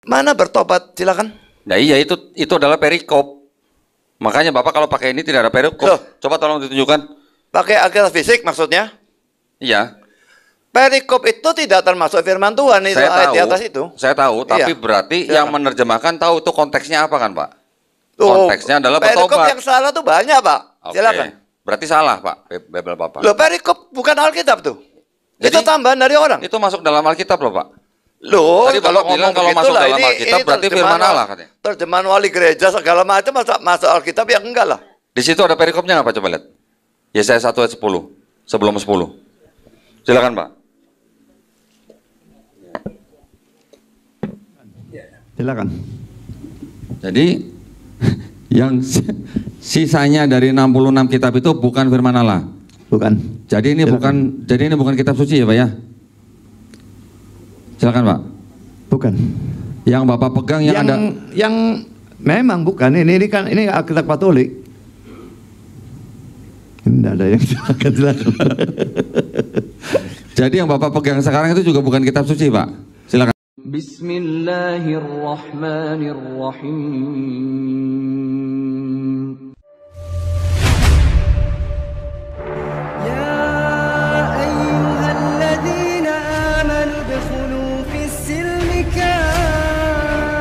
Mana bertobat? Silakan. Nah iya, itu adalah perikop. Makanya Bapak kalau pakai ini tidak ada perikop. Loh. Coba tolong ditunjukkan. Pakai aktivitas fisik maksudnya? Iya. Perikop itu tidak termasuk firman Tuhan, itu ayat di atas itu. Saya tahu, tapi Iya. berarti Silakan. yang menerjemahkan tahu itu konteksnya apa kan Pak? Tuh, Konteksnya adalah perikop bertobat. yang salah tuh banyak, Pak. Oke. Silakan. Berarti salah Pak, Bible Bapak. Loh, perikop bukan Alkitab tuh. Jadi, itu tambahan dari orang. Itu masuk dalam Alkitab loh Pak. Loh, Tadi Bapak bilang kalau masuk dalam Alkitab berarti firman Allah katanya. Terjemahan wali gereja segala macam masuk Alkitab ya enggak lah. Di situ ada perikopnya nggak Pak? Coba lihat. Yesaya 1 ayat 10. Sebelum 10. Silakan Pak. Silakan. Jadi yang sisanya dari 66 kitab itu bukan firman Allah. Bukan. Jadi ini bukan kitab suci ya Pak ya? Silakan Pak. Bukan. Yang Bapak pegang yang memang bukan. Ini Alkitab Katolik. Tidak ada yang silakan. Jadi yang Bapak pegang sekarang itu juga bukan kitab suci Pak. Silakan. Bismillahirrahmanirrahim. Ya ayyuhalladzina amanu dukhulu fis silmi kaffah.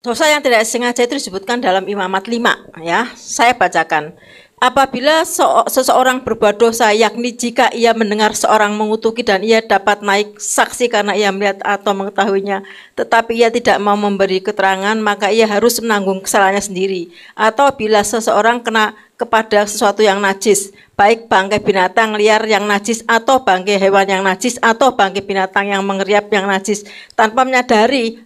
Dosa yang tidak sengaja itu disebutkan dalam Imamat 5 ya. Saya bacakan. Apabila seseorang berbuat dosa, yakni jika ia mendengar seorang mengutuki dan ia dapat naik saksi karena ia melihat atau mengetahuinya, tetapi ia tidak mau memberi keterangan, maka ia harus menanggung kesalahannya sendiri. Atau bila seseorang kena kepada sesuatu yang najis, baik bangkai binatang liar yang najis, atau bangkai hewan yang najis, atau bangkai binatang yang mengeriap yang najis, tanpa menyadari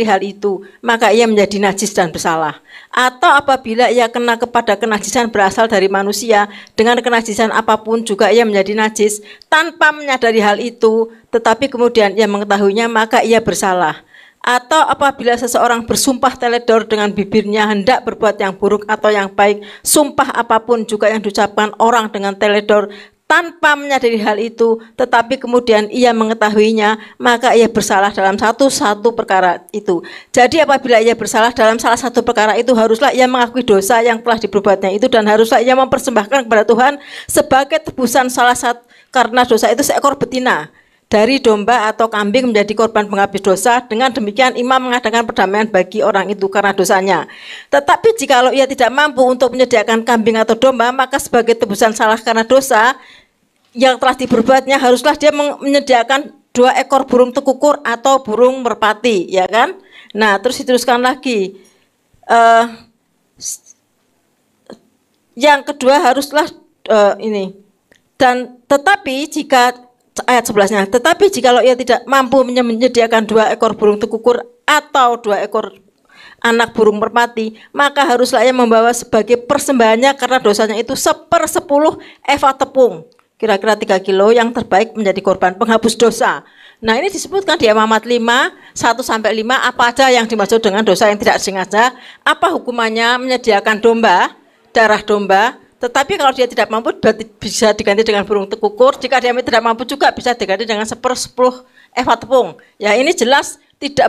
hal itu, maka ia menjadi najis dan bersalah. Atau apabila ia kena kepada kenajisan berasal dari manusia, dengan kenajisan apapun juga ia menjadi najis, tanpa menyadari hal itu, tetapi kemudian ia mengetahuinya, maka ia bersalah. Atau apabila seseorang bersumpah teledor dengan bibirnya hendak berbuat yang buruk atau yang baik, sumpah apapun juga yang diucapkan orang dengan teledor, tanpa menyadari hal itu, tetapi kemudian ia mengetahuinya, maka ia bersalah dalam satu perkara itu. Jadi apabila ia bersalah dalam salah satu perkara itu, haruslah ia mengakui dosa yang telah diperbuatnya itu, dan haruslah ia mempersembahkan kepada Tuhan sebagai tebusan salah satu, karena dosa itu seekor betina dari domba atau kambing menjadi korban penghabis dosa. Dengan demikian imam mengadakan perdamaian bagi orang itu karena dosanya. Tetapi jikalau ia tidak mampu untuk menyediakan kambing atau domba, maka sebagai tebusan salah karena dosa yang telah diperbuatnya, haruslah dia menyediakan 2 ekor burung tekukur atau burung merpati, ya kan? Nah, terus diteruskan lagi. Yang kedua haruslah ini. Dan tetapi jika ayat 11-nya, tetapi jikalau ia tidak mampu menyediakan 2 ekor burung tekukur atau 2 ekor anak burung merpati, maka haruslah ia membawa sebagai persembahannya karena dosanya itu 1/10 eva tepung, kira-kira 3 kilo, yang terbaik menjadi korban penghapus dosa. Nah, ini disebutkan di Imamat 5, 1-5, apa aja yang dimaksud dengan dosa yang tidak sengaja, apa hukumannya, menyediakan domba, darah domba, tetapi kalau dia tidak mampu bisa diganti dengan burung tekukur, jika dia tidak mampu juga bisa diganti dengan 1/10 eva tepung. Ya, ini jelas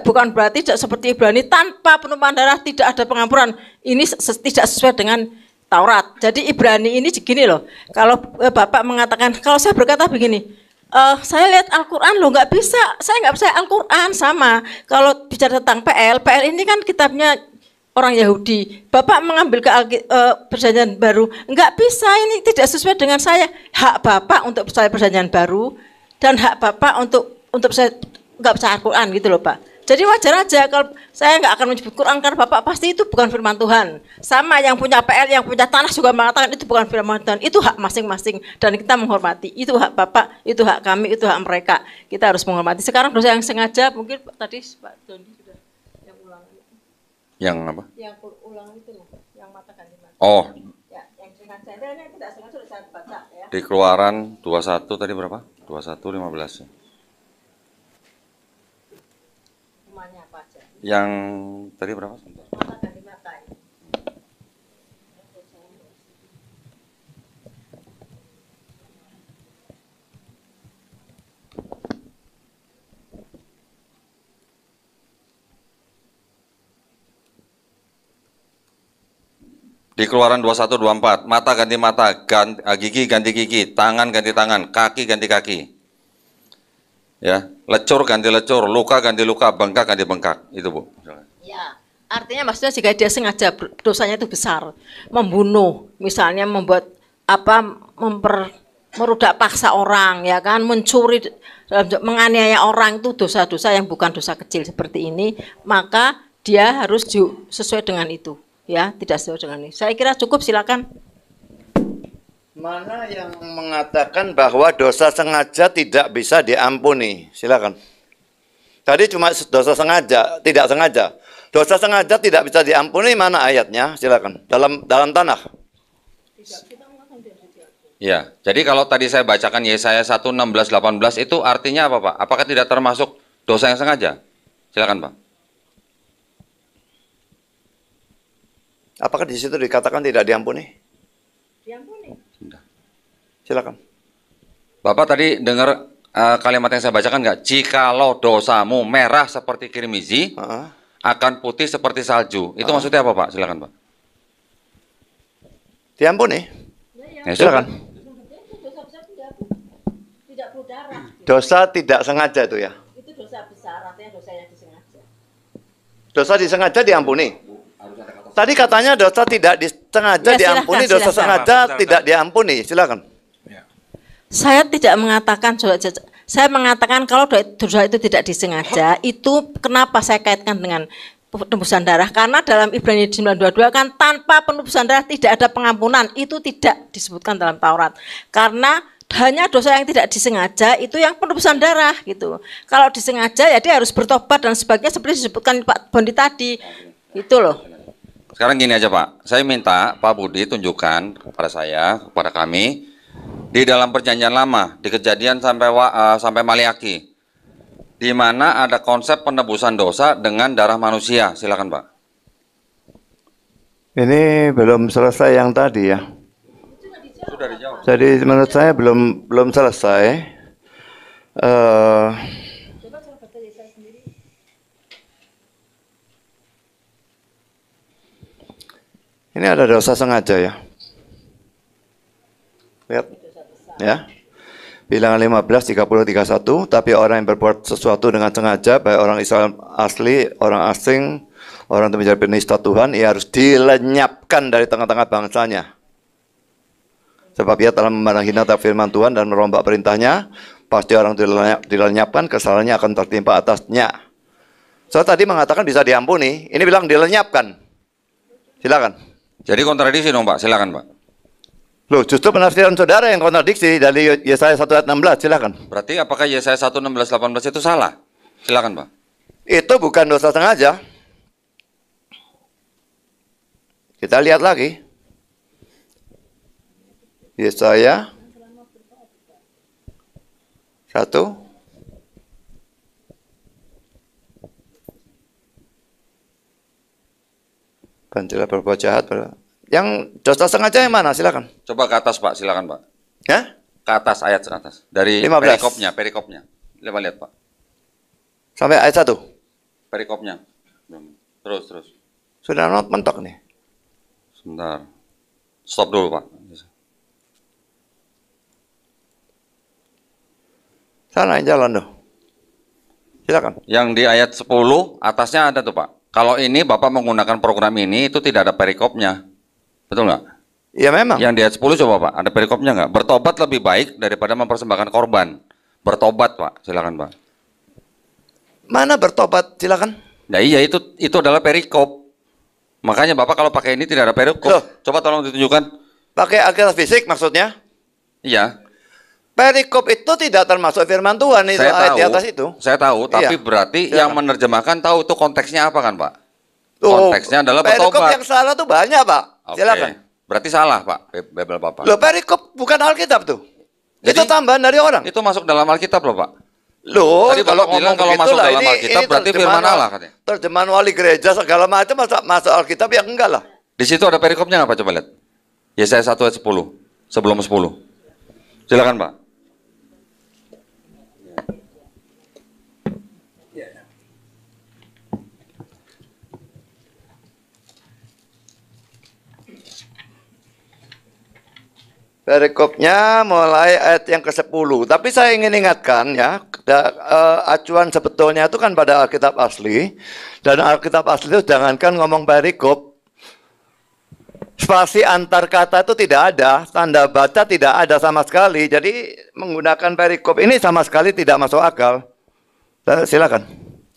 bukan berarti tidak seperti Ibrani, tanpa penumpahan darah tidak ada pengampunan. Ini tidak sesuai dengan Taurat. Jadi Ibrani ini begini loh, kalau Bapak mengatakan, kalau saya berkata begini, saya lihat Al-Quran loh, nggak bisa, saya nggak percaya Al-Quran. Sama kalau bicara tentang PL ini kan kitabnya orang Yahudi, Bapak mengambil ke perjanjian baru, nggak bisa, ini tidak sesuai dengan saya. Hak Bapak untuk percaya perjanjian baru, dan hak Bapak untuk percaya nggak percaya Al-Quran gitu loh Pak. Jadi wajar aja kalau saya nggak akan menyebut Quran, karena Bapak pasti itu bukan firman Tuhan. Sama yang punya PL, yang punya tanah juga mengatakan itu bukan firman Tuhan. Itu hak masing-masing dan kita menghormati. Itu hak Bapak, itu hak kami, itu hak mereka. Kita harus menghormati. Sekarang dosa yang sengaja, mungkin tadi Pak Doni sudah yang ulangan. Yang apa? Yang ulangan itu loh, yang mata ganti mata. Oh. Ya, yang sengaja. Ini tidak sengaja sudah saya baca ya. Di Keluaran 21 tadi berapa? 21:15. Apa aja. Yang tadi berapa? Mata ganti mata. Di Keluaran 21-24, mata ganti mata, gigi ganti gigi, tangan ganti tangan, kaki ganti kaki. Ya, lecur ganti lecur, luka ganti luka, bengkak ganti bengkak. Itu, Bu. Ya, artinya maksudnya jika dia sengaja dosanya itu besar, membunuh, misalnya membuat merudak paksa orang, ya kan, mencuri, menganiaya orang, itu dosa-dosa yang bukan dosa kecil seperti ini, maka dia harus sesuai dengan itu, ya, tidak sesuai dengan ini. Saya kira cukup, silakan. Mana yang mengatakan bahwa dosa sengaja tidak bisa diampuni? Silakan. Tadi cuma dosa sengaja, tidak sengaja. Dosa sengaja tidak bisa diampuni, mana ayatnya? Silakan. Dalam tanah. Ya, jadi kalau tadi saya bacakan Yesaya 1, 16, 18 itu artinya apa, Pak? Apakah tidak termasuk dosa yang sengaja? Silakan, Pak. Apakah di situ dikatakan tidak diampuni? Diampuni. Silakan. Bapak tadi dengar kalimat yang saya bacakan nggak? Jikalau dosamu merah seperti kirmizi, akan putih seperti salju. Itu maksudnya apa, Pak? Silakan, Pak. Diampuni. Ya, Silakan. Tidak berdarah. Dosa tidak sengaja itu ya. Itu dosa besar, artinya dosa yang disengaja. Dosa disengaja diampuni. Tadi katanya dosa tidak disengaja Ya, diampuni, dosa silakan. sengaja tidak diampuni. Silakan. Saya tidak mengatakan, saya mengatakan kalau dosa itu tidak disengaja, itu kenapa saya kaitkan dengan penebusan darah? Karena dalam Ibrani 9:22 kan tanpa penebusan darah tidak ada pengampunan, itu tidak disebutkan dalam Taurat. Karena hanya dosa yang tidak disengaja itu yang penebusan darah gitu. Kalau disengaja ya dia harus bertobat dan sebagainya seperti disebutkan Pak Bondi tadi. Itu loh. Sekarang gini aja, Pak. Saya minta Pak Budi tunjukkan kepada saya, kepada kami, di dalam perjanjian lama, di Kejadian sampai Maliaki, di mana ada konsep penebusan dosa dengan darah manusia. Silakan, Pak. Ini belum selesai yang tadi ya. Sudah dijawab. Jadi menurut saya belum selesai. Ini ada dosa sengaja ya. Lihat. Ya. Bilangan 15, 30, 31. Tapi orang yang berbuat sesuatu dengan sengaja, baik orang Israel asli, orang asing, orang yang menjadi penista Tuhan, ia harus dilenyapkan dari tengah-tengah bangsanya. Sebab ia telah memandang hina firman Tuhan dan merombak perintahnya, pasti orang dilenyapkan, kesalahannya akan tertimpa atasnya. So tadi mengatakan bisa diampuni, ini bilang dilenyapkan. Silakan. Jadi kontradiksi dong, Pak. Silakan, Pak. Loh, justru penafsiran saudara yang kontradiksi dari Yesaya 1 ayat 16, silakan. Berarti apakah Yesaya 1, 16, 18 itu salah? Silakan, Pak. Itu bukan dosa sengaja. Kita lihat lagi. Yesaya 1. Bantulah berbuat jahat. Yang dosa sengaja yang mana? Silakan. Coba ke atas, Pak. Silakan, Pak. Ya? Ke atas, ayat ke atas. Dari 15. perikopnya. Lihat, Pak. Sampai ayat 1. Perikopnya. Terus. Sudah not mentok nih. Sebentar. Stop dulu, Pak. Sana yang jalan tuh. Silakan. Yang di ayat 10, atasnya ada tuh, Pak. Kalau ini Bapak menggunakan program ini, itu tidak ada perikopnya. Betul nggak? Ya memang. Yang di ayat 10 coba, Pak. Ada perikopnya nggak? Bertobat lebih baik daripada mempersembahkan korban. Bertobat, Pak. Silakan, Pak. Mana bertobat? Silakan. Nah iya, itu adalah perikop. Makanya Bapak kalau pakai ini tidak ada perikop. Loh. Coba tolong ditunjukkan. Pakai Alkitab fisik maksudnya? Iya. Perikop itu tidak termasuk firman Tuhan, itu ayat di atas itu. Saya tahu, tapi Iya. berarti Silakan. yang menerjemahkan tahu itu konteksnya apa kan, Pak? Tuh, Konteksnya adalah perikop bertobat. yang salah tuh banyak, Pak. Oke. Silakan. Berarti salah, Pak, Bible Bapak. Loh, perikop bukan Alkitab tuh. Jadi, itu tambahan dari orang. Itu masuk dalam Alkitab loh, Pak. Loh, Tadi kalau Bapak bilang ngomong kalau masuk begitulah, dalam Alkitab berarti terjemahan firman Allah katanya. Terjemahan wali gereja segala macam masuk Alkitab ya enggak lah. Di situ ada perikopnya nggak, Pak? Coba lihat. Yesaya 1 ayat 10. Sebelum 10. Silakan, Pak. Perikopnya mulai ayat yang ke-10. Tapi saya ingin ingatkan ya, acuan sebetulnya itu kan pada Alkitab asli. Dan Alkitab asli itu jangankan ngomong perikop, spasi antar kata itu tidak ada, tanda baca tidak ada sama sekali. Jadi menggunakan perikop ini sama sekali tidak masuk akal. Silakan.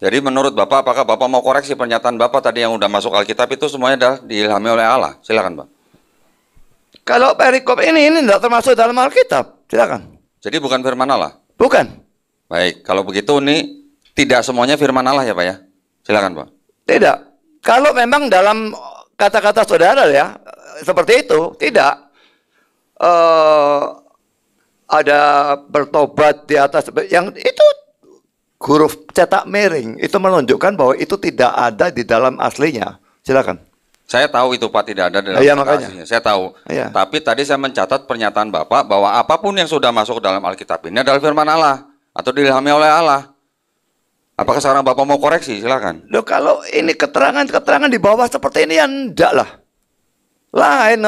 Jadi menurut Bapak, apakah Bapak mau koreksi pernyataan Bapak tadi yang udah masuk Alkitab itu semuanya adalah diilhami oleh Allah? Silakan, Pak. Kalau perikop ini tidak termasuk dalam Alkitab. Silakan. Jadi bukan firman Allah? Bukan. Baik, kalau begitu ini tidak semuanya firman Allah ya Pak ya? Silakan Pak. Tidak. Kalau memang dalam kata-kata saudara ya, seperti itu, tidak. Ada bertobat di atas, yang itu huruf cetak miring, itu menunjukkan bahwa itu tidak ada di dalam aslinya. Silakan. Saya tahu itu Pak tidak ada dalam makanya. aslinya. Saya tahu. Iya. Tapi tadi saya mencatat pernyataan Bapak bahwa apapun yang sudah masuk ke dalam Alkitab ini adalah firman Allah atau diilhami oleh Allah. Apakah sekarang Bapak mau koreksi? Silakan. Loh, kalau ini keterangan di bawah seperti ini ya enggak lah. Lain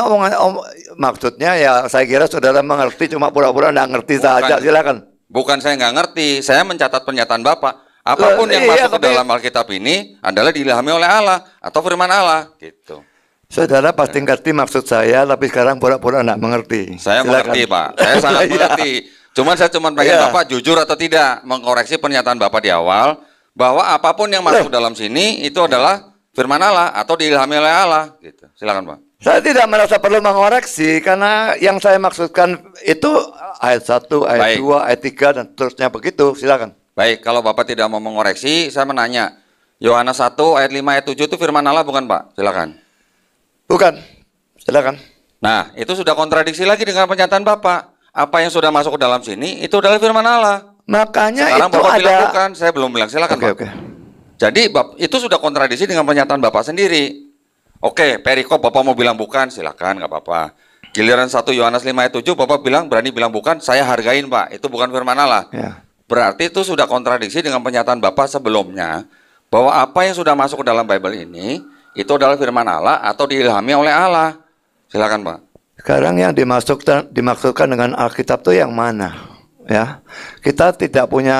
maksudnya ya saya kira saudara mengerti cuma pura-pura enggak ngerti saja. Silakan. Bukan saya nggak ngerti, saya mencatat pernyataan Bapak. Apapun yang masuk ke dalam Alkitab ini adalah diilhami oleh Allah atau firman Allah, gitu. Saudara pasti ngerti maksud saya, tapi sekarang pura-pura enggak mengerti. Saya mengerti Pak, saya sangat mengerti. Cuman saya cuma pengen Bapak jujur atau tidak mengkoreksi pernyataan Bapak di awal bahwa apapun yang masuk dalam sini itu adalah firman Allah atau diilhami oleh Allah, gitu. Silakan Pak. Saya tidak merasa perlu mengoreksi karena yang saya maksudkan itu ayat 1, ayat 2, ayat 3 dan seterusnya begitu. Silakan. Baik, kalau Bapak tidak mau mengoreksi, saya menanya. Yohanes 1 ayat 5 ayat 7 itu firman Allah bukan Pak? Silakan. Bukan. Silakan. Nah, itu sudah kontradiksi lagi dengan pernyataan Bapak. Apa yang sudah masuk ke dalam sini itu adalah firman Allah. Makanya sekarang itu Bapak ada. bilang bukan, saya belum bilang. Silakan Pak. Oke. Jadi itu sudah kontradiksi dengan pernyataan Bapak sendiri. Oke, perikop Bapak mau bilang bukan, silakan, nggak apa-apa. Giliran 1 Yohanes 5 ayat 7 Bapak berani bilang bukan, saya hargain Pak. Itu bukan firman Allah. Ya. Berarti itu sudah kontradiksi dengan pernyataan Bapak sebelumnya bahwa apa yang sudah masuk ke dalam Bible ini itu adalah firman Allah atau diilhami oleh Allah. Silakan Pak. Sekarang yang dimaksudkan dengan Alkitab itu yang mana? Ya, kita tidak punya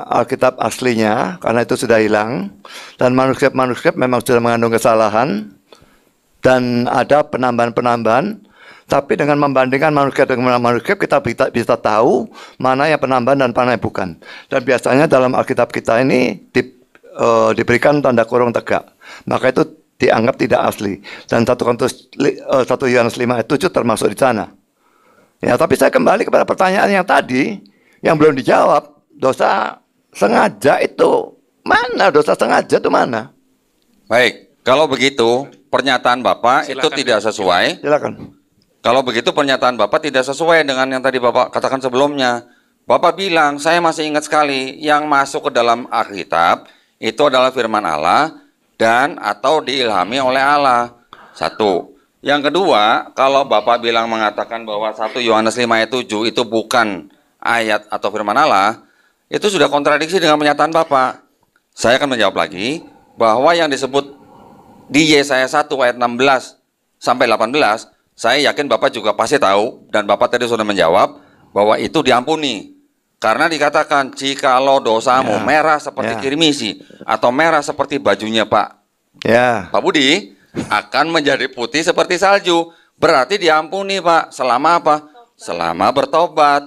Alkitab aslinya karena itu sudah hilang dan manuskrip memang sudah mengandung kesalahan dan ada penambahan-penambahan. Tapi dengan membandingkan manuskrip dengan manuskrip kita bisa tahu mana yang penambahan dan mana yang bukan. Dan biasanya dalam Alkitab kita ini diberikan tanda kurung tegak. Maka itu dianggap tidak asli. Dan 1 Yohanes 5 ayat 7 termasuk di sana. Ya, tapi saya kembali kepada pertanyaan yang tadi yang belum dijawab. Dosa sengaja itu mana? Dosa sengaja itu mana? Baik, kalau begitu pernyataan Bapak itu tidak sesuai. Silakan. Kalau begitu pernyataan Bapak tidak sesuai dengan yang tadi Bapak katakan sebelumnya. Bapak bilang, saya masih ingat sekali, yang masuk ke dalam Alkitab itu adalah firman Allah dan atau diilhami oleh Allah. Satu. Yang kedua, kalau Bapak bilang mengatakan bahwa 1 Yohanes 5 ayat 7 itu bukan ayat atau firman Allah, itu sudah kontradiksi dengan pernyataan Bapak. Saya akan menjawab lagi bahwa yang disebut di Yesaya 1 ayat 16 sampai 18, saya yakin Bapak juga pasti tahu, dan Bapak tadi sudah menjawab, bahwa itu diampuni. Karena dikatakan, jikalau dosamu merah seperti kirmisi, atau merah seperti bajunya Pak Budi, akan menjadi putih seperti salju. Berarti diampuni Pak, selama apa? Selama bertobat.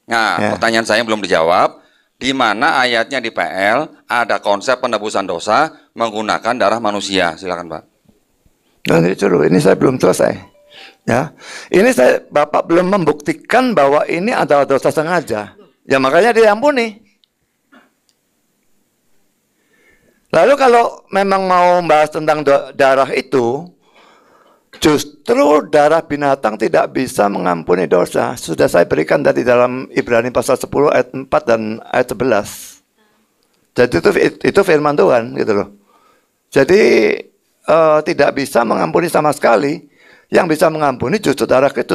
Nah, pertanyaan saya belum dijawab, di mana ayatnya di PL, ada konsep penebusan dosa menggunakan darah manusia. Silakan Pak. Ini saya belum selesai. Ya, ini Bapak belum membuktikan bahwa ini adalah dosa sengaja. Ya makanya diampuni. Lalu kalau memang mau membahas tentang darah itu, justru darah binatang tidak bisa mengampuni dosa. Sudah saya berikan tadi dalam Ibrani pasal 10 ayat 4 dan ayat 11. Jadi itu firman Tuhan gitu loh. Jadi tidak bisa mengampuni sama sekali. Yang bisa mengampuni justru darah itu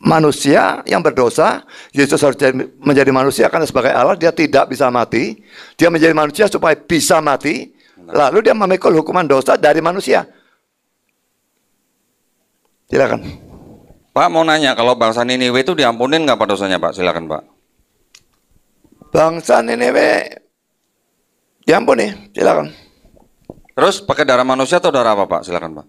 manusia yang berdosa. Yesus harus menjadi manusia karena sebagai Allah dia tidak bisa mati. Dia menjadi manusia supaya bisa mati. Lalu dia memikul hukuman dosa dari manusia. Silakan. Pak mau nanya, kalau bangsa Niniwe itu diampunin nggak Pak dosanya Pak? Silakan Pak. Bangsa Niniwe diampuni, silakan. Terus pakai darah manusia atau darah apa Pak? Silakan Pak.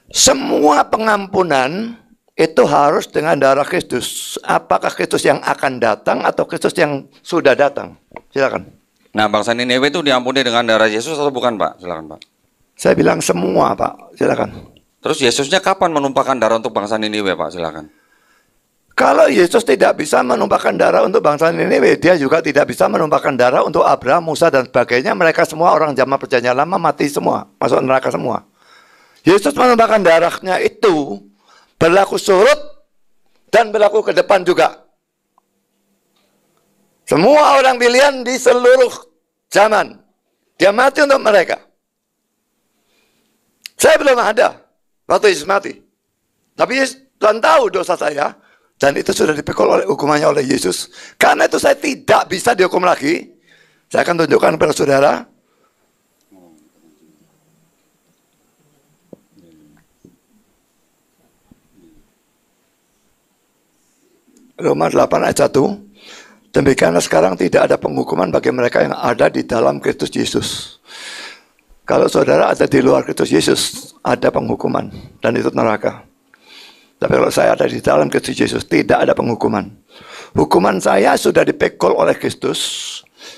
Semua pengampunan itu harus dengan darah Kristus. Apakah Kristus yang akan datang atau Kristus yang sudah datang? Silakan. Nah, bangsa Niniwe itu diampuni dengan darah Yesus atau bukan Pak? Silakan Pak. Saya bilang semua, Pak. Silakan. Terus Yesusnya kapan menumpahkan darah untuk bangsa Niniwe Pak? Silakan. Kalau Yesus tidak bisa menumpahkan darah untuk bangsa Niniwe, dia juga tidak bisa menumpahkan darah untuk Abraham, Musa, dan sebagainya. Mereka semua orang zaman perjanjian lama mati semua, masuk neraka semua. Yesus menumpahkan darahnya itu berlaku surut dan berlaku ke depan juga. Semua orang pilihan di seluruh zaman, dia mati untuk mereka. Saya belum ada waktu Yesus mati. Tapi Tuhan tahu dosa saya. Dan itu sudah dipikul oleh hukumannya oleh Yesus. Karena itu saya tidak bisa dihukum lagi. Saya akan tunjukkan kepada saudara. Roma 8 ayat 1. Demikianlah sekarang tidak ada penghukuman bagi mereka yang ada di dalam Kristus Yesus. Kalau saudara ada di luar Kristus Yesus, ada penghukuman. Dan itu neraka. Tapi kalau saya ada di dalam Kristus Yesus, tidak ada penghukuman. Hukuman saya sudah dipikul oleh Kristus.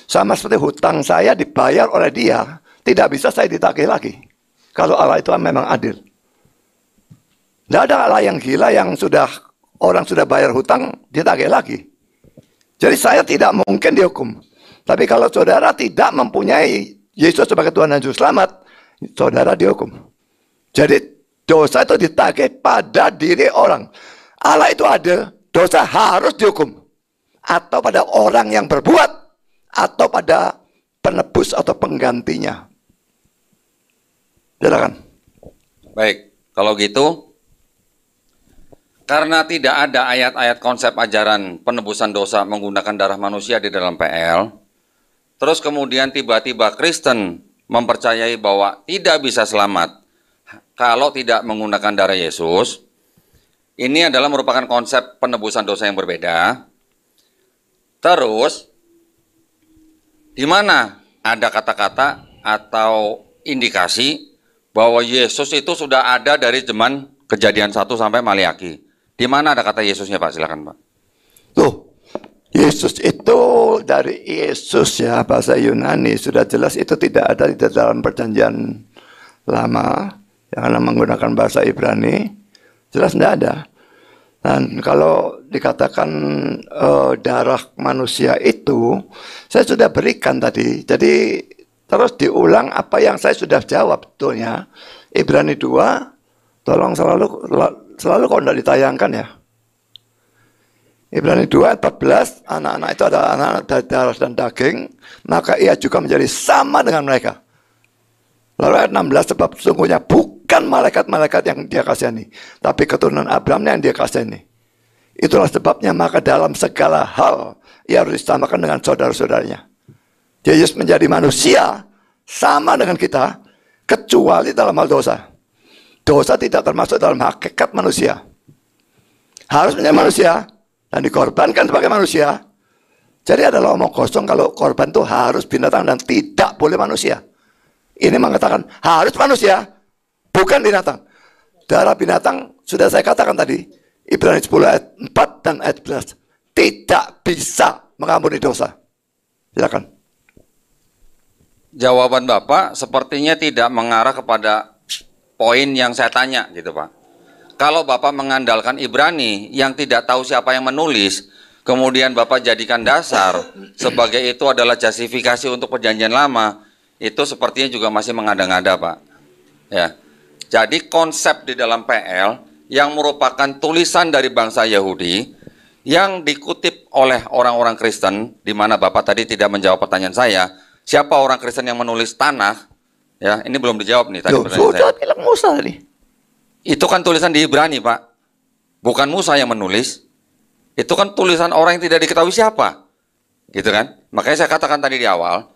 Sama seperti hutang saya dibayar oleh dia, tidak bisa saya ditagih lagi. Kalau Allah itu memang adil. Tidak ada Allah yang gila yang orang sudah bayar hutang, ditagih lagi. Jadi saya tidak mungkin dihukum. Tapi kalau saudara tidak mempunyai Yesus sebagai Tuhan dan Juru Selamat, saudara dihukum. Jadi dosa itu ditagih pada diri orang. Allah itu adil, dosa harus dihukum. Atau pada orang yang berbuat, atau pada penebus atau penggantinya. Silakan. Baik, kalau gitu, karena tidak ada ayat-ayat konsep ajaran penebusan dosa menggunakan darah manusia di dalam PL, terus kemudian tiba-tiba Kristen mempercayai bahwa tidak bisa selamat kalau tidak menggunakan darah Yesus, ini adalah merupakan konsep penebusan dosa yang berbeda. Terus, di mana ada kata-kata atau indikasi bahwa Yesus itu sudah ada dari zaman Kejadian 1 sampai Maliaki? Di mana ada kata Yesusnya Pak? Silakan Pak. Tuh, Yesus itu dari Yesus ya, bahasa Yunani sudah jelas itu tidak ada di dalam perjanjian lama. Yang menggunakan bahasa Ibrani, jelas tidak ada. Dan kalau dikatakan darah manusia itu, saya sudah berikan tadi. Jadi terus diulang apa yang saya sudah jawab betulnya. Ibrani 2, tolong selalu kalau tidak ditayangkan ya. Ibrani 2 ayat 14, anak-anak itu adalah anak-anak dari darah dan daging, maka ia juga menjadi sama dengan mereka. Lalu ayat 16, sebab sesungguhnya bukan malaikat-malaikat yang dia kasihani, tapi keturunan Abraham yang dia kasihani. Itulah sebabnya maka dalam segala hal ia harus disamakan dengan saudara-saudaranya. Yesus menjadi manusia sama dengan kita, kecuali dalam hal dosa. Dosa tidak termasuk dalam hakikat manusia. Harus menjadi manusia dan dikorbankan sebagai manusia. Jadi adalah omong kosong kalau korban itu harus binatang dan tidak boleh manusia. Ini mengatakan harus manusia, bukan binatang. Darah binatang sudah saya katakan tadi, Ibrani 10 ayat 4 dan ayat 11. Tidak bisa mengampuni dosa. Silakan. Jawaban Bapak sepertinya tidak mengarah kepada poin yang saya tanya gitu Pak. Kalau Bapak mengandalkan Ibrani yang tidak tahu siapa yang menulis, kemudian Bapak jadikan dasar sebagai itu adalah justifikasi untuk perjanjian lama, itu sepertinya juga masih mengada-ngada Pak. Ya. Jadi konsep di dalam PL yang merupakan tulisan dari bangsa Yahudi yang dikutip oleh orang-orang Kristen, di mana Bapak tadi tidak menjawab pertanyaan saya, siapa orang Kristen yang menulis tanah? Ya, ini belum dijawab nih tadi pertanyaan saya. Sudah bilang Musa tadi. Itu kan tulisan di Ibrani Pak, bukan Musa yang menulis. Itu kan tulisan orang yang tidak diketahui siapa, gitu kan? Makanya saya katakan tadi di awal,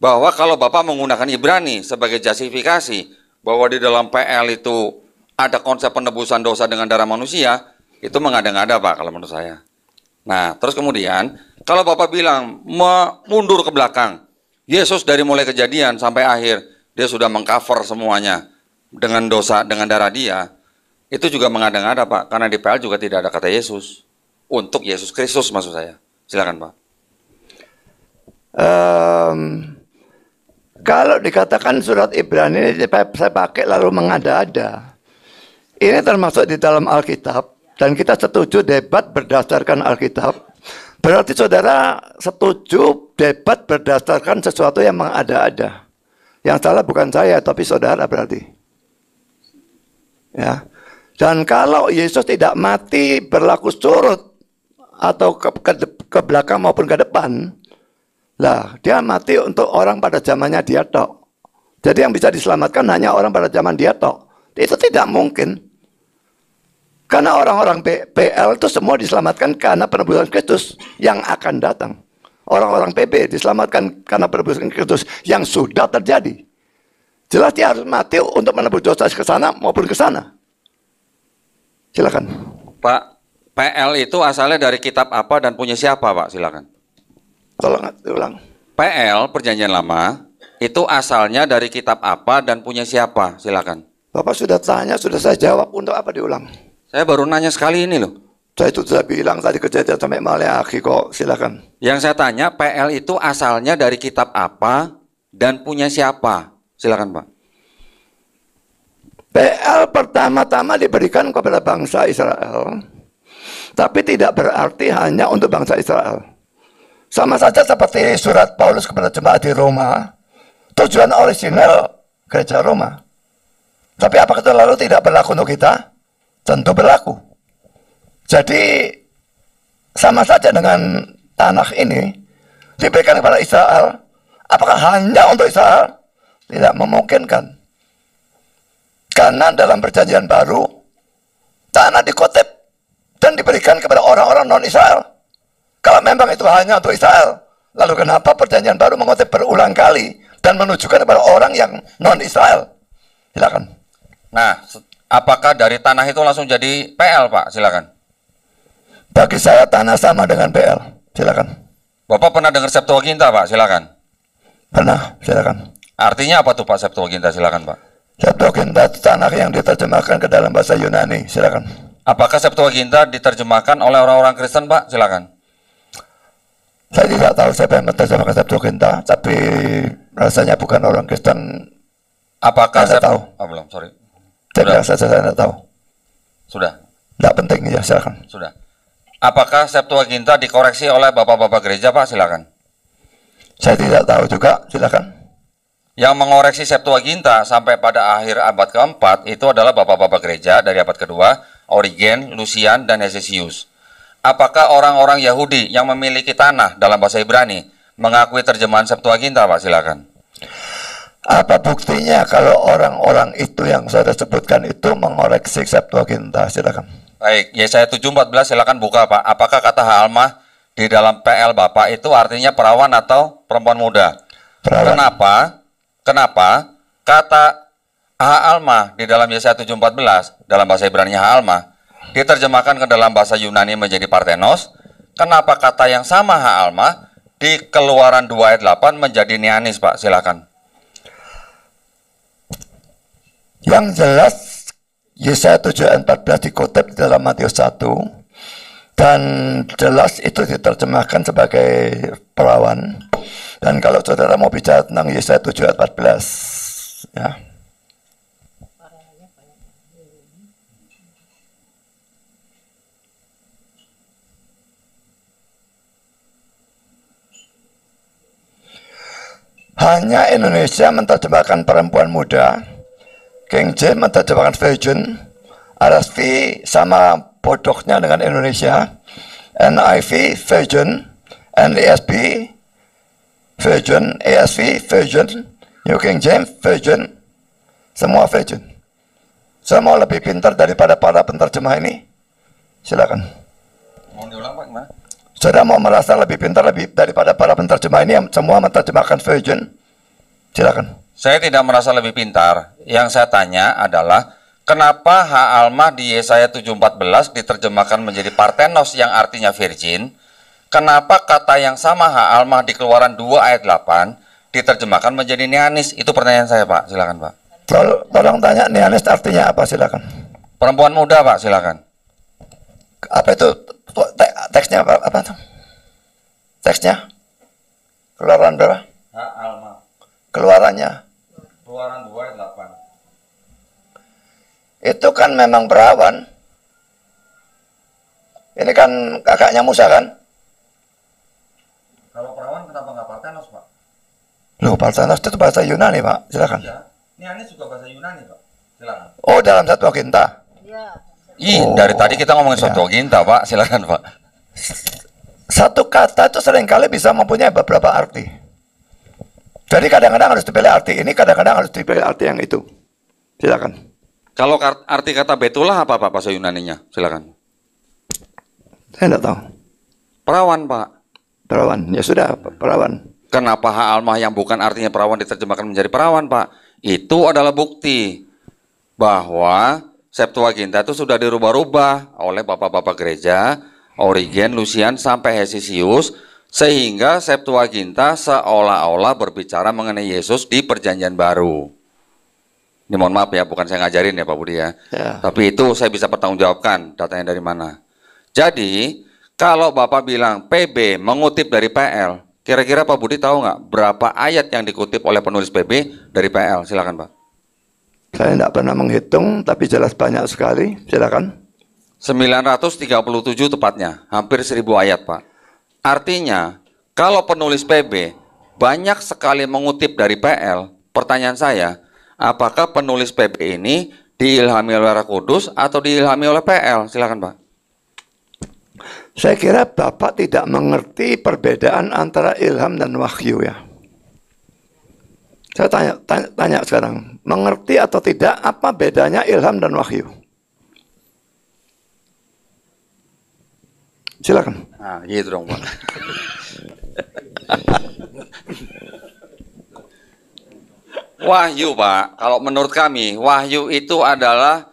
bahwa kalau Bapak menggunakan Ibrani sebagai justifikasi bahwa di dalam PL itu ada konsep penebusan dosa dengan darah manusia, Itu mengada-ngada Pak kalau menurut saya. Nah, terus kemudian kalau Bapak bilang mundur ke belakang, Yesus dari mulai kejadian sampai akhir dia sudah mengcover semuanya dengan dosa, dengan darah dia. Itu juga mengada-ngada Pak, karena di PL juga tidak ada kata Yesus. Untuk Yesus Kristus maksud saya. Silakan Pak. Kalau dikatakan surat Ibrani saya pakai lalu mengada-ada, ini termasuk di dalam Alkitab, dan kita setuju debat berdasarkan Alkitab. Berarti saudara setuju debat berdasarkan sesuatu yang mengada-ada. Yang salah bukan saya, tapi saudara berarti. Ya. Dan kalau Yesus tidak mati berlaku surut atau ke belakang maupun ke depan, lah dia mati untuk orang pada zamannya dia tok. Jadi yang bisa diselamatkan hanya orang pada zaman dia tok. Itu tidak mungkin. Karena orang-orang PL itu semua diselamatkan karena penebusan Kristus yang akan datang. Orang-orang PB diselamatkan karena penebusan Kristus yang sudah terjadi. Jelas dia harus mati untuk menebus dosa ke sana maupun ke sana. Silakan. Pak, PL itu asalnya dari kitab apa dan punya siapa Pak? Silakan. Tolong diulang. PL Perjanjian Lama itu asalnya dari kitab apa dan punya siapa? Silakan. Bapak sudah tanya, sudah saya jawab, untuk apa diulang? Saya baru nanya sekali ini loh. Saya itu sudah bilang tadi kejadian sampai Maleakhi kok, silakan. Yang saya tanya, PL itu asalnya dari kitab apa dan punya siapa? Silakan Pak. PL pertama-tama diberikan kepada bangsa Israel, tapi tidak berarti hanya untuk bangsa Israel. Sama saja seperti surat Paulus kepada jemaat di Roma, tujuan orisinal gereja Roma. Tapi apakah itu lalu tidak berlaku untuk kita? Tentu berlaku. Jadi sama saja dengan tanah ini diberikan kepada Israel. Apakah hanya untuk Israel? Tidak memungkinkan. Karena dalam perjanjian baru tanah dikutip dan diberikan kepada orang-orang non-Israel. Kalau memang itu hanya untuk Israel, lalu kenapa perjanjian baru mengutip berulang kali dan menunjukkan kepada orang yang non-Israel? Silakan. Nah, apakah dari tanah itu langsung jadi PL Pak? Silakan. Bagi saya tanah sama dengan PL. Silakan. Bapak pernah dengar Septuaginta Pak? Silakan. Pernah, silakan. Artinya apa tuh Pak Septuaginta? Silakan Pak. Septuaginta tanah yang diterjemahkan ke dalam bahasa Yunani. Silakan. Apakah Septuaginta diterjemahkan oleh orang-orang Kristen Pak? Silakan. Saya tidak tahu siapa yang menerjemahkan Septuaginta, tapi rasanya bukan orang Kristen. Apakah saya tahu? Oh, belum, sorry. Tidak, saya tidak tahu. Sudah. Tidak penting ya, silakan. Sudah. Apakah Septuaginta dikoreksi oleh bapak-bapak gereja Pak? Silakan. Saya tidak tahu juga, silakan. Yang mengoreksi Septuaginta sampai pada akhir abad keempat itu adalah bapak-bapak gereja dari abad kedua, Origen, Lucian, dan Hesesius. Apakah orang-orang Yahudi yang memiliki tanah dalam bahasa Ibrani mengakui terjemahan Septuaginta Pak? Silakan. Apa buktinya kalau orang-orang itu yang saya sebutkan itu mengoreksi Septuaginta? Silakan. Baik, Yesaya 7:14 silakan buka Pak. Apakah kata Ha'almah di dalam PL Bapak itu artinya perawan atau perempuan muda? Perawan. Kenapa kata Ha'almah di dalam Yesaya 7:14 dalam bahasa Ibrani Ha'almah diterjemahkan ke dalam bahasa Yunani menjadi Parthenos? Kenapa kata yang sama Ha'almah di Keluaran 2 ayat 8 menjadi Neanis Pak? Silakan. Yang jelas Yesaya 7 ayat 14 dikutip di dalam Matius 1 dan jelas itu diterjemahkan sebagai perawan. Dan kalau saudara mau bicara tentang Yesaya 7 ayat 14 ya. Hanya Indonesia menerjemahkan perempuan muda, King James menerjemahkan virgin, RSV sama bodohnya dengan Indonesia, NIV virgin, NESB virgin, ESV virgin, New King James virgin, semua virgin. Semua lebih pintar daripada para penterjemah ini. Silakan. Mau diulang Pak gimana? Saudara mau merasa lebih pintar daripada para penterjemah ini yang semua menerjemahkan virgin? Silakan. Saya tidak merasa lebih pintar. Yang saya tanya adalah kenapa ha alma di Yesaya 7:14 diterjemahkan menjadi Parthenos yang artinya virgin? Kenapa kata yang sama ha alma di Keluaran 2 ayat 8 diterjemahkan menjadi neanis? Itu pertanyaan saya, Pak. Silakan, Pak. Tolong tanya neanis artinya apa, silakan. Perempuan muda, Pak. Silakan. Apa itu teksnya apa tuh? Teksnya? Keluaran berapa? Ha alma. Keluarannya. Keluaran 2 ayat 8. Itu kan memang perawan. Ini kan kakaknya Musa kan? Kalau perawan kenapa nggak Parthenos, Pak? Loh, Parthenos itu bahasa Yunani, Pak. Silakan. Iya. Neanis juga bahasa Yunani, Pak. Silakan. Oh, dalam Septuaginta. Dari tadi kita ngomongin Septuaginta, Pak. Silakan, Pak. Satu kata itu seringkali bisa mempunyai beberapa arti. Jadi kadang-kadang harus dipilih arti ini, kadang-kadang harus dipilih arti yang itu. Silakan. Kalau arti kata betulah apa, Pak, bahasa Yunaninya? Silakan. Saya tidak tahu. Perawan, Pak. Perawan. Ya sudah, perawan. Kenapa ha alma yang bukan artinya perawan diterjemahkan menjadi perawan, Pak? Itu adalah bukti bahwa Septuaginta itu sudah dirubah-rubah oleh bapak-bapak gereja, Origen, Lucian, sampai Hesisius, sehingga Septuaginta seolah-olah berbicara mengenai Yesus di Perjanjian Baru. Ini mohon maaf ya, bukan saya ngajarin ya Pak Budi ya. Tapi itu saya bisa pertanggungjawabkan datanya dari mana. Jadi, kalau Bapak bilang PB mengutip dari PL, kira-kira Pak Budi tahu nggak berapa ayat yang dikutip oleh penulis PB dari PL? Silakan Pak. Saya tidak pernah menghitung, tapi jelas banyak sekali. Silakan. 937 tepatnya, hampir 1000 ayat Pak. Artinya, kalau penulis PB banyak sekali mengutip dari PL, pertanyaan saya, apakah penulis PB ini diilhami oleh Roh Kudus atau diilhami oleh PL? Silakan Pak. Saya kira Bapak tidak mengerti perbedaan antara ilham dan wahyu ya. Saya tanya sekarang, mengerti atau tidak apa bedanya ilham dan wahyu? Silakan. Nah, gitu dong Pak. Wahyu Pak, kalau menurut kami wahyu itu adalah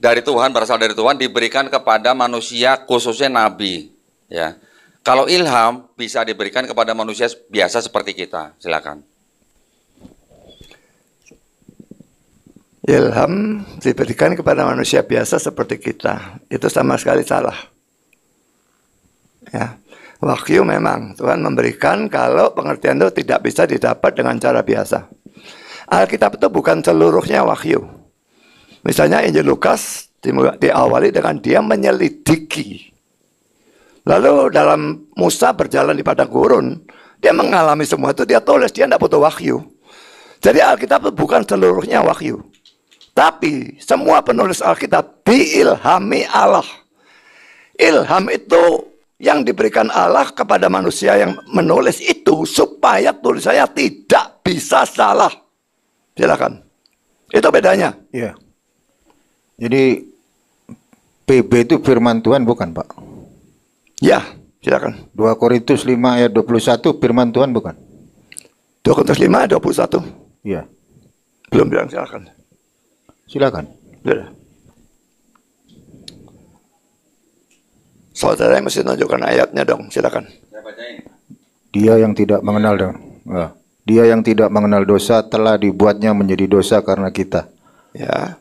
dari Tuhan, berasal dari Tuhan, diberikan kepada manusia khususnya nabi ya. Kalau ilham bisa diberikan kepada manusia biasa seperti kita. Silakan. Ilham diberikan kepada manusia biasa seperti kita. Itu sama sekali salah. Ya. Wahyu memang Tuhan memberikan kalau pengertian itu tidak bisa didapat dengan cara biasa. Alkitab itu bukan seluruhnya wahyu. Misalnya Injil Lukas diawali dengan dia menyelidiki. Lalu dalam Musa berjalan di padang gurun, dia mengalami semua itu, dia tulis, dia tidak butuh wahyu. Jadi Alkitab itu bukan seluruhnya wahyu. Tapi semua penulis Alkitab diilhami Allah. Ilham itu yang diberikan Allah kepada manusia yang menulis itu supaya tulisannya tidak bisa salah. Silakan. Itu bedanya. Iya. Jadi PB itu firman Tuhan bukan, Pak? Ya, silakan. 2 Korintus 5 ayat 21 firman Tuhan bukan? 2 Korintus 5 ayat 21. Iya. Belum bilang silakan. Silakan. Sudah. Saudara mesti tunjukkan ayatnya dong, silakan. Dia yang tidak mengenal dia yang tidak mengenal dosa telah dibuatnya menjadi dosa karena kita. Ya.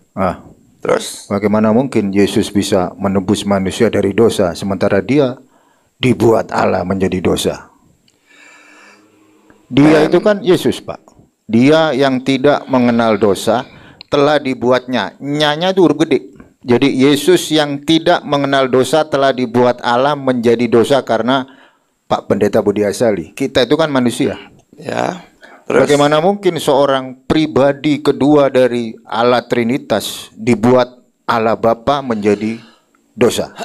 Terus bagaimana mungkin Yesus bisa menebus manusia dari dosa sementara dia dibuat Allah menjadi dosa? Dia itu kan Yesus, Pak. Dia yang tidak mengenal dosa telah dibuatnya. Nyanya itu huruf gede. Jadi Yesus yang tidak mengenal dosa telah dibuat Allah menjadi dosa karena Pak Pendeta Budi Asali. Kita itu kan manusia. Ya. Terus? Bagaimana mungkin seorang pribadi kedua dari Allah Trinitas dibuat Allah Bapa menjadi dosa?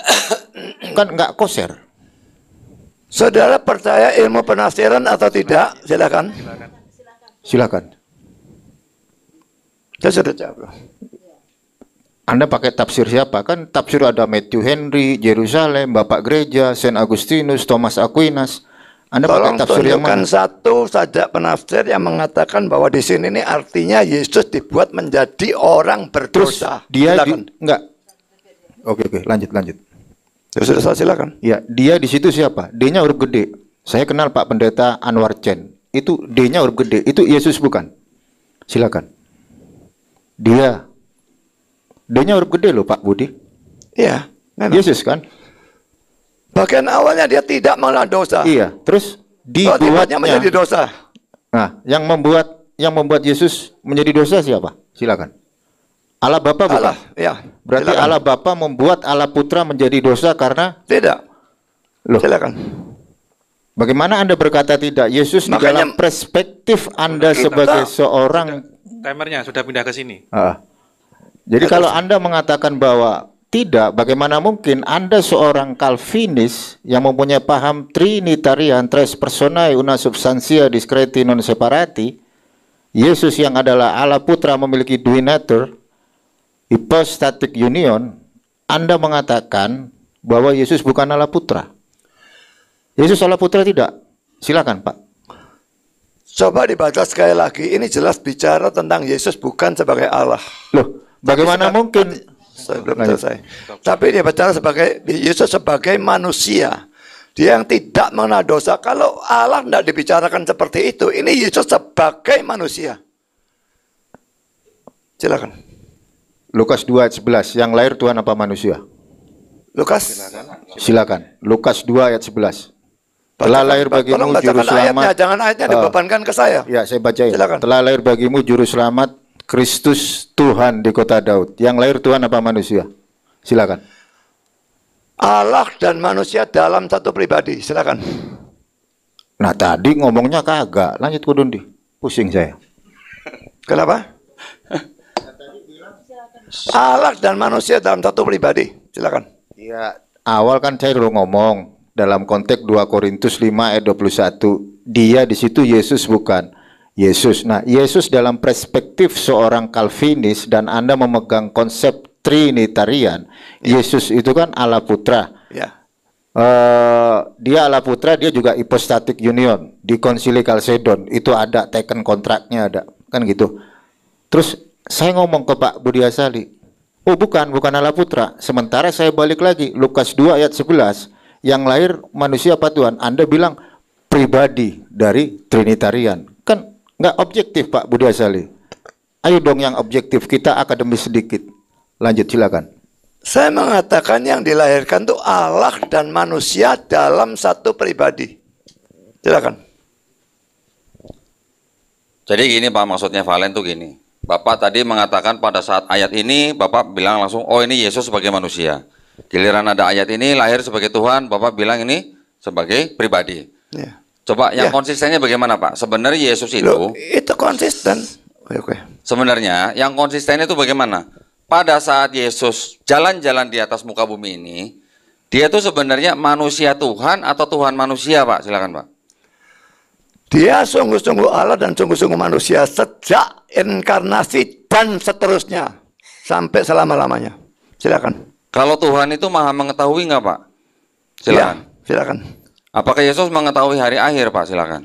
Kan nggak koser. Saudara percaya ilmu penafsiran atau tidak? Silakan. Silakan. Saya sudah jawab. Anda pakai tafsir siapa? Kan tafsir ada Matthew Henry, Yerusalem, Bapak Gereja, Saint Agustinus, Thomas Aquinas. Anda Tolong pakai tafsir yang tunjukkan mana? satu saja penafsir yang mengatakan bahwa di sini ini artinya Yesus dibuat menjadi orang Terus berdosa. dia Silakan. enggak. Oke, lanjut. Ya, sudah, silakan. Ya, dia di situ siapa? D-nya huruf gede. Saya kenal Pak Pendeta Anwar Chen. Itu D-nya huruf gede. Itu Yesus bukan? Silakan. Dia. D-nya huruf gede loh Pak Budi. Iya, memang. Yesus kan? Bagian awalnya dia tidak mengenal dosa. Iya. Terus Dibuatnya dibuatnya. menjadi dosa. Nah, yang membuat Yesus menjadi dosa siapa? Silakan. Allah Bapa bukan? Allah, ya. Berarti Silakan. Allah Bapa membuat Allah Putra menjadi dosa karena Tidak. loh. Silakan. Bagaimana Anda berkata tidak? Yesus di Makanya- dalam perspektif Anda Kita- sebagai seorang Timernya sudah pindah ke sini. Jadi kalau Anda mengatakan bahwa tidak, bagaimana mungkin Anda seorang Calvinis yang mempunyai paham Trinitarian, tres personae, una substantia discreti non separati, Yesus yang adalah Allah Putra memiliki dua nature, hypostatic union, Anda mengatakan bahwa Yesus bukan Allah Putra. Yesus Allah Putra tidak? Silakan Pak. Coba dibaca sekali lagi. Ini jelas bicara tentang Yesus bukan sebagai Allah. Loh, bagaimana mungkin? Saya belum selesai. Tapi dia bicara sebagai Yesus sebagai manusia. Dia yang tidak mengenal dosa. Kalau Allah tidak dibicarakan seperti itu, ini Yesus sebagai manusia. Silakan. Lukas 2 ayat 11, yang lahir Tuhan apa manusia? Lukas. Silakan. Lukas 2 ayat 11. Telah lahir Tolong bagimu bacakan juru ayatnya, selamat. jangan ayatnya dibebankan ke saya. Ya, saya baca ya. Silakan. Telah lahir bagimu juru selamat Kristus Tuhan di kota Daud. Yang lahir Tuhan apa manusia? Silakan. Allah dan manusia dalam satu pribadi. Silakan. Nah, tadi ngomongnya kagak. Lanjut Kudundi. Pusing saya. Kenapa? Allah dan manusia dalam satu pribadi. Silakan. Ya, awal kan saya dulu ngomong dalam konteks 2 Korintus 5 ayat 21. Dia di situ Yesus bukan Yesus. Nah, Yesus dalam perspektif seorang Calvinis dan Anda memegang konsep Trinitarian, Yesus itu kan Allah Putra. Ya. Dia Allah Putra, dia juga hypostatic union di Konsili Kalsedon. Itu ada teken kontraknya ada, kan gitu. Terus saya ngomong ke Pak Budi Asali, oh bukan Allah Putra. Sementara saya balik lagi Lukas 2 ayat 11, yang lahir manusia apa Tuhan? Anda bilang pribadi dari Trinitarian. Kan nggak objektif Pak Budi Asali. Ayo dong yang objektif, kita akademis sedikit. Lanjut silakan. Saya mengatakan yang dilahirkan itu Allah dan manusia dalam satu pribadi. Silakan. Jadi gini Pak, maksudnya Valen tuh gini. Bapak tadi mengatakan pada saat ayat ini, Bapak bilang langsung, oh ini Yesus sebagai manusia. Giliran ada ayat ini, lahir sebagai Tuhan, Bapak bilang ini sebagai pribadi. Ya. Coba yang Ya. konsistennya bagaimana Pak? Sebenarnya Yesus Loh, itu, itu konsisten. Oke. sebenarnya yang konsisten itu bagaimana? Pada saat Yesus jalan-jalan di atas muka bumi ini, dia itu sebenarnya manusia Tuhan atau Tuhan manusia Pak? Silakan Pak. Dia sungguh-sungguh Allah dan sungguh-sungguh manusia sejak inkarnasi dan seterusnya sampai selama-lamanya. Silakan. Kalau Tuhan itu maha mengetahui nggak Pak? Silakan. Ya, silakan. Apakah Yesus mengetahui hari akhir Pak? Silakan.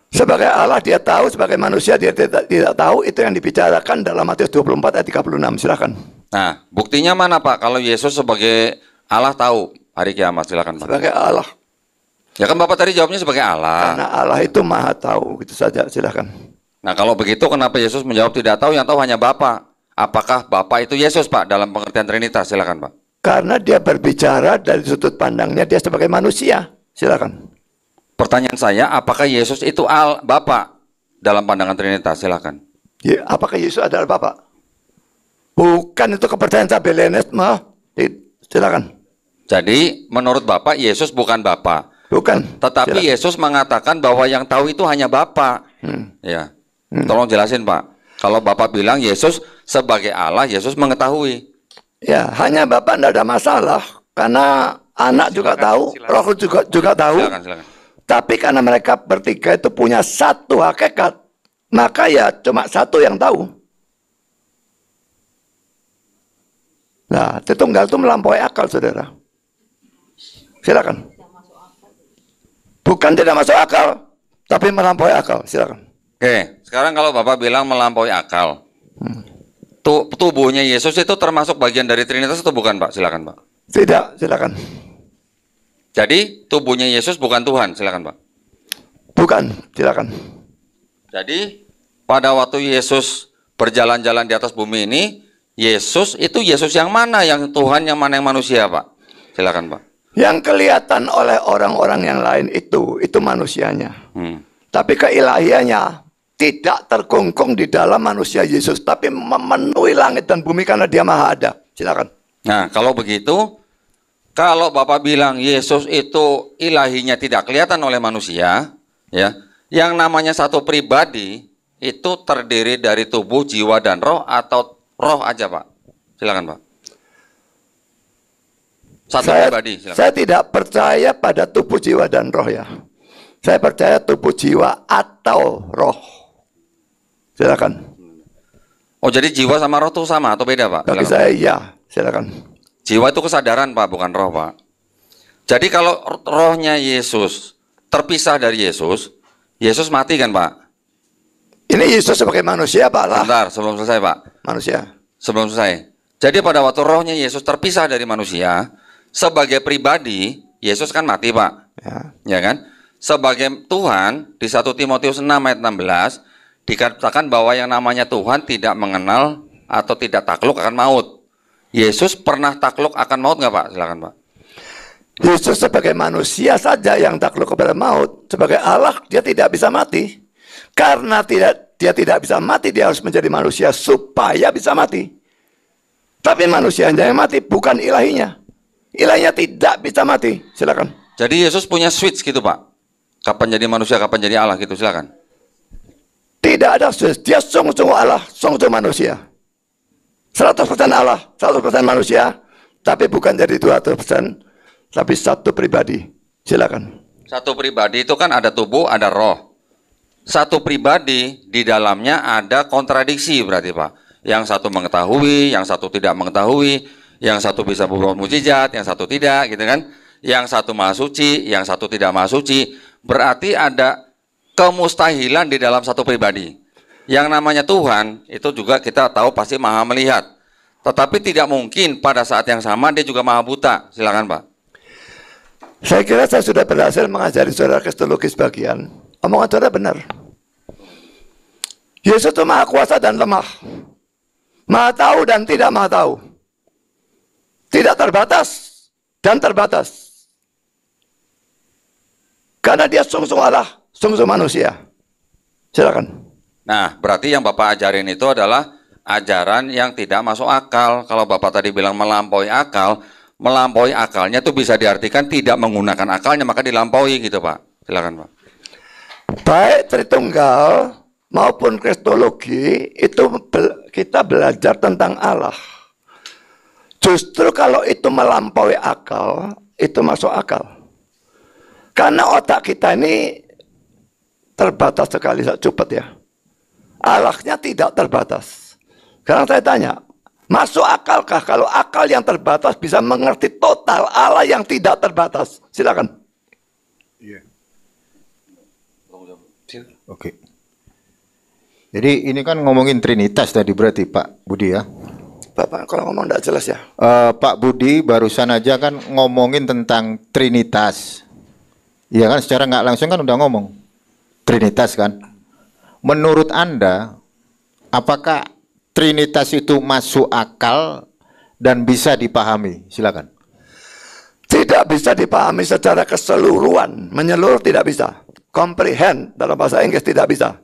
Sebagai Allah dia tahu, sebagai manusia dia tidak tahu. Itu yang dibicarakan dalam Matius 24 ayat 36. Silakan. Nah, buktinya mana Pak? Kalau Yesus sebagai Allah tahu hari kiamat, silakan Pak. Sebagai Allah. Ya kan Bapak tadi jawabnya sebagai Allah. Karena Allah itu maha tahu. Gitu saja. Silakan. Nah, kalau begitu kenapa Yesus menjawab tidak tahu, yang tahu hanya Bapa? Apakah Bapa itu Yesus Pak dalam pengertian Trinitas? Silakan Pak. Karena dia berbicara dari sudut pandangnya dia sebagai manusia. Silakan. Pertanyaan saya, apakah Yesus itu Bapa dalam pandangan Trinitas? Silakan. Ya, apakah Yesus adalah Bapa? Bukan itu kepercayaan Sabelenisme. Silakan. Jadi, menurut Bapak, Yesus bukan Bapa. Bukan. Tetapi Silakan. Yesus mengatakan bahwa yang tahu itu hanya Bapa. Ya. Tolong jelasin Pak. Kalau Bapak bilang Yesus sebagai Allah, Yesus mengetahui. Ya, hanya Bapak tidak ada masalah. Karena anak juga tahu, Roh Kudus juga tahu. Silakan. Tapi karena mereka bertiga itu punya satu hakikat, maka ya cuma satu yang tahu. Nah, Tritunggal itu melampaui akal, saudara. Silakan. Bukan tidak masuk akal, tapi melampaui akal. Silakan. Oke, sekarang kalau Bapak bilang melampaui akal, tubuhnya Yesus itu termasuk bagian dari Trinitas atau bukan, Pak? Silakan, Pak. Tidak, silakan. Jadi tubuhnya Yesus bukan Tuhan, silakan, Pak. Bukan, silakan. Jadi pada waktu Yesus berjalan-jalan di atas bumi ini, Yesus itu Yesus yang mana? Yang Tuhan, yang mana yang manusia, Pak? Silakan, Pak. Yang kelihatan oleh orang-orang yang lain itu manusianya. Tapi keilahiannya tidak terkungkung di dalam manusia Yesus, tapi memenuhi langit dan bumi karena dia maha ada. Silakan. Nah, kalau begitu, kalau Bapak bilang Yesus itu ilahinya tidak kelihatan oleh manusia, ya, yang namanya satu pribadi itu terdiri dari tubuh, jiwa, dan roh, atau roh aja, Pak? Silakan, Pak. Satu pribadi, silakan. Saya tidak percaya pada tubuh, jiwa, dan roh ya. Saya percaya tubuh, jiwa, atau roh. Silakan. Oh, jadi jiwa sama roh itu sama atau beda, Pak? Bagi Silakan, saya Pak. iya, silakan. Jiwa itu kesadaran, Pak, bukan roh, Pak. Jadi kalau rohnya Yesus terpisah dari Yesus, Yesus mati kan, Pak? Ini Yesus sebagai manusia, Pak Allah. Sebentar, sebelum selesai, Pak. Manusia. Sebelum selesai. Jadi pada waktu rohnya Yesus terpisah dari manusia, sebagai pribadi, Yesus kan mati, Pak. Ya kan? Sebagai Tuhan, di 1 Timotius 6 ayat 16, dikatakan bahwa yang namanya Tuhan tidak mengenal atau tidak takluk akan maut. Yesus pernah takluk akan maut nggak, Pak? Silakan, Pak. Yesus sebagai manusia saja yang takluk kepada maut. Sebagai Allah, dia tidak bisa mati. Karena dia tidak bisa mati, dia harus menjadi manusia supaya bisa mati. Tapi manusianya yang mati, bukan ilahinya. Ilahinya tidak bisa mati. Silakan. Jadi Yesus punya switch gitu, Pak. Kapan jadi manusia, kapan jadi Allah gitu, silakan. Tidak ada switch. Dia sungguh-sungguh Allah, sungguh-sungguh manusia. 100% Allah, 100% manusia. Tapi bukan jadi 200%, tapi satu pribadi. Silakan. Satu pribadi itu kan ada tubuh, ada roh. Satu pribadi di dalamnya ada kontradiksi berarti, Pak. Yang satu mengetahui, yang satu tidak mengetahui, yang satu bisa berbuat mukjizat, yang satu tidak, gitu kan? Yang satu maha suci, yang satu tidak maha suci. Berarti ada kemustahilan di dalam satu pribadi. Yang namanya Tuhan itu juga kita tahu pasti maha melihat. Tetapi tidak mungkin pada saat yang sama dia juga maha buta. Silakan, Pak. Saya kira saya sudah berhasil mengajari saudara kristologi sebagian. Omongan saudara benar. Yesus itu maha kuasa dan lemah. Maha tahu dan tidak maha tahu. Tidak terbatas dan terbatas. Karena dia sungguh-sungguh Allah, sungguh-sungguh manusia. Silakan. Nah, berarti yang Bapak ajarin itu adalah ajaran yang tidak masuk akal. Kalau Bapak tadi bilang melampaui akalnya itu bisa diartikan tidak menggunakan akalnya, maka dilampaui gitu, Pak. Silakan, Pak. Baik Tritunggal maupun kristologi itu kita belajar tentang Allah. Justru kalau itu melampaui akal, itu masuk akal. Karena otak kita ini terbatas sekali, cepat ya. Allahnya tidak terbatas. Sekarang saya tanya, masuk akalkah kalau akal yang terbatas bisa mengerti total Allah yang tidak terbatas? Silakan. Iya. Oke. Jadi ini kan ngomongin Trinitas tadi berarti Pak Budi ya. Bapak kalau ngomong tidak jelas ya. Pak Budi barusan aja kan ngomongin tentang Trinitas. Iya kan secara nggak langsung kan udah ngomong Trinitas kan. Menurut Anda, apakah Trinitas itu masuk akal dan bisa dipahami? Silakan. Tidak bisa dipahami secara keseluruhan, menyeluruh tidak bisa. Comprehend dalam bahasa Inggris tidak bisa.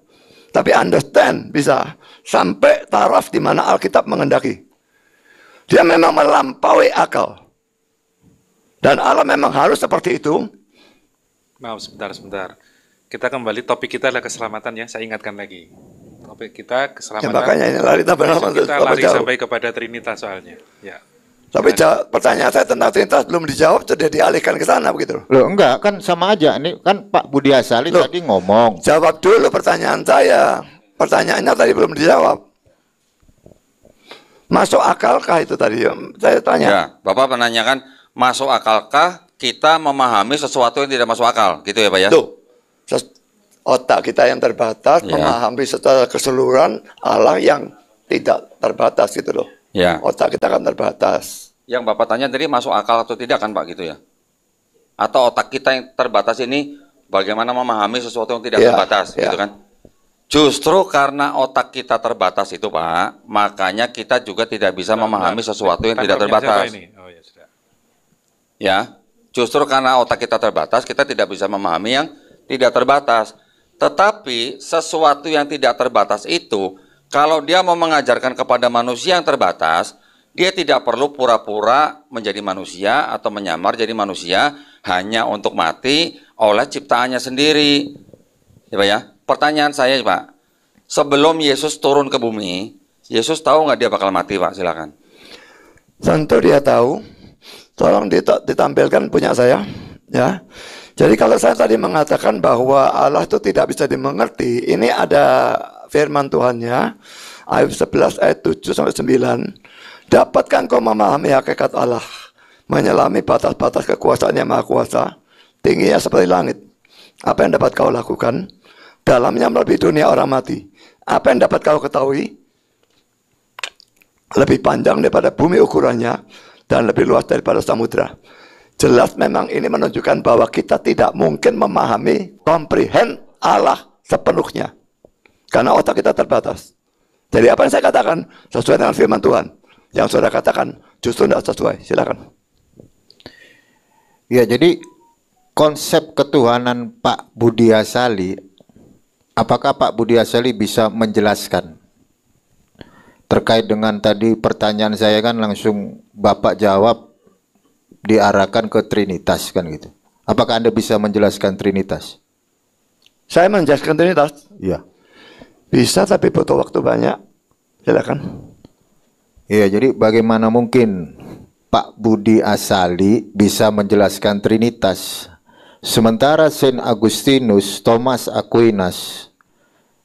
Tapi understand bisa. Sampai taraf di mana Alkitab mengendaki. Dia memang melampaui akal. Dan Allah memang harus seperti itu. Maaf, sebentar. Kita kembali, topik kita adalah keselamatan ya, saya ingatkan lagi. Topik kita keselamatan. Ya, makanya ini kita lari sampai kepada Trinitas soalnya. Ya. Tapi pertanyaan saya tentang Trinitas belum dijawab, sudah dialihkan ke sana begitu. Loh enggak, kan sama aja. Ini kan Pak Budi Asali tadi ngomong. Jawab dulu pertanyaan saya. Pertanyaannya tadi belum dijawab. Masuk akalkah itu tadi? Saya tanya. Ya, Bapak menanyakan masuk akalkah kita memahami sesuatu yang tidak masuk akal, gitu ya Pak ya? Tuh, otak kita yang terbatas Ya. memahami secara keseluruhan Allah yang tidak terbatas gitu loh. Ya. Otak kita kan terbatas. Yang Bapak tanya tadi masuk akal atau tidak kan Pak, gitu ya? Atau otak kita yang terbatas ini bagaimana memahami sesuatu yang tidak Ya, terbatas, ya. gitu kan? Justru karena otak kita terbatas itu Pak, makanya kita juga tidak bisa memahami sesuatu yang tidak Tangkapnya siapa terbatas. ini? Oh ya sudah. Ya, justru karena otak kita terbatas, kita tidak bisa memahami yang tidak terbatas. Tetapi sesuatu yang tidak terbatas itu, kalau dia mau mengajarkan kepada manusia yang terbatas, dia tidak perlu pura-pura menjadi manusia atau menyamar jadi manusia hanya untuk mati oleh ciptaannya sendiri. Ya Pak ya, pertanyaan saya Pak, sebelum Yesus turun ke bumi, Yesus tahu nggak dia bakal mati Pak? Silakan. Tentu dia tahu. Tolong ditampilkan punya saya, ya. Jadi kalau saya tadi mengatakan bahwa Allah itu tidak bisa dimengerti, ini ada firman Tuhannya, Ayub 11 ayat 7-9. Dapatkan kau memahami hakikat Allah, menyelami batas-batas kekuasaan yang maha kuasa, tingginya seperti langit. Apa yang dapat kau lakukan? Dalamnya melebihi dunia orang mati. Apa yang dapat kau ketahui? Lebih panjang daripada bumi ukurannya, dan lebih luas daripada samudra. Jelas memang ini menunjukkan bahwa kita tidak mungkin memahami, comprehend Allah sepenuhnya. Karena otak kita terbatas. Jadi apa yang saya katakan sesuai dengan firman Tuhan. Yang saudara katakan justru tidak sesuai. Silakan. Ya, jadi konsep ketuhanan Pak Budi Asali, apakah Pak Budi Asali bisa menjelaskan? Terkait dengan tadi pertanyaan saya kan langsung Bapak jawab diarahkan ke Trinitas kan gitu. Apakah Anda bisa menjelaskan Trinitas? Saya menjelaskan Trinitas. Iya. Bisa tapi butuh waktu banyak. Silakan. Iya, jadi bagaimana mungkin Pak Budi Asali bisa menjelaskan Trinitas sementara Saint Agustinus, Thomas Aquinas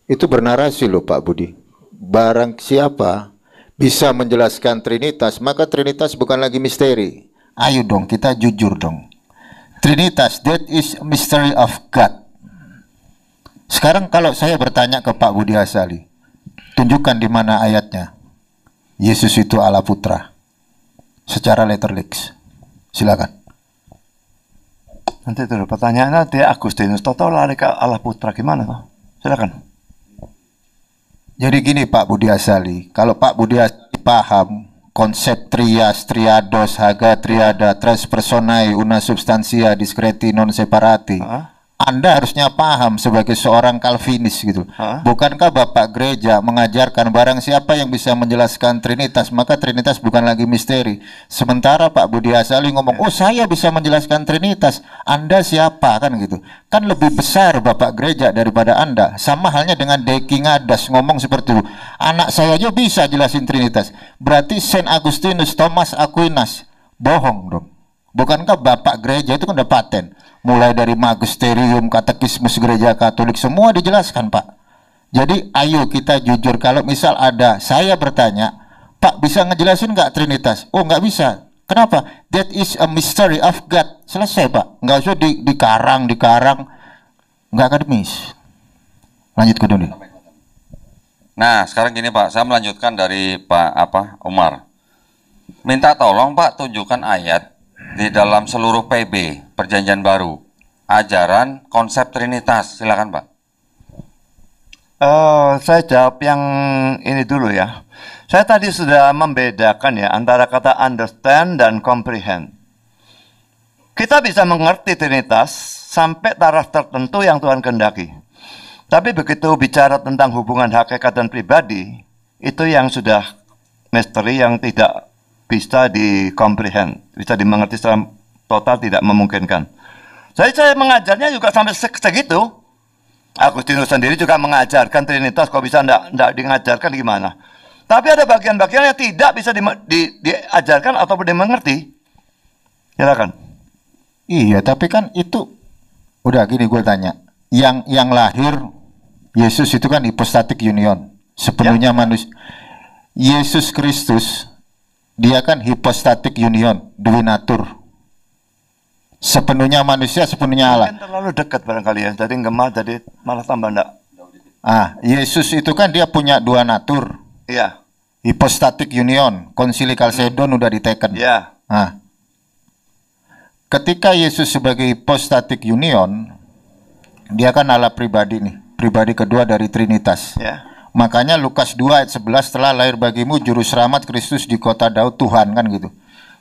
itu bernarasi loh Pak Budi. Barang siapa bisa menjelaskan Trinitas, maka Trinitas bukan lagi misteri. Ayo dong, kita jujur dong. Trinitas, that is a mystery of God. Sekarang kalau saya bertanya ke Pak Budi Asali, tunjukkan di mana ayatnya Yesus itu Allah Putra secara letterlix. Silakan. Nanti dulu pertanyaannya dia Agustinus Toto lari ke Allah Putra gimana toh? Silakan. Jadi gini Pak Budi Asali, kalau Pak Budi Asali paham konsep trias, triados, haga, triada, tres personae, una substantia, discreti, non separati, Anda harusnya paham sebagai seorang Calvinis gitu. Bukankah Bapak Gereja mengajarkan barang siapa yang bisa menjelaskan Trinitas, maka Trinitas bukan lagi misteri. Sementara Pak Budi Asali ngomong, oh saya bisa menjelaskan Trinitas, Anda siapa kan gitu. Kan lebih besar Bapak Gereja daripada Anda. Sama halnya dengan Deki Ngadas ngomong seperti itu. Anak saya aja bisa jelasin Trinitas. Berarti Saint Agustinus, Thomas Aquinas bohong dong. Bukankah Bapak Gereja itu kan udah paten? Mulai dari magisterium, katekismus gereja Katolik semua dijelaskan Pak. Jadi ayo kita jujur, kalau misal ada saya bertanya, Pak bisa ngejelasin nggak Trinitas? Oh nggak bisa. Kenapa? That is a mystery of God. Selesai Pak. Nggak usah dikarang, nggak akademis. Lanjut ke dulu. Nah, sekarang gini Pak, saya melanjutkan dari Pak Umar. Minta tolong Pak tunjukkan ayat di dalam seluruh PB Perjanjian Baru ajaran konsep Trinitas. Silakan Pak. Saya jawab yang ini dulu ya. Saya tadi sudah membedakan ya antara kata understand dan comprehend. Kita bisa mengerti Trinitas sampai taraf tertentu yang Tuhan kehendaki. Tapi begitu bicara tentang hubungan hakikat dan pribadi, itu yang sudah misteri yang tidak bisa di-comprehend, bisa dimengerti secara total tidak memungkinkan. Jadi saya mengajarnya juga sampai segitu. Agustinus sendiri juga mengajarkan Trinitas, kok bisa enggak diajarkan gimana. Tapi ada bagian-bagian yang tidak bisa diajarkan ataupun dimengerti. Silakan. Iya, tapi kan itu udah gini gue tanya. Yang lahir Yesus itu kan hypostatic union, sepenuhnya manusia. Yesus Kristus dia kan hypostatic union, dua natur. sepenuhnya manusia, sepenuhnya Allah. Mungkin terlalu dekat barangkali ya. Jadi ngemah, jadi malah tambah enggak. Yesus itu kan dia punya dua natur. Iya. Hypostatic union, konsili Chalcedon udah diteken. Iya. Nah, ketika Yesus sebagai hypostatic union, dia kan Allah pribadi nih, pribadi kedua dari Trinitas. Ya. Makanya Lukas 2 ayat 11, telah lahir bagimu juru selamat Kristus di kota Daud Tuhan, kan gitu.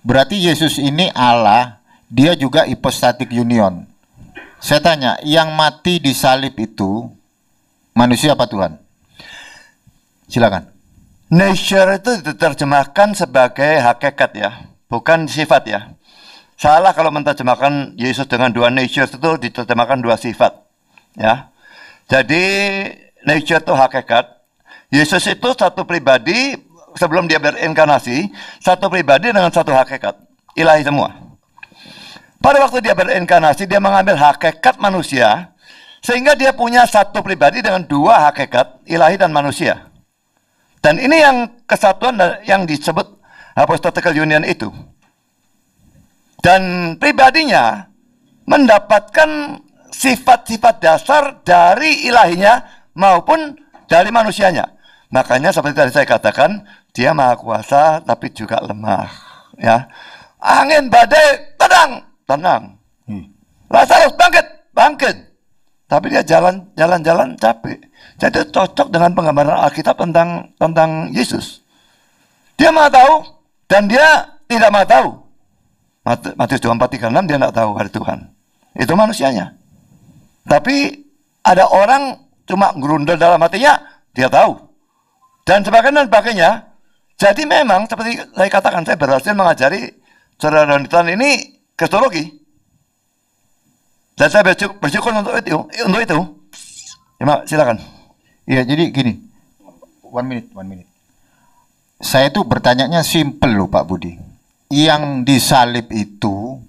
Berarti Yesus ini Allah, dia juga hypostatic union. Saya tanya, yang mati di salib itu manusia apa Tuhan? Silakan. Nature itu diterjemahkan sebagai hakikat ya, bukan sifat ya. Salah kalau menerjemahkan Yesus dengan dua nature itu diterjemahkan dua sifat. Ya. Jadi nature itu hakikat. Yesus itu satu pribadi sebelum dia berinkarnasi, satu pribadi dengan satu hakikat, ilahi semua. Pada waktu dia berinkarnasi, dia mengambil hakikat manusia, sehingga dia punya satu pribadi dengan dua hakikat, ilahi dan manusia. Dan ini yang kesatuan yang disebut apostolic union itu. Dan pribadinya mendapatkan sifat-sifat dasar dari ilahinya maupun dari manusianya. Makanya seperti tadi saya katakan, dia maha kuasa tapi juga lemah. Ya, angin badai tenang, tenang. Lazarus bangkit, bangkit. Tapi dia jalan capek. Jadi cocok dengan penggambaran Alkitab tentang Yesus. Dia maha tahu dan dia tidak maha tahu. Matius 24:36 dia tidak tahu hari Tuhan. Itu manusianya. Tapi ada orang cuma gerundel dalam hatinya, dia tahu. Dan sebagainya. Jadi memang seperti saya katakan, saya berhasil mengajari saudara Donatan ini kristologi. Dan saya bersyukur untuk itu. Ya, silakan. Ya, jadi gini. One minute. Saya tuh bertanyanya simple loh Pak Budi. Yang disalib itu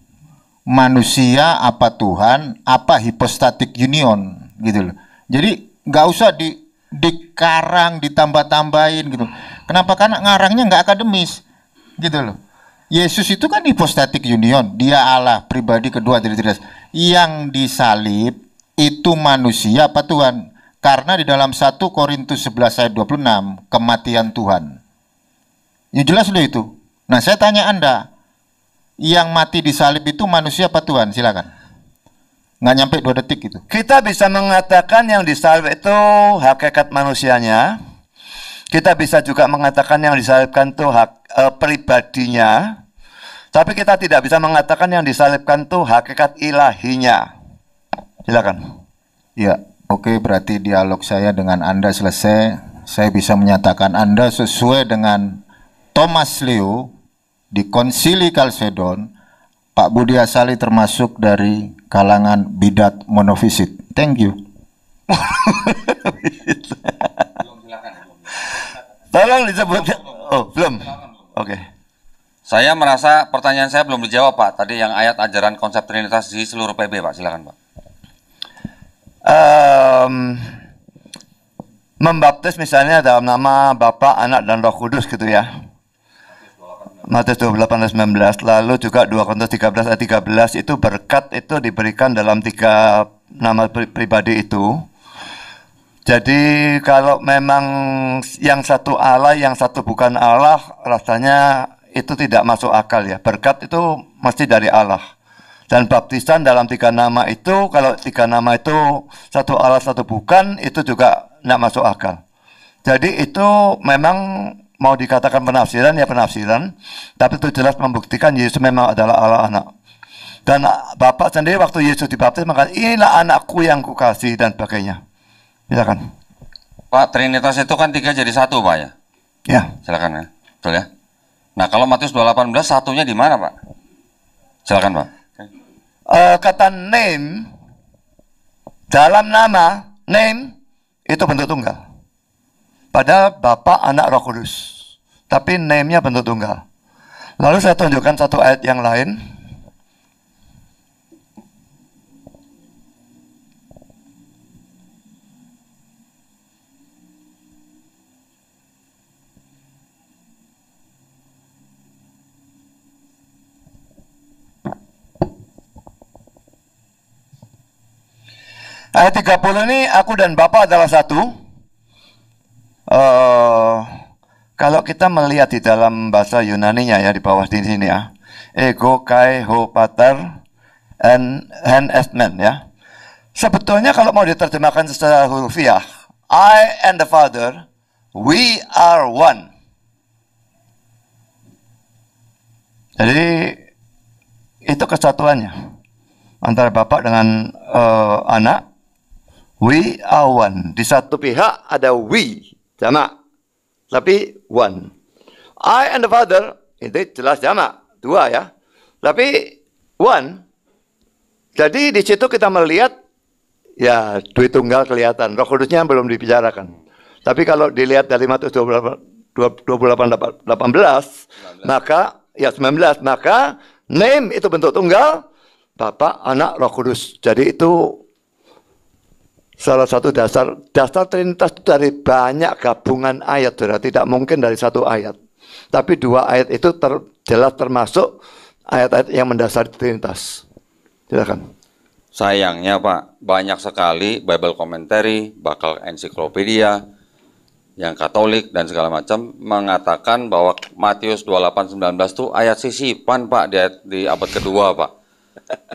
manusia apa Tuhan, apa hypostatic union gitu loh. Jadi nggak usah dikarang, ditambah-tambahin gitu. Kenapa? Karena ngarangnya nggak akademis gitu loh. Yesus itu kan hypostatic union, dia Allah, pribadi kedua dari Trinitas. Yang disalib itu manusia apa Tuhan? Karena di dalam 1 Korintus 11 ayat 26, kematian Tuhan. Ya jelas loh itu. Nah saya tanya Anda, yang mati di salib itu manusia apa Tuhan? Silakan. Nggak nyampe 2 detik itu. Kita bisa mengatakan yang disalib itu hakikat manusianya. Kita bisa juga mengatakan yang disalibkan itu pribadinya. Tapi kita tidak bisa mengatakan yang disalibkan itu hakikat ilahinya. Silakan. Ya, oke, berarti dialog saya dengan Anda selesai. Saya bisa menyatakan Anda sesuai dengan Thomas Leo di Konsili Chalcedon. Pak Budi Asali termasuk dari kalangan bidat monofisit. Thank you. Tolong disebut. Oh, belum. Oke. Saya merasa pertanyaan saya belum dijawab Pak. Tadi yang ayat ajaran konsep Trinitas di seluruh PB Pak. Silakan Pak. Membaptis misalnya dalam nama Bapa, Anak, dan Roh Kudus gitu ya. Matius 28 ayat 19, lalu juga 2 Korintus 13 ayat 13 itu berkat itu diberikan dalam 3 nama pribadi itu. Jadi kalau memang yang satu Allah, yang satu bukan Allah, rasanya itu tidak masuk akal ya. Berkat itu mesti dari Allah. Dan baptisan dalam 3 nama itu, kalau 3 nama itu satu Allah, satu bukan, itu juga tidak masuk akal. Jadi itu memang mau dikatakan penafsiran ya penafsiran, tapi itu jelas membuktikan Yesus memang adalah Allah anak. Dan Bapak sendiri waktu Yesus dibaptis maka inilah anakku yang kukasih dan sebagainya. Silakan. Pak, Trinitas itu kan 3 jadi 1 Pak ya? Ya. Silakan ya. Betul ya? Nah kalau Matius 2:18 satunya di mana Pak? Silakan Pak. Kata name dalam nama name itu bentuk tunggal. Pada Bapa, Anak, Roh Kudus. Tapi name-nya bentuk tunggal. Lalu saya tunjukkan satu ayat yang lain. Ayat 30 ini, aku dan Bapa adalah satu. Kalau kita melihat di dalam bahasa Yunaninya ya, di bawah di sini ya, ego kai ho pater and hen est men ya. Sebetulnya kalau mau diterjemahkan secara hurufiah, I and the Father, we are one. Jadi itu kesatuannya antara Bapa dengan anak. We are one. Di satu pihak ada we, jamak, tapi one. I and the Father, itu jelas jamak, dua ya. Tapi one. Jadi di situ kita melihat, ya Dwi Tunggal kelihatan, Roh Kudusnya belum dibicarakan. Tapi kalau dilihat dari Matius 28:18, maka ya 19, maka name itu bentuk tunggal, Bapa, Anak, Roh Kudus. Jadi itu salah satu dasar Trinitas itu dari banyak gabungan ayat, saudara. Tidak mungkin dari satu ayat. Tapi dua ayat itu jelas termasuk ayat-ayat yang mendasari Trinitas. Silakan. Sayangnya Pak, banyak sekali Bible commentary, bakal ensiklopedia, yang Katolik dan segala macam mengatakan bahwa Matius 28:19 itu ayat sisipan Pak di abad kedua Pak.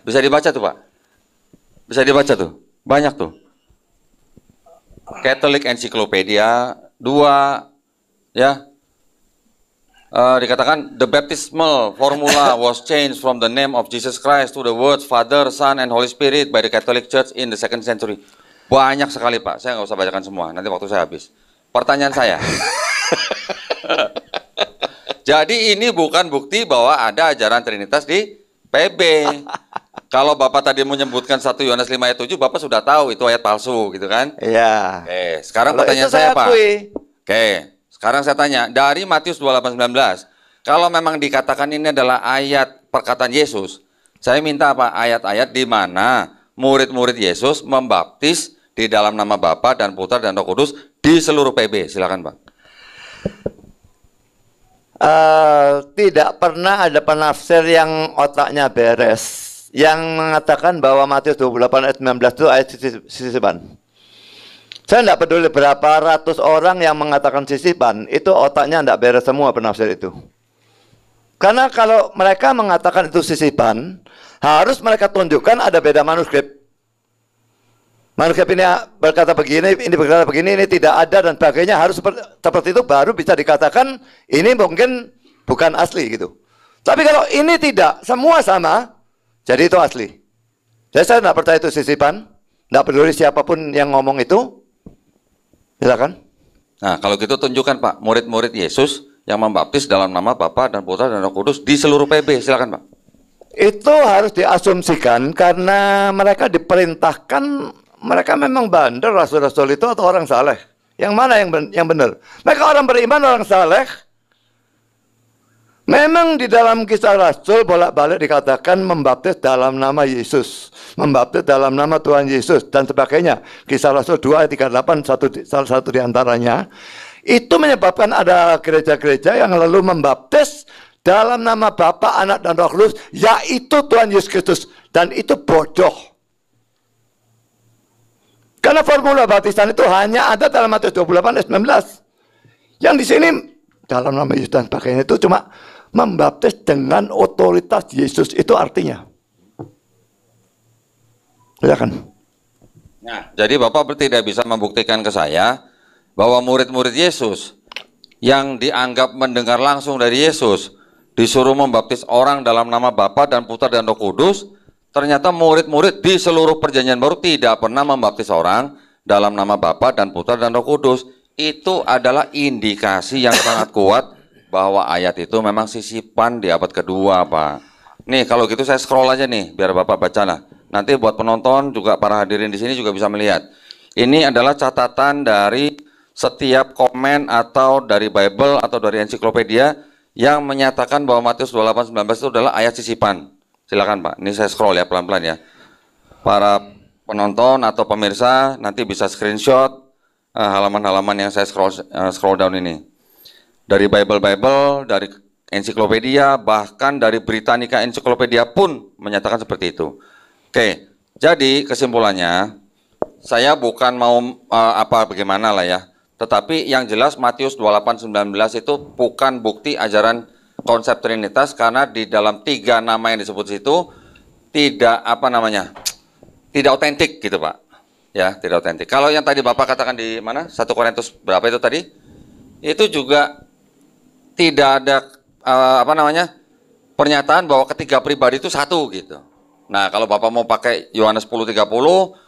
Bisa dibaca tuh Pak? Bisa dibaca tuh? Banyak tuh. Catholic Encyclopedia 2 ya, dikatakan the baptismal formula was changed from the name of Jesus Christ to the words Father, Son, and Holy Spirit by the Catholic Church in the 2nd century. Banyak sekali Pak, saya nggak usah bacakan semua, nanti waktu saya habis. Pertanyaan saya, jadi ini bukan bukti bahwa ada ajaran Trinitas di PB. Kalau Bapak tadi menyebutkan 1 Yohanes 5 ayat 7, Bapak sudah tahu itu ayat palsu gitu kan? Iya. Oke, sekarang Kalau pertanyaan itu saya Pak. akui. Oke, sekarang saya tanya, dari Matius 28:19, kalau memang dikatakan ini adalah ayat perkataan Yesus, saya minta apa? Ayat-ayat di mana murid-murid Yesus membaptis di dalam nama Bapa dan Putra dan Roh Kudus di seluruh PB. Silakan Pak. Tidak pernah ada penafsir yang otaknya beres yang mengatakan bahwa Matius 28 ayat 19 itu ayat sisipan. Saya tidak peduli berapa ratus orang yang mengatakan sisipan, itu otaknya tidak beres semua penafsir itu. Karena kalau mereka mengatakan itu sisipan, harus mereka tunjukkan ada beda manuskrip. Manuskrip ini berkata begini, ini berkata begini, ini tidak ada dan sebagainya. Harus seperti itu baru bisa dikatakan ini mungkin bukan asli gitu. Tapi kalau ini tidak, semua sama, jadi itu asli. Jadi saya tidak percaya itu sisipan, tidak peduli siapapun yang ngomong itu. Silakan. Nah, kalau gitu tunjukkan Pak, murid-murid Yesus yang membaptis dalam nama Bapa dan Putra dan Roh Kudus di seluruh PB. Silakan Pak. Itu harus diasumsikan karena mereka diperintahkan, mereka memang bandel rasul-rasul itu atau orang saleh. Yang mana yang benar? Mereka orang beriman, orang saleh. Memang di dalam Kisah Rasul bolak-balik dikatakan membaptis dalam nama Yesus, membaptis dalam nama Tuhan Yesus dan sebagainya. Kisah Rasul 2 ayat 38 salah satu di antaranya. Itu menyebabkan ada gereja-gereja yang lalu membaptis dalam nama Bapa, Anak, dan Roh Kudus, yaitu Tuhan Yesus Kristus, dan itu bodoh. Karena formula baptisan itu hanya ada dalam Matius 28 ayat 19. Yang di sini dalam nama Yesus dan sebagainya itu cuma membaptis dengan otoritas Yesus, itu artinya. Silakan. Nah, jadi Bapak tidak bisa membuktikan ke saya bahwa murid-murid Yesus yang dianggap mendengar langsung dari Yesus disuruh membaptis orang dalam nama Bapa dan Putra dan Roh Kudus, ternyata murid-murid di seluruh perjanjian baru tidak pernah membaptis orang dalam nama Bapa dan Putra dan Roh Kudus. Itu adalah indikasi yang sangat kuat bahwa ayat itu memang sisipan di abad kedua, Pak. Nih, kalau gitu saya scroll aja nih, biar Bapak baca lah. Nanti buat penonton juga, para hadirin di sini juga bisa melihat. Ini adalah catatan dari setiap komen atau dari Bible atau dari ensiklopedia yang menyatakan bahwa Matius 28:19 itu adalah ayat sisipan. Silakan Pak, ini saya scroll ya pelan-pelan ya. Para penonton atau pemirsa nanti bisa screenshot halaman-halaman yang saya scroll down ini. Dari Bible, dari ensiklopedia, bahkan dari Britannica Encyclopedia pun menyatakan seperti itu. Oke, jadi kesimpulannya, saya bukan mau apa bagaimana lah ya. Tetapi yang jelas Matius 28:19 itu bukan bukti ajaran konsep Trinitas, karena di dalam 3 nama yang disebut situ tidak tidak otentik gitu Pak. Ya, tidak otentik. Kalau yang tadi Bapak katakan di mana? 1 Korintus berapa itu tadi? Itu juga tidak ada pernyataan bahwa ketiga pribadi itu satu gitu. Nah, kalau Bapak mau pakai Yohanes 10:30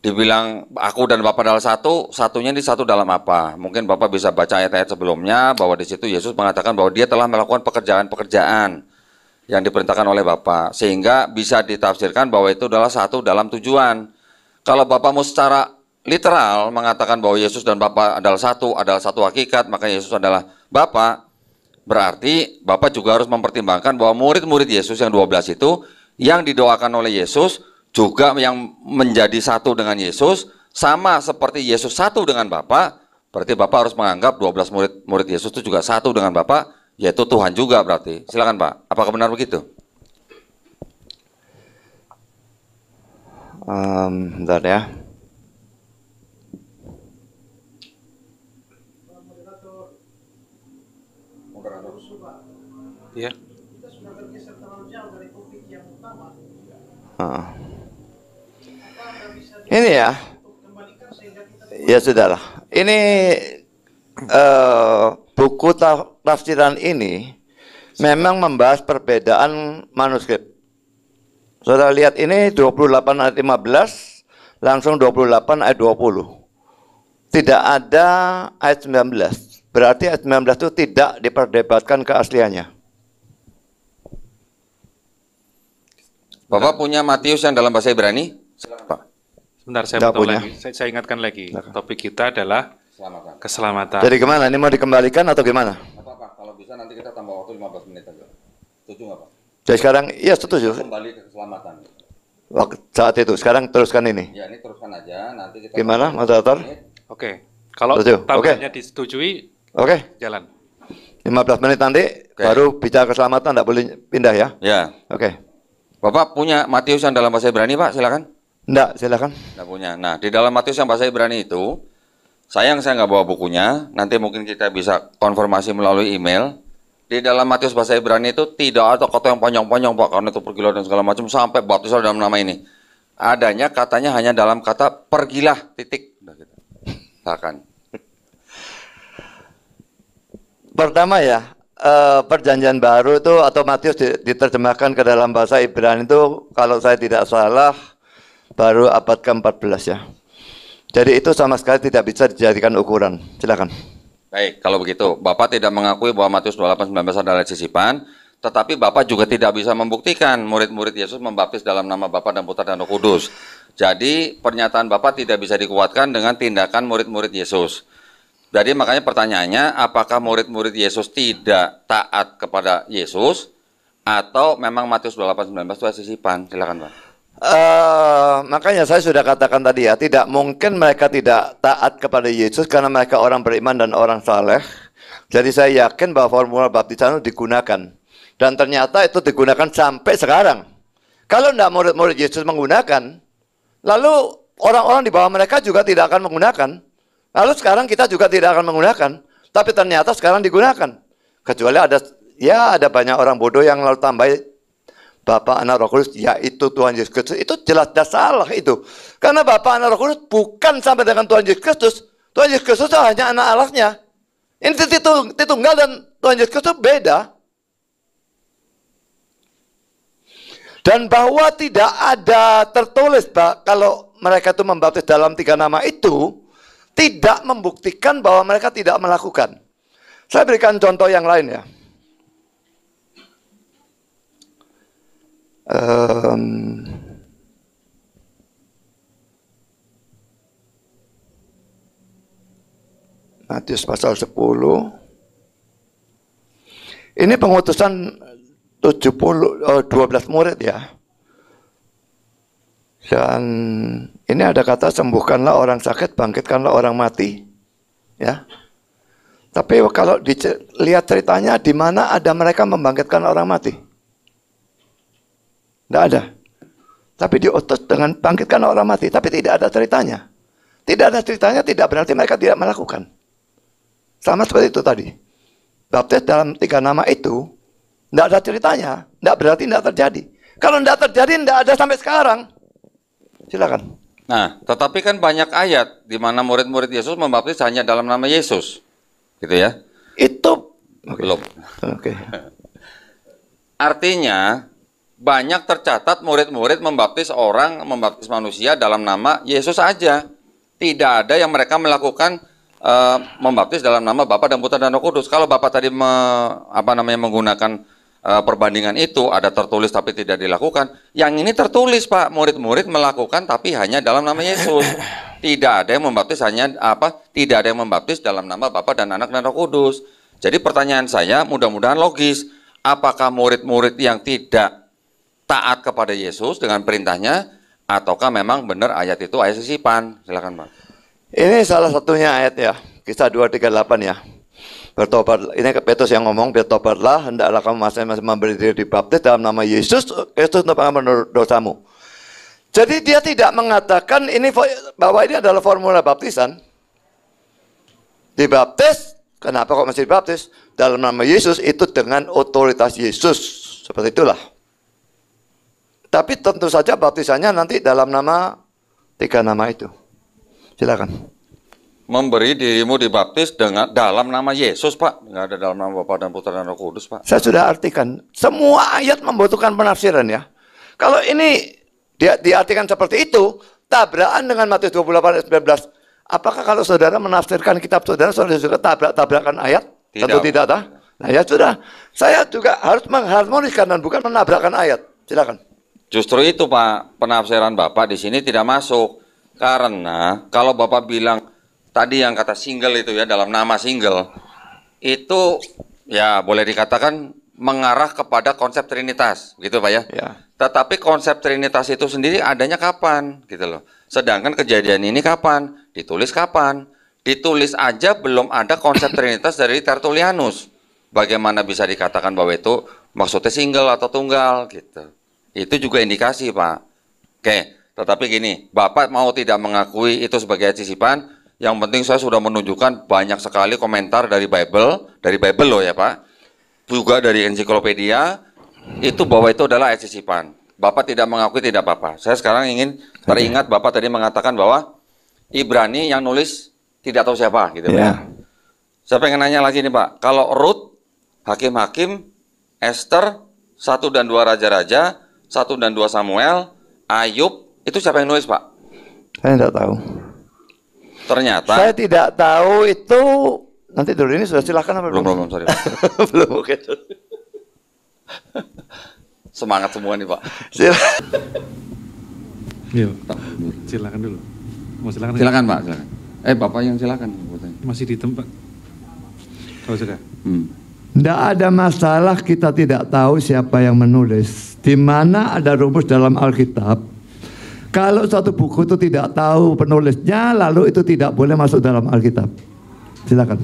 dibilang aku dan Bapa adalah satu, satunya di satu dalam apa? Mungkin Bapak bisa baca ayat-ayat sebelumnya bahwa di situ Yesus mengatakan bahwa dia telah melakukan pekerjaan-pekerjaan yang diperintahkan oleh Bapa, sehingga bisa ditafsirkan bahwa itu adalah satu dalam tujuan. Kalau Bapak mau secara literal mengatakan bahwa Yesus dan Bapa adalah satu hakikat, maka Yesus adalah Bapa, berarti Bapak juga harus mempertimbangkan bahwa murid-murid Yesus yang 12 itu yang didoakan oleh Yesus juga yang menjadi satu dengan Yesus, sama seperti Yesus satu dengan Bapa, berarti Bapak harus menganggap 12 murid Yesus itu juga satu dengan Bapa, yaitu Tuhan juga berarti. Silakan Pak, apakah benar begitu? Bentar ya. Iya. Ini ya, ya sudahlah. Ini buku tafsiran ini memang membahas perbedaan manuskrip. Saudara lihat ini 28 ayat 15, langsung 28 ayat 20. Tidak ada ayat 19. Berarti ayat 19 itu tidak diperdebatkan keasliannya. Bapak punya Matius yang dalam bahasa Ibrani? Silakan Pak. Sebentar, saya Nggak potong punya. lagi. Saya ingatkan lagi. Topik kita adalah keselamatan. Jadi gimana? Ini mau dikembalikan atau gimana? Apa Pak, kalau bisa nanti kita tambah waktu 15 menit aja. Setuju nggak Pak? Jadi sekarang, iya setuju. Kembali ke keselamatan. Waktu saat itu, sekarang teruskan ini. Ya, ini teruskan aja. Nanti kita Gimana, moderator? Oke. Kalau Setuju. tambahannya disetujui, Oke, jalan. 15 menit nanti baru bicara keselamatan, tidak boleh pindah ya. Ya. Oke. Bapak punya Matius yang dalam bahasa Ibrani Pak, silakan. Enggak, silakan. Nggak punya. Nah, di dalam Matius yang bahasa Ibrani itu, sayang saya nggak bawa bukunya, nanti mungkin kita bisa konfirmasi melalui email. Di dalam Matius bahasa Ibrani itu tidak ada kata yang panjang-panjang Pak, karena itu pergilah dan segala macam, sampai baptislah dalam nama ini. Adanya katanya hanya dalam kata pergilah, titik. Udah gitu. Silakan. Pertama ya, perjanjian baru itu atau Matius diterjemahkan ke dalam bahasa Ibrani itu kalau saya tidak salah baru abad ke-14 ya. Jadi itu sama sekali tidak bisa dijadikan ukuran. Silakan. Baik, kalau begitu, Bapak tidak mengakui bahwa Matius 28:19 adalah sisipan, tetapi Bapak juga tidak bisa membuktikan murid-murid Yesus membaptis dalam nama Bapa dan Putra dan Roh Kudus. Jadi pernyataan Bapak tidak bisa dikuatkan dengan tindakan murid-murid Yesus. Jadi makanya pertanyaannya, apakah murid-murid Yesus tidak taat kepada Yesus, atau memang Matius 28:19 itu sisipan? Silakan Pak. Makanya saya sudah katakan tadi ya, tidak mungkin mereka tidak taat kepada Yesus karena mereka orang beriman dan orang saleh. Jadi saya yakin bahwa formula baptisan itu digunakan. Dan ternyata itu digunakan sampai sekarang. Kalau tidak murid-murid Yesus menggunakan, lalu orang-orang di bawah mereka juga tidak akan menggunakan. Lalu sekarang kita juga tidak akan menggunakan. Tapi ternyata sekarang digunakan. Kecuali ada banyak orang bodoh yang lalu tambah Bapa, Anak, Roh Kudus, yaitu Tuhan Yesus Kristus. Itu jelas-jelas salah itu. Karena Bapa, Anak, Roh Kudus bukan sampai dengan Tuhan Yesus Kristus. Tuhan Yesus Kristus itu hanya anak Allahnya. Ini Tritunggal dan Tuhan Yesus Kristus beda. Dan bahwa tidak ada tertulis kalau mereka itu membaptis dalam 3 nama itu, tidak membuktikan bahwa mereka tidak melakukan. Saya berikan contoh yang lain ya. Matius pasal 10. Ini pengutusan 12 murid ya. Dan ini ada kata sembuhkanlah orang sakit, bangkitkanlah orang mati. Ya. Tapi kalau dilihat ceritanya, di mana ada mereka membangkitkan orang mati? Tidak ada. Tapi diutus dengan bangkitkan orang mati. Tapi tidak ada ceritanya. Tidak ada ceritanya tidak berarti mereka tidak melakukan. Sama seperti itu tadi. Baptis dalam 3 nama itu, tidak ada ceritanya. Tidak berarti tidak terjadi. Kalau tidak terjadi, tidak ada sampai sekarang. Silakan. Nah, tetapi kan banyak ayat di mana murid-murid Yesus membaptis hanya dalam nama Yesus. Gitu ya. Itu Belum. Oke. Artinya banyak tercatat murid-murid membaptis manusia dalam nama Yesus saja. Tidak ada yang mereka melakukan membaptis dalam nama Bapa dan Putra dan Roh Kudus. Kalau Bapak tadi menggunakan perbandingan itu, ada tertulis tapi tidak dilakukan. Yang ini tertulis, Pak, murid-murid melakukan tapi hanya dalam nama Yesus. Tidak ada yang membaptis Tidak ada yang membaptis dalam nama Bapa dan Anak dan Roh Kudus. Jadi pertanyaan saya mudah-mudahan logis. Apakah murid-murid yang tidak taat kepada Yesus dengan perintahnya, ataukah memang benar ayat itu ayat sisipan? Silakan, Pak. Ini salah satunya ayat ya, Kisah 2:38 ya. Bertobat, ini Petrus yang ngomong, bertobatlah, hendaklah kamu masing-masing memberi diri dibaptis dalam nama Yesus Kristus untuk pengampunan dosamu. Jadi dia tidak mengatakan ini bahwa ini adalah formula baptisan. Dibaptis, kenapa kok masih dibaptis? Dalam nama Yesus itu dengan otoritas Yesus. Seperti itulah. Tapi tentu saja baptisannya nanti dalam nama 3 nama itu. Silakan. Memberi dirimu dibaptis dalam nama Yesus, Pak. Nggak ada dalam nama Bapa dan Putra dan Roh Kudus, Pak. Saya sudah artikan. Semua ayat membutuhkan penafsiran ya. Kalau ini diartikan seperti itu, tabrakan dengan Matius 28 ayat 19. Apakah kalau saudara menafsirkan kitab saudara juga tabrakan ayat? Tidak. Tentu tidak. Nah ya sudah. Saya juga harus mengharmoniskan dan bukan menabrakkan ayat. Silakan. Justru itu, Pak, penafsiran Bapak di sini tidak masuk. Karena kalau Bapak bilang tadi yang kata single itu ya, dalam nama single, itu ya boleh dikatakan mengarah kepada konsep Trinitas, gitu Pak ya. Ya. Tetapi konsep Trinitas itu sendiri adanya kapan, gitu loh. Sedangkan kejadian ini kapan? Ditulis kapan? Ditulis aja belum ada konsep Trinitas dari Tertullianus. Bagaimana bisa dikatakan bahwa itu maksudnya single atau tunggal, gitu. Itu juga indikasi, Pak. Oke, tetapi gini, Bapak mau tidak mengakui itu sebagai sisipan, yang penting saya sudah menunjukkan banyak sekali komentar dari Bible loh ya Pak, juga dari ensiklopedia, itu bahwa itu adalah ayat sisipan. Bapak tidak mengakui tidak apa-apa. Saya sekarang ingin teringat Bapak tadi mengatakan bahwa Ibrani yang nulis tidak tahu siapa, gitu Ya. Pak. Saya pengen nanya lagi nih Pak, kalau Rut, Hakim-Hakim, Esther, 1 dan 2 Raja-Raja, 1 dan 2 Samuel, Ayub, itu siapa yang nulis, Pak? Saya tidak tahu. Ternyata Saya tidak tahu itu. Nanti dulu ini sudah silakan apa belum, sorry. Pak. Belum, oke. Semangat semua nih, Pak. Silakan. Iya, silakan dulu. Mau silakan? Silakan, Pak, silakan. Bapak yang silakan. Masih di tempat. Kalau sudah. Tidak ada masalah kita tidak tahu siapa yang menulis. Di mana ada rumus dalam Alkitab. Kalau suatu buku itu tidak tahu penulisnya, lalu itu tidak boleh masuk dalam Alkitab. Silakan.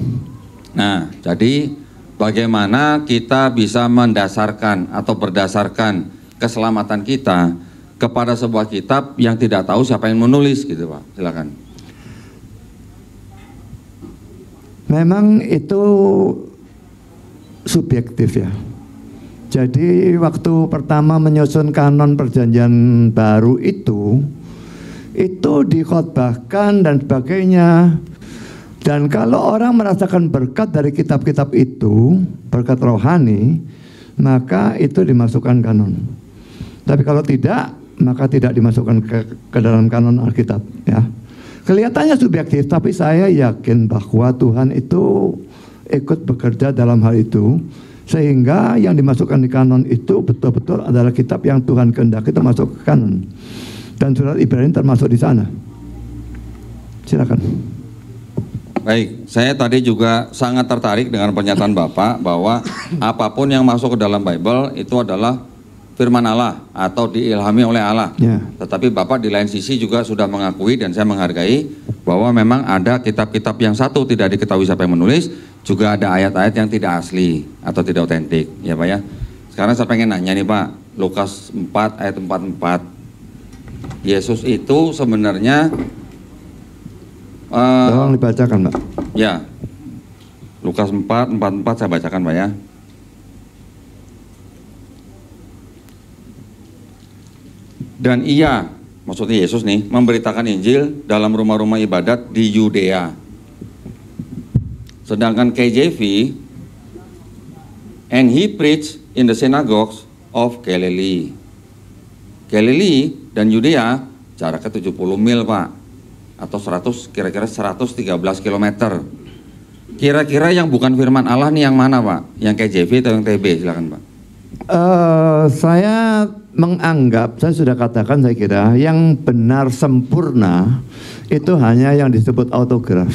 Nah, jadi bagaimana kita bisa mendasarkan atau berdasarkan keselamatan kita kepada sebuah kitab yang tidak tahu siapa yang menulis, gitu Pak. Silakan. Memang itu subjektif ya. Jadi waktu pertama menyusun kanon perjanjian baru itu dikhotbahkan dan sebagainya. Dan kalau orang merasakan berkat dari kitab-kitab itu, berkat rohani, maka itu dimasukkan kanon. Tapi kalau tidak, maka tidak dimasukkan ke dalam kanon Alkitab ya. Kelihatannya subjektif, tapi saya yakin bahwa Tuhan itu ikut bekerja dalam hal itu, sehingga yang dimasukkan di kanon itu betul-betul adalah kitab yang Tuhan kehendaki itu masuk ke kanon. Dan surat Ibrani termasuk di sana. Silakan. Baik, saya tadi juga sangat tertarik dengan pernyataan Bapak bahwa apapun yang masuk ke dalam Bible itu adalah firman Allah atau diilhami oleh Allah. Ya. Tetapi Bapak di lain sisi juga sudah mengakui dan saya menghargai bahwa memang ada kitab-kitab yang satu tidak diketahui siapa yang menulis, juga ada ayat-ayat yang tidak asli atau tidak otentik, ya Pak ya. Sekarang saya pengen nanya nih Pak, Lukas 4 ayat 44. Yesus itu sebenarnya Tolong dibacakan, Pak. ya, Lukas 4:44 saya bacakan, Pak ya. Dan ia, maksudnya Yesus nih, memberitakan Injil dalam rumah-rumah ibadat di Yudea. Sedangkan KJV, and he preached in the synagogues of Galilee. Galilee dan Yudea jaraknya 70 mil, Pak, atau kira-kira 113 km. Kira-kira yang bukan firman Allah nih yang mana, Pak? Yang KJV atau yang TB? Silakan, Pak. Saya menganggap, saya sudah katakan, saya kira yang benar sempurna itu hanya yang disebut autograf.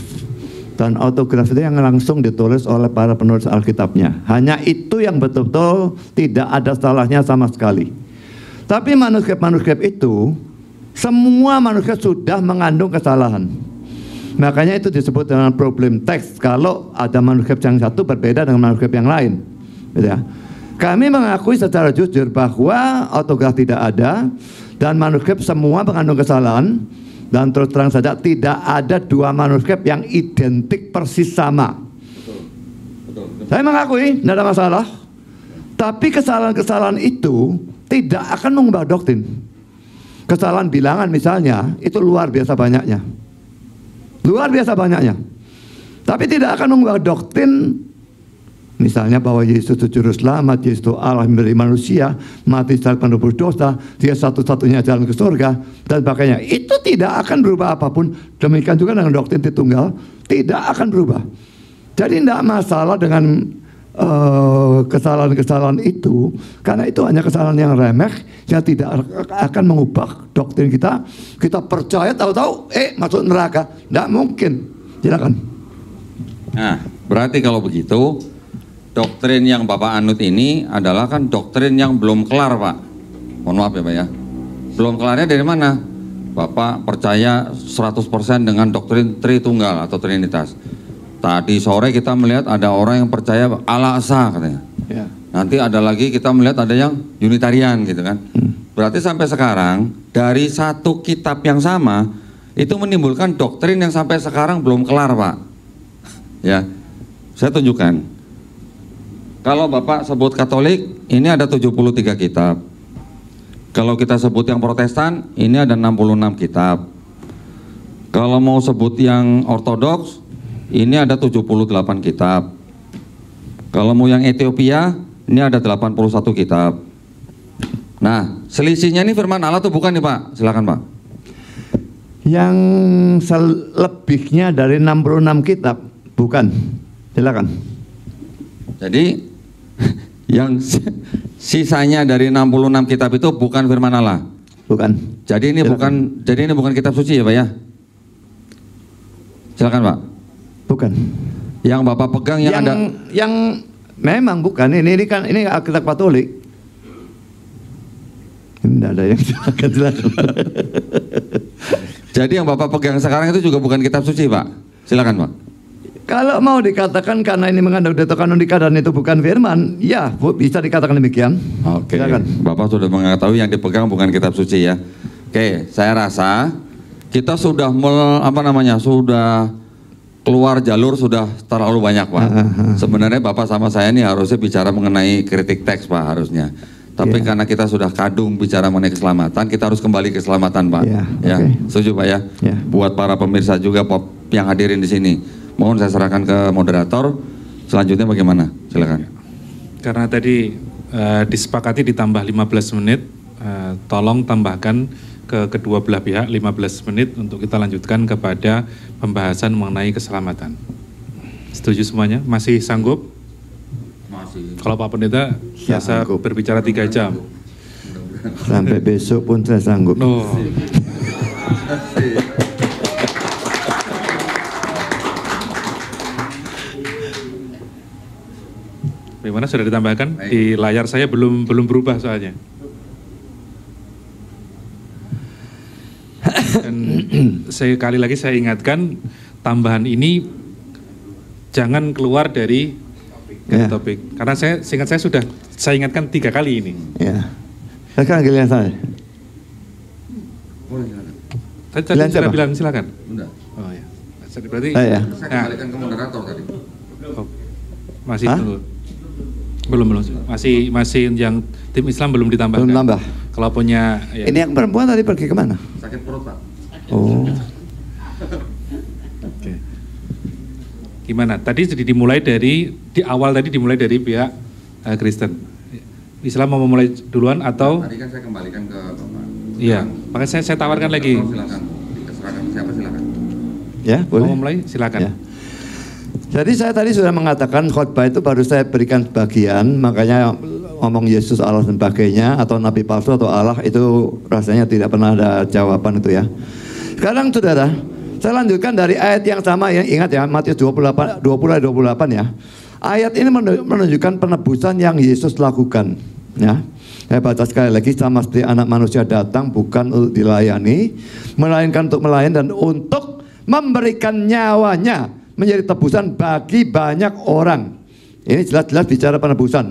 Dan autograf itu yang langsung ditulis oleh para penulis Alkitabnya. Hanya itu yang betul-betul tidak ada salahnya sama sekali. Tapi manuskrip-manuskrip itu, semua manuskrip sudah mengandung kesalahan. Makanya itu disebut dengan problem teks. Kalau ada manuskrip yang satu berbeda dengan manuskrip yang lain, gitu ya. Kami mengakui secara jujur bahwa autograf tidak ada dan manuskrip semua mengandung kesalahan. Dan terus terang saja tidak ada dua manuskrip yang identik persis sama. Betul. Saya mengakui tidak ada masalah. Tapi kesalahan-kesalahan itu tidak akan mengubah doktrin. Kesalahan bilangan misalnya itu luar biasa banyaknya. Luar biasa banyaknya. Tapi tidak akan mengubah doktrin. Misalnya bahwa Yesus itu juru selamat, Yesus itu Allah menjadi manusia, mati secara penebus dosa, dia satu-satunya jalan ke surga, dan sebagainya. Itu tidak akan berubah apapun. Demikian juga dengan doktrin Tritunggal, tidak akan berubah. Jadi tidak masalah dengan kesalahan-kesalahan itu, karena itu hanya kesalahan yang remeh, yang tidak akan mengubah doktrin kita. Kita percaya tahu-tahu, masuk neraka. Tidak mungkin. Silakan. Nah, berarti kalau begitu, doktrin yang Bapak anut ini adalah kan doktrin yang belum kelar, Pak. Mohon maaf ya, Pak ya. Belum kelarnya dari mana? Bapak percaya 100% dengan doktrin Tritunggal atau Trinitas. Tadi sore kita melihat ada orang yang percaya Allah Esa katanya. Ya. Nanti ada lagi kita melihat ada yang Unitarian gitu kan. Berarti sampai sekarang dari satu kitab yang sama itu menimbulkan doktrin yang sampai sekarang belum kelar, Pak. Ya. Saya tunjukkan. Kalau Bapak sebut Katolik, ini ada 73 kitab. Kalau kita sebut yang Protestan, ini ada 66 kitab. Kalau mau sebut yang Ortodoks, ini ada 78 kitab. Kalau mau yang Ethiopia, ini ada 81 kitab. Nah, selisihnya ini firman Allah tuh bukan nih, Pak? Silakan, Pak. Yang selebihnya dari 66 kitab, bukan. Silakan. Jadi yang sisanya dari 66 kitab itu bukan firman Allah. Bukan. Jadi ini bukan kitab suci ya, Pak ya? Silakan, Pak. Bukan. Yang Bapak pegang yang memang bukan. Ini kan ini Alkitab Katolik. Tidak ada yang silakan. Jadi yang Bapak pegang sekarang itu juga bukan kitab suci, Pak. Silakan, Pak. Kalau mau dikatakan karena ini mengandung data kanonika dan itu bukan firman, ya bisa dikatakan demikian. Oke. Bapak sudah mengetahui yang dipegang bukan kitab suci ya. Oke, saya rasa kita sudah sudah keluar jalur sudah terlalu banyak, Pak. Sebenarnya Bapak sama saya ini harusnya bicara mengenai kritik teks, Pak, harusnya. Tapi karena kita sudah kadung bicara mengenai keselamatan, kita harus kembali ke keselamatan, Pak. Ya, setuju, Pak ya? Buat para pemirsa juga yang hadirin di sini. Mohon saya serahkan ke moderator. Selanjutnya bagaimana? Silakan. Karena tadi disepakati ditambah 15 menit, tolong tambahkan ke kedua belah pihak 15 menit untuk kita lanjutkan kepada pembahasan mengenai keselamatan. Setuju semuanya? Masih sanggup? Masih. Kalau Pak Pendeta biasa berbicara 3 jam. Sampai besok pun saya sanggup. Oh. Bagaimana, sudah ditambahkan? Baik. Di layar saya belum berubah soalnya. Dan sekali lagi saya ingatkan, tambahan ini jangan keluar dari topik. Karena saya sudah saya ingatkan 3 kali ini. Ya. Sekarang giliran saya. Boleh silakan. Tadi Pilihan sudah siapa? bilang silakan. Udah. Oh ya. Berarti Ya. Saya kembalikan ke moderator tadi. oh, masih Hah? dulu. Belum. Masih yang tim Islam belum ditambahkan. Belum tambah. Kalau punya ya. Ini yang perempuan tadi pergi kemana? Sakit perut, Pak. Oh. Oke. Gimana? Tadi dimulai dari awal dimulai dari pihak Kristen. Islam mau memulai duluan atau? Tadi kan saya kembalikan ke Bapak. Iya. Makanya saya tawarkan lagi. Silakan. Diserahkan siapa silakan. Ya, boleh. Mau mulai? Silakan. Ya. Jadi saya tadi sudah mengatakan khotbah itu baru saya berikan sebagian, makanya ngomong Yesus Allah dan sebagainya atau nabi palsu atau Allah itu rasanya tidak pernah ada jawaban itu ya. Sekarang saudara, saya lanjutkan dari ayat yang sama yang ingat ya, Matius 20 28 ya. Ayat ini menunjukkan penebusan yang Yesus lakukan ya. Saya baca sekali lagi, sama seperti anak manusia datang bukan untuk dilayani, melainkan untuk melayani dan untuk memberikan nyawanya menjadi tebusan bagi banyak orang. Ini jelas-jelas bicara penebusan.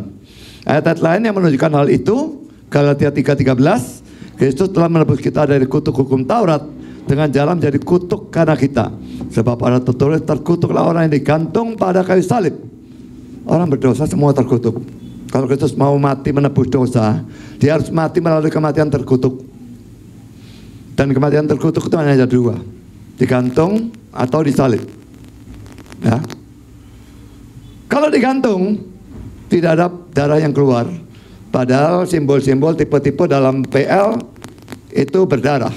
Ayat-ayat lain yang menunjukkan hal itu, Galatia 3:13, Kristus telah menebus kita dari kutuk hukum Taurat dengan jalan menjadi kutuk karena kita. Sebab ada tertulis, terkutuklah orang yang digantung pada kayu salib. Orang berdosa semua terkutuk. Kalau Kristus mau mati menebus dosa, dia harus mati melalui kematian terkutuk. Dan kematian terkutuk itu hanya ada dua, digantung atau disalib. Ya. Kalau digantung tidak ada darah yang keluar, padahal simbol-simbol tipe-tipe dalam PL itu berdarah,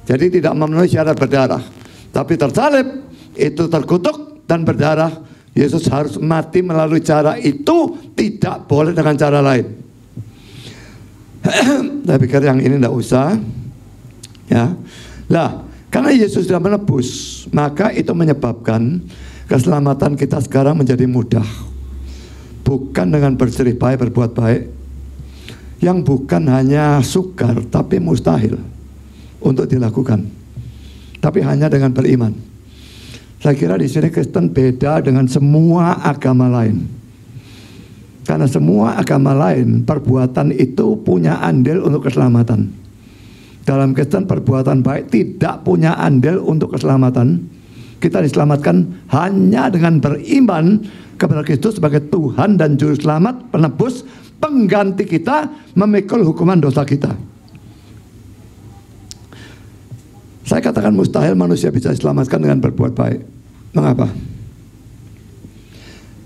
jadi tidak memenuhi syarat berdarah. Tapi tersalib itu terkutuk dan berdarah. Yesus harus mati melalui cara itu, tidak boleh dengan cara lain. Saya pikir yang ini tidak usah ya. Lah, karena Yesus sudah menebus, maka itu menyebabkan keselamatan kita sekarang menjadi mudah. Bukan dengan berserih baik, berbuat baik, yang bukan hanya sukar tapi mustahil untuk dilakukan, tapi hanya dengan beriman. Saya kira di sini Kristen beda dengan semua agama lain. Karena semua agama lain perbuatan itu punya andil untuk keselamatan. Dalam Kristen perbuatan baik tidak punya andil untuk keselamatan. Kita diselamatkan hanya dengan beriman kepada Kristus sebagai Tuhan dan Juru Selamat, penebus, pengganti kita, memikul hukuman dosa kita. Saya katakan mustahil manusia bisa diselamatkan dengan berbuat baik. Mengapa?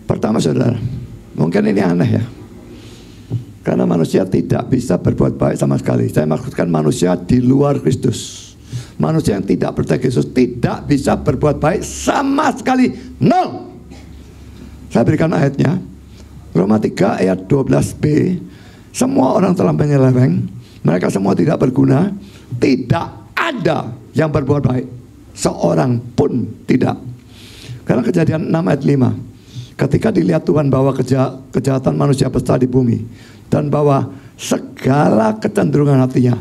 Pertama saudara, mungkin ini aneh ya. Karena manusia tidak bisa berbuat baik sama sekali. Saya maksudkan manusia di luar Kristus. Manusia yang tidak percaya Kristus tidak bisa berbuat baik sama sekali. Nol. Saya berikan ayatnya. Roma 3 ayat 12b. Semua orang telah menyeleweng. Mereka semua tidak berguna. Tidak ada yang berbuat baik. Seorang pun tidak. Karena Kejadian 6 ayat 5. Ketika dilihat Tuhan bahwa kejahatan manusia besar di bumi, dan bahwa segala kecenderungan hatinya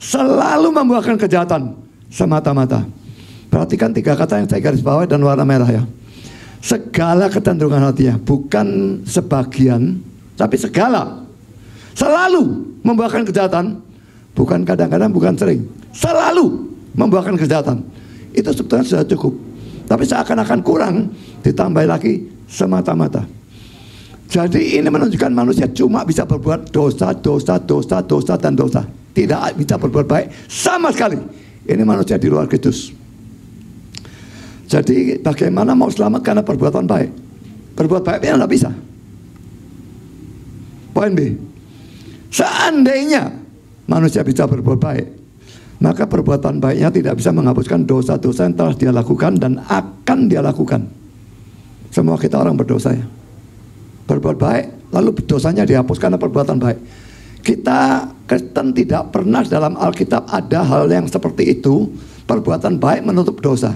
selalu membuahkan kejahatan semata-mata. Perhatikan 3 kata yang saya garis bawah dan warna merah ya. Segala kecenderungan hatinya, bukan sebagian, tapi segala. Selalu membuahkan kejahatan, bukan kadang-kadang, bukan sering. Selalu membuahkan kejahatan. Itu sebetulnya sudah cukup. Tapi seakan-akan kurang, ditambah lagi semata-mata. Jadi ini menunjukkan manusia cuma bisa berbuat dosa, dan dosa. Tidak bisa berbuat baik sama sekali. Ini manusia di luar Kristus. Jadi bagaimana mau selamat karena perbuatan baik? Berbuat baiknya tidak bisa. Poin B. Seandainya manusia bisa berbuat baik, maka perbuatan baiknya tidak bisa menghapuskan dosa-dosa yang telah dia lakukan dan akan dia lakukan. Semua kita orang berdosa ya. Berbuat baik, lalu dosanya dihapus karena perbuatan baik. Kita Kristen tidak pernah dalam Alkitab ada hal yang seperti itu. Perbuatan baik menutup dosa.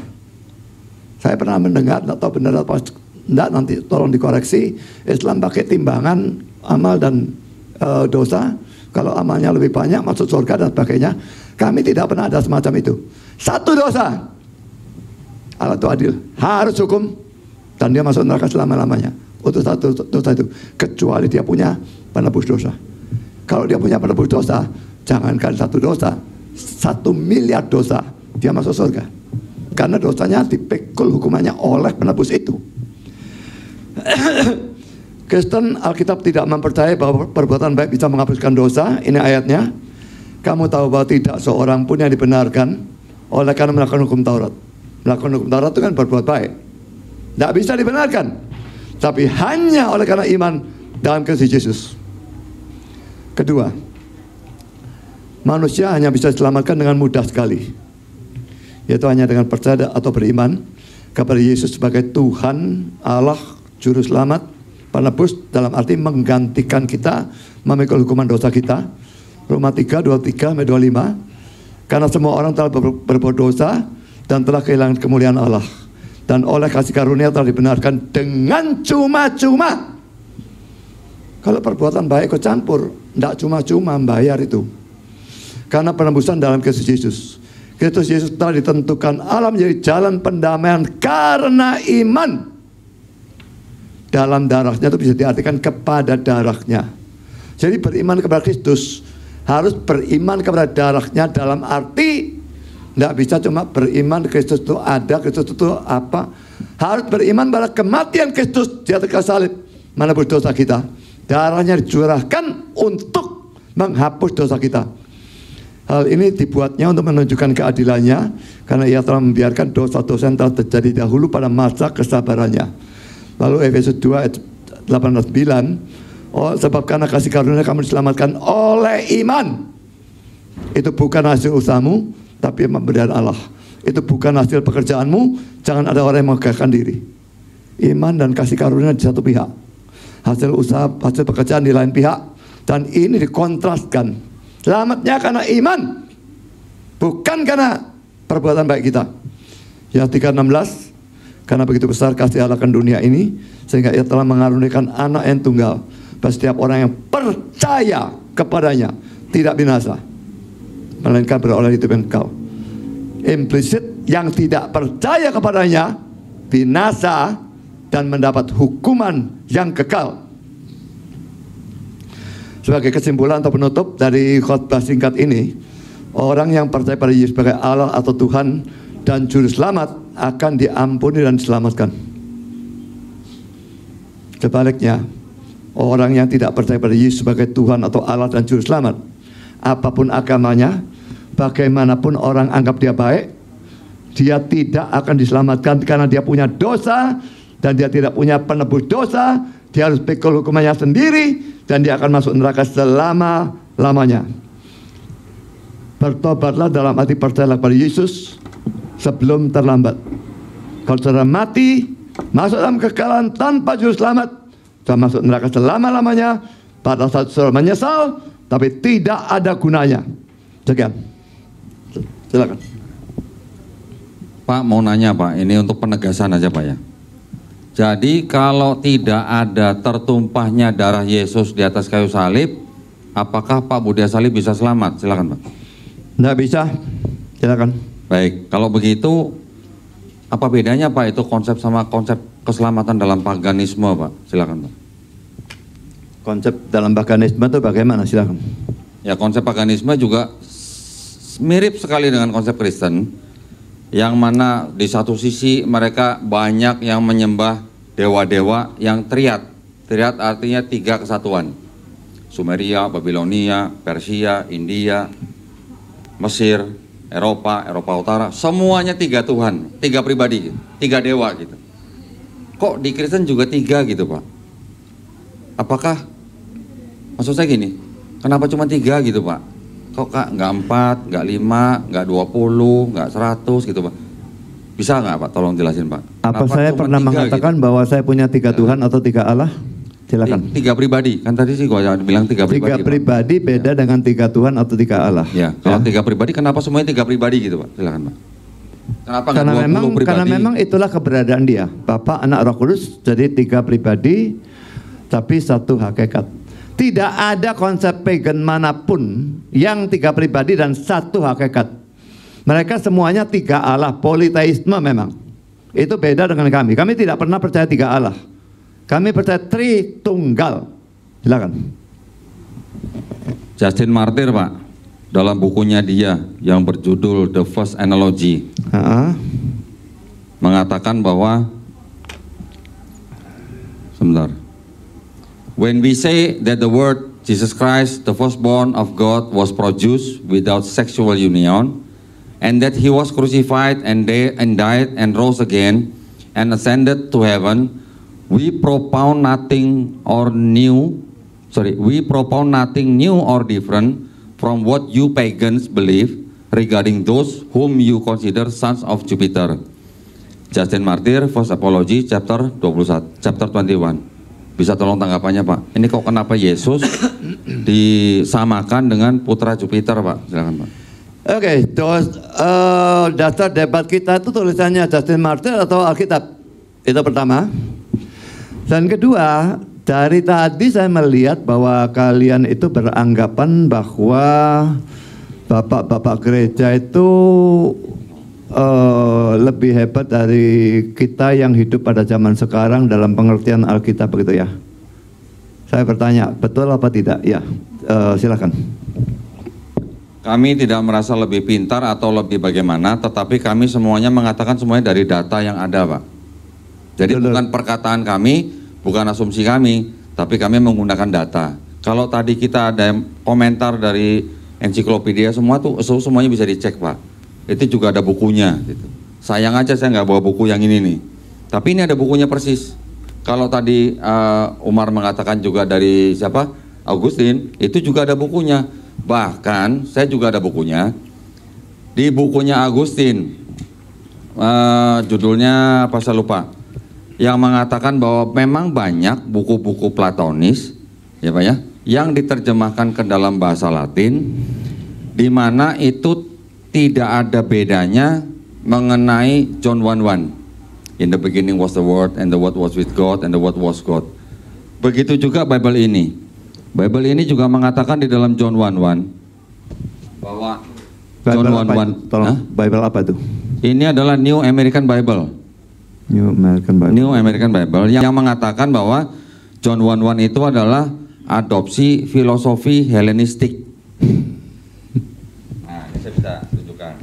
Saya pernah mendengar, atau benar atau tidak, nanti tolong dikoreksi. Islam pakai timbangan amal dan dosa. Kalau amalnya lebih banyak masuk surga dan sebagainya. Kami tidak pernah ada semacam itu. Satu dosa, Allah itu adil, harus hukum, dan dia masuk neraka selama-lamanya untuk satu dosa itu, kecuali dia punya penebus dosa. Kalau dia punya penebus dosa, jangankan satu dosa, 1 miliar dosa, dia masuk surga. Karena dosanya dipikul hukumannya oleh penebus itu. Kristen Alkitab tidak mempercayai bahwa perbuatan baik bisa menghapuskan dosa. Ini ayatnya. Kamu tahu bahwa tidak seorang pun yang dibenarkan oleh karena melakukan hukum Taurat. Melakukan hukum Taurat itu kan berbuat baik. Tidak bisa dibenarkan. Tapi hanya oleh karena iman dalam Kristus Yesus. Kedua, manusia hanya bisa diselamatkan dengan mudah sekali, yaitu hanya dengan percaya atau beriman kepada Yesus sebagai Tuhan, Allah, Juru Selamat, penebus, dalam arti menggantikan kita, memikul hukuman dosa kita. Roma 3, 23, 25. Karena semua orang telah berbuat dosa dan telah kehilangan kemuliaan Allah, dan oleh kasih karunia telah dibenarkan dengan cuma-cuma. Kalau perbuatan baik kok campur, tidak cuma-cuma bayar itu. Karena penebusan dalam Kristus Yesus. Kristus Yesus telah ditentukan Allah menjadi jalan pendamaian karena iman. Dalam darahnya itu bisa diartikan kepada darahnya. Jadi beriman kepada Kristus harus beriman kepada darahnya, dalam arti tidak bisa cuma beriman Kristus itu ada, Kristus itu apa. Harus beriman pada kematian Kristus di atas kayu salib, menebus dosa kita. Darahnya dicurahkan untuk menghapus dosa kita. Hal ini dibuatnya untuk menunjukkan keadilannya, karena ia telah membiarkan dosa-dosa yang telah terjadi dahulu pada masa kesabarannya. Lalu Efesus 2 ayat 18-9, oh, sebab karena kasih karunia kamu diselamatkan oleh iman. Itu bukan hasil usahamu, tapi pemberian Allah. Itu bukan hasil pekerjaanmu, jangan ada orang yang menggagahkan diri. Iman dan kasih karunia di satu pihak, hasil usaha, hasil pekerjaan di lain pihak. Dan ini dikontraskan. Selamatnya karena iman, bukan karena perbuatan baik kita. Ya 3:16, karena begitu besar kasih Allah akan dunia ini, sehingga ia telah mengaruniakan anak yang tunggal, bagi setiap orang yang percaya kepadanya tidak binasa, melainkan beroleh hidup yang kekal. Implisit, yang tidak percaya kepadanya binasa dan mendapat hukuman yang kekal. Sebagai kesimpulan atau penutup dari khotbah singkat ini, orang yang percaya pada Yesus sebagai Allah atau Tuhan dan Juru Selamat akan diampuni dan diselamatkan. Sebaliknya, orang yang tidak percaya pada Yesus sebagai Tuhan atau Allah dan Juru Selamat, apapun agamanya, bagaimanapun orang anggap dia baik, dia tidak akan diselamatkan karena dia punya dosa dan dia tidak punya penebus dosa. Dia harus pikul hukumannya sendiri dan dia akan masuk neraka selama-lamanya. Bertobatlah dalam arti percayalah pada Yesus sebelum terlambat. Kalau saudara mati, masuk dalam kekalahan tanpa Juru Selamat, sudah masuk neraka selama-lamanya. Pada saat saudara menyesal, tapi tidak ada gunanya. Sekian. Silakan. Pak mau nanya Pak, ini untuk penegasan aja Pak ya. Jadi kalau tidak ada tertumpahnya darah Yesus di atas kayu salib, apakah Pak Budi Salib bisa selamat? Silakan Pak. Tidak bisa. Silakan. Baik, kalau begitu apa bedanya Pak itu konsep sama konsep keselamatan dalam paganisme Pak? Silakan Pak. Konsep dalam paganisme itu bagaimana? Silakan. Ya konsep paganisme juga mirip sekali dengan konsep Kristen. Yang mana di satu sisi mereka banyak yang menyembah dewa-dewa yang triad. Triad artinya 3 kesatuan. Sumeria, Babilonia, Persia, India, Mesir, Eropa Utara. Semuanya 3 Tuhan, 3 pribadi, 3 dewa gitu. Kok di Kristen juga 3 gitu Pak? Apakah, maksud saya gini, kenapa cuma 3 gitu Pak? Kok Kak nggak 4, nggak 5, nggak 20, nggak 100 gitu Pak? Bisa nggak Pak? Tolong jelasin Pak. Apa kenapa saya pernah mengatakan gitu? Bahwa saya punya 3 Tuhan atau 3 Allah? Silakan. 3 pribadi, kan tadi sih gua bilang 3 pribadi. 3 pribadi Pak. Beda dengan 3 Tuhan atau 3 Allah. Ya, kalau 3 pribadi kenapa semuanya 3 pribadi gitu Pak? Silakan Pak. Kenapa karena nggak 20 memang, pribadi? Karena memang itulah keberadaan dia. Bapa, Anak, Roh Kudus, jadi 3 pribadi tapi 1 hakikat. Tidak ada konsep pagan manapun yang 3 pribadi dan 1 hakikat. Mereka semuanya 3 Allah, politeisme memang. Itu beda dengan kami. Kami tidak pernah percaya 3 Allah. Kami percaya Tritunggal. Silakan. Justin Martyr Pak, dalam bukunya dia yang berjudul The First Analogy mengatakan bahwa when we say that the word Jesus Christ, the firstborn of God, was produced without sexual union, and that he was crucified and died and rose again and ascended to heaven, we propound nothing new or different from what you pagans believe regarding those whom you consider sons of Jupiter. Justin Martyr, First Apology, chapter 21. Bisa tolong tanggapannya, Pak? Ini kok kenapa Yesus disamakan dengan putra Jupiter, Pak? Silakan, Pak. Oke, dasar debat kita itu tulisannya Justin Martyr atau Alkitab? Itu pertama. Dan kedua, dari tadi saya melihat bahwa kalian itu beranggapan bahwa bapak-bapak gereja itu lebih hebat dari kita yang hidup pada zaman sekarang dalam pengertian Alkitab, begitu ya? Saya bertanya, betul apa tidak? Ya, silakan. Kami tidak merasa lebih pintar atau lebih bagaimana, tetapi kami semuanya mengatakan semuanya dari data yang ada, Pak. Jadi bukan perkataan kami, bukan asumsi kami, tapi kami menggunakan data. Kalau tadi kita ada komentar dari ensiklopedia semua tuh semuanya bisa dicek, Pak. Itu juga ada bukunya gitu. Sayang aja saya nggak bawa buku yang ini nih. Tapi ini ada bukunya persis. Kalau tadi Umar mengatakan juga dari siapa? Augustine, itu juga ada bukunya. Bahkan saya juga ada bukunya. Di bukunya Augustine, judulnya apa saya lupa, yang mengatakan bahwa memang banyak buku-buku Platonis, ya Pak ya, yang diterjemahkan ke dalam bahasa Latin, di mana itu tidak ada bedanya mengenai John 1:1. In the beginning was the Word, and the Word was with God, and the Word was God. Begitu juga Bible ini. Bible ini juga mengatakan di dalam John 1:1 bahwa John 1:1. Tolong, Bible apa itu? Ini adalah New American Bible. New American Bible yang mengatakan bahwa John 1:1 itu adalah adopsi filosofi Helenistik. Nah, ini saya bisa tunjukkan.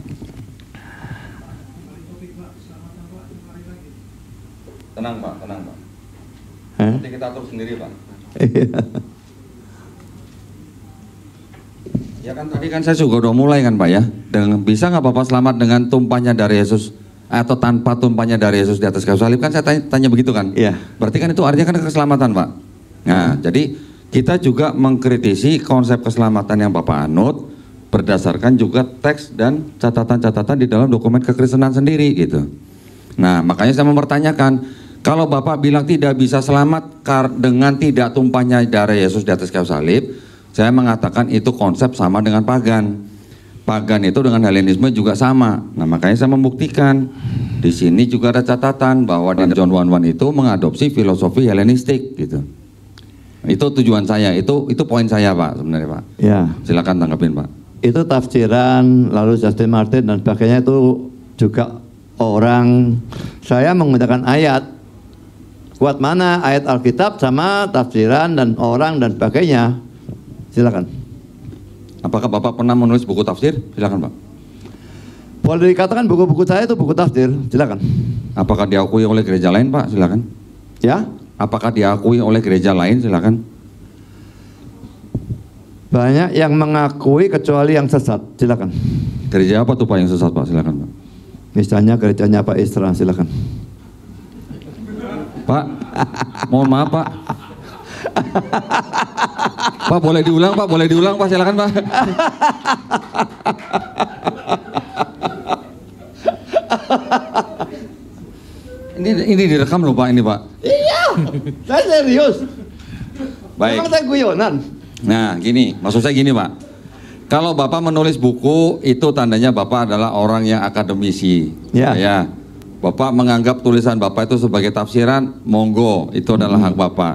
Tenang Pak, tenang Pak. Nanti kita atur sendiri Pak. Ya kan tadi kan saya juga udah mulai kan Pak ya. Dengan bisa nggak Bapak selamat dengan tumpahnya dari Yesus atau tanpa tumpahnya dari Yesus di atas kayu salib, kan saya tanya begitu kan? Iya. Berarti kan itu artinya kan keselamatan Pak. Nah, jadi kita juga mengkritisi konsep keselamatan yang Bapak anut berdasarkan juga teks dan catatan-catatan di dalam dokumen kekristenan sendiri gitu. Nah, makanya saya mempertanyakan, kalau Bapak bilang tidak bisa selamat dengan tidak tumpahnya darah Yesus di atas kayu salib, saya mengatakan itu konsep sama dengan pagan. Pagan itu dengan Helenisme juga sama. Nah, makanya saya membuktikan di sini juga ada catatan bahwa di John 1:1 itu mengadopsi filosofi Helenistik gitu. Itu tujuan saya, itu poin saya Pak sebenarnya Pak. Ya. Silakan tanggapin Pak. Itu tafsiran lalu Justin Martyr dan sebagainya itu juga orang. Saya menggunakan ayat. Kuat mana ayat Alkitab sama tafsiran dan orang dan sebagainya. Silakan. Apakah Bapak pernah menulis buku tafsir? Silakan Pak. Boleh dikatakan buku-buku saya itu buku tafsir. Silakan. Apakah diakui oleh gereja lain Pak? Silakan. Ya. Apakah diakui oleh gereja lain? Silakan. Banyak yang mengakui kecuali yang sesat. Silakan. Gereja apa tuh Pak yang sesat Pak? Silakan Pak. Misalnya gerejanya Pak Isra. Silakan. Pak, mohon maaf Pak. Pak boleh diulang Pak, boleh diulang Pak, silakan Pak. Ini direkam loh Pak, ini Pak. Iya, saya serius. Baik. Memang saya guyonan. Nah gini, maksud saya gini Pak. Kalau Bapak menulis buku, itu tandanya Bapak adalah orang yang akademisi. Ya. Ya. Bapak menganggap tulisan Bapak itu sebagai tafsiran, monggo, itu adalah hak Bapak.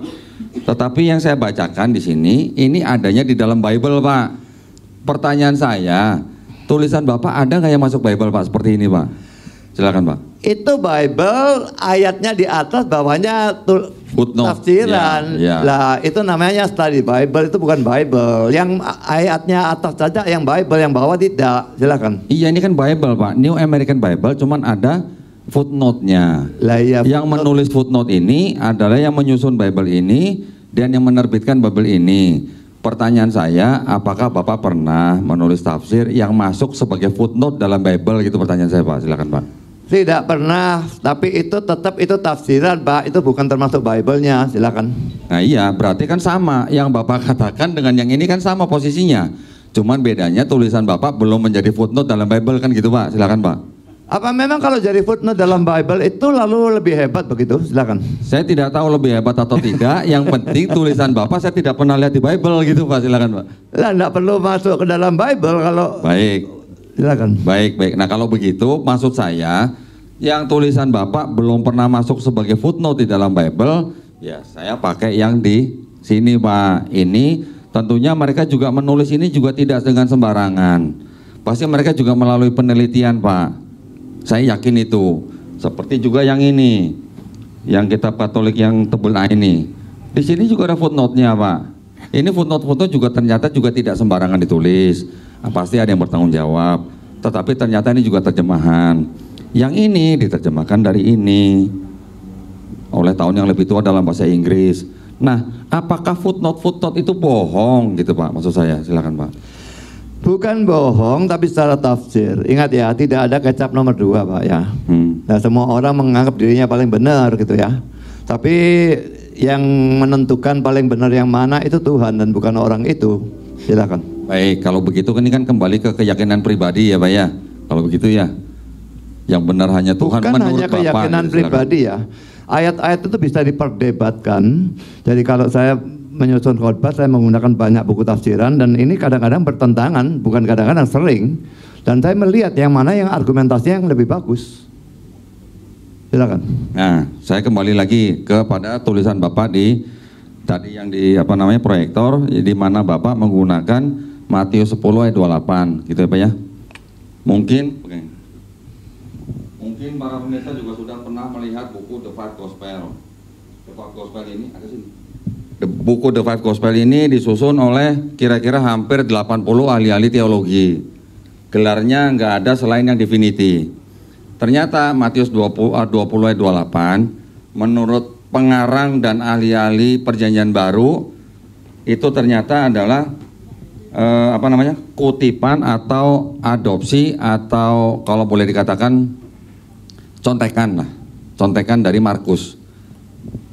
Tetapi yang saya bacakan di sini, ini adanya di dalam Bible Pak. Pertanyaan saya, tulisan Bapak ada nggak yang masuk Bible Pak? Seperti ini Pak. Silakan Pak. Itu Bible, ayatnya di atas, bawahnya tafsiran. Ya, ya. Lah itu namanya study Bible, itu bukan Bible. Yang ayatnya atas saja yang Bible, yang bawah tidak. Silakan. Iya, ini kan Bible, Pak. New American Bible, cuman ada footnote-nya. Lah iya. Yang menulis footnote ini adalah yang menyusun Bible ini dan yang menerbitkan Bible ini. Pertanyaan saya, apakah Bapak pernah menulis tafsir yang masuk sebagai footnote dalam Bible gitu, pertanyaan saya, Pak. Silakan, Pak. Tidak pernah, tapi itu tetap itu tafsiran, Pak. Itu bukan termasuk Bible-nya. Silakan. Nah iya, berarti kan sama. Yang Bapak katakan dengan yang ini kan sama posisinya. Cuman bedanya tulisan Bapak belum menjadi footnote dalam Bible kan gitu, Pak. Silakan, Pak. Apa memang kalau jadi footnote dalam Bible itu lalu lebih hebat begitu? Silakan. Saya tidak tahu lebih hebat atau tidak. Yang penting tulisan Bapak saya tidak pernah lihat di Bible gitu, Pak. Silakan, Pak. Lah enggak perlu masuk ke dalam Bible kalau. Baik. Silakan. Baik. Nah kalau begitu maksud saya yang tulisan Bapak belum pernah masuk sebagai footnote di dalam Bible, ya saya pakai yang di sini, Pak. Ini tentunya mereka juga menulis ini juga tidak dengan sembarangan. Pasti mereka juga melalui penelitian, Pak. Saya yakin itu. Seperti juga yang ini, yang kitab Katolik yang tebel ini. Di sini juga ada footnote-nya, Pak. Ini footnote-footnote juga ternyata juga tidak sembarangan ditulis. Pasti ada yang bertanggung jawab. Tetapi ternyata ini juga terjemahan. Yang ini diterjemahkan dari ini oleh tahun yang lebih tua dalam bahasa Inggris. Nah, apakah footnote itu bohong gitu, Pak? Maksud saya, silakan, Pak. Bukan bohong, tapi secara tafsir. Ingat ya, tidak ada kecap nomor 2, Pak ya. Nah, semua orang menganggap dirinya paling benar gitu ya. Tapi yang menentukan paling benar yang mana itu Tuhan dan bukan orang itu. Silakan. Baik, kalau begitu kan ini kan kembali ke keyakinan pribadi ya, Pak ya. Kalau begitu ya, yang benar hanya Tuhan bukan menurut hanya Bapak. keyakinan Gitu, pribadi ya. Ayat-ayat itu bisa diperdebatkan. Jadi kalau saya menyusun khotbah, saya menggunakan banyak buku tafsiran dan ini kadang-kadang bertentangan, bukan kadang-kadang, sering. Dan saya melihat yang mana yang argumentasinya yang lebih bagus. Silakan. Nah, saya kembali lagi kepada tulisan Bapak di tadi yang di proyektor, di mana Bapak menggunakan Matius 10 ayat 28, gitu ya, Pak ya. Mungkin para pemirsa juga sudah pernah melihat buku The Five Gospel. The Five Gospel ini ada sini. Buku The Five Gospel ini disusun oleh kira-kira hampir 80 ahli-ahli teologi. Gelarnya nggak ada selain yang Divinity. Ternyata Matius 20 ayat 28 menurut pengarang dan ahli-ahli perjanjian baru itu ternyata adalah kutipan atau adopsi atau kalau boleh dikatakan contekan dari Markus.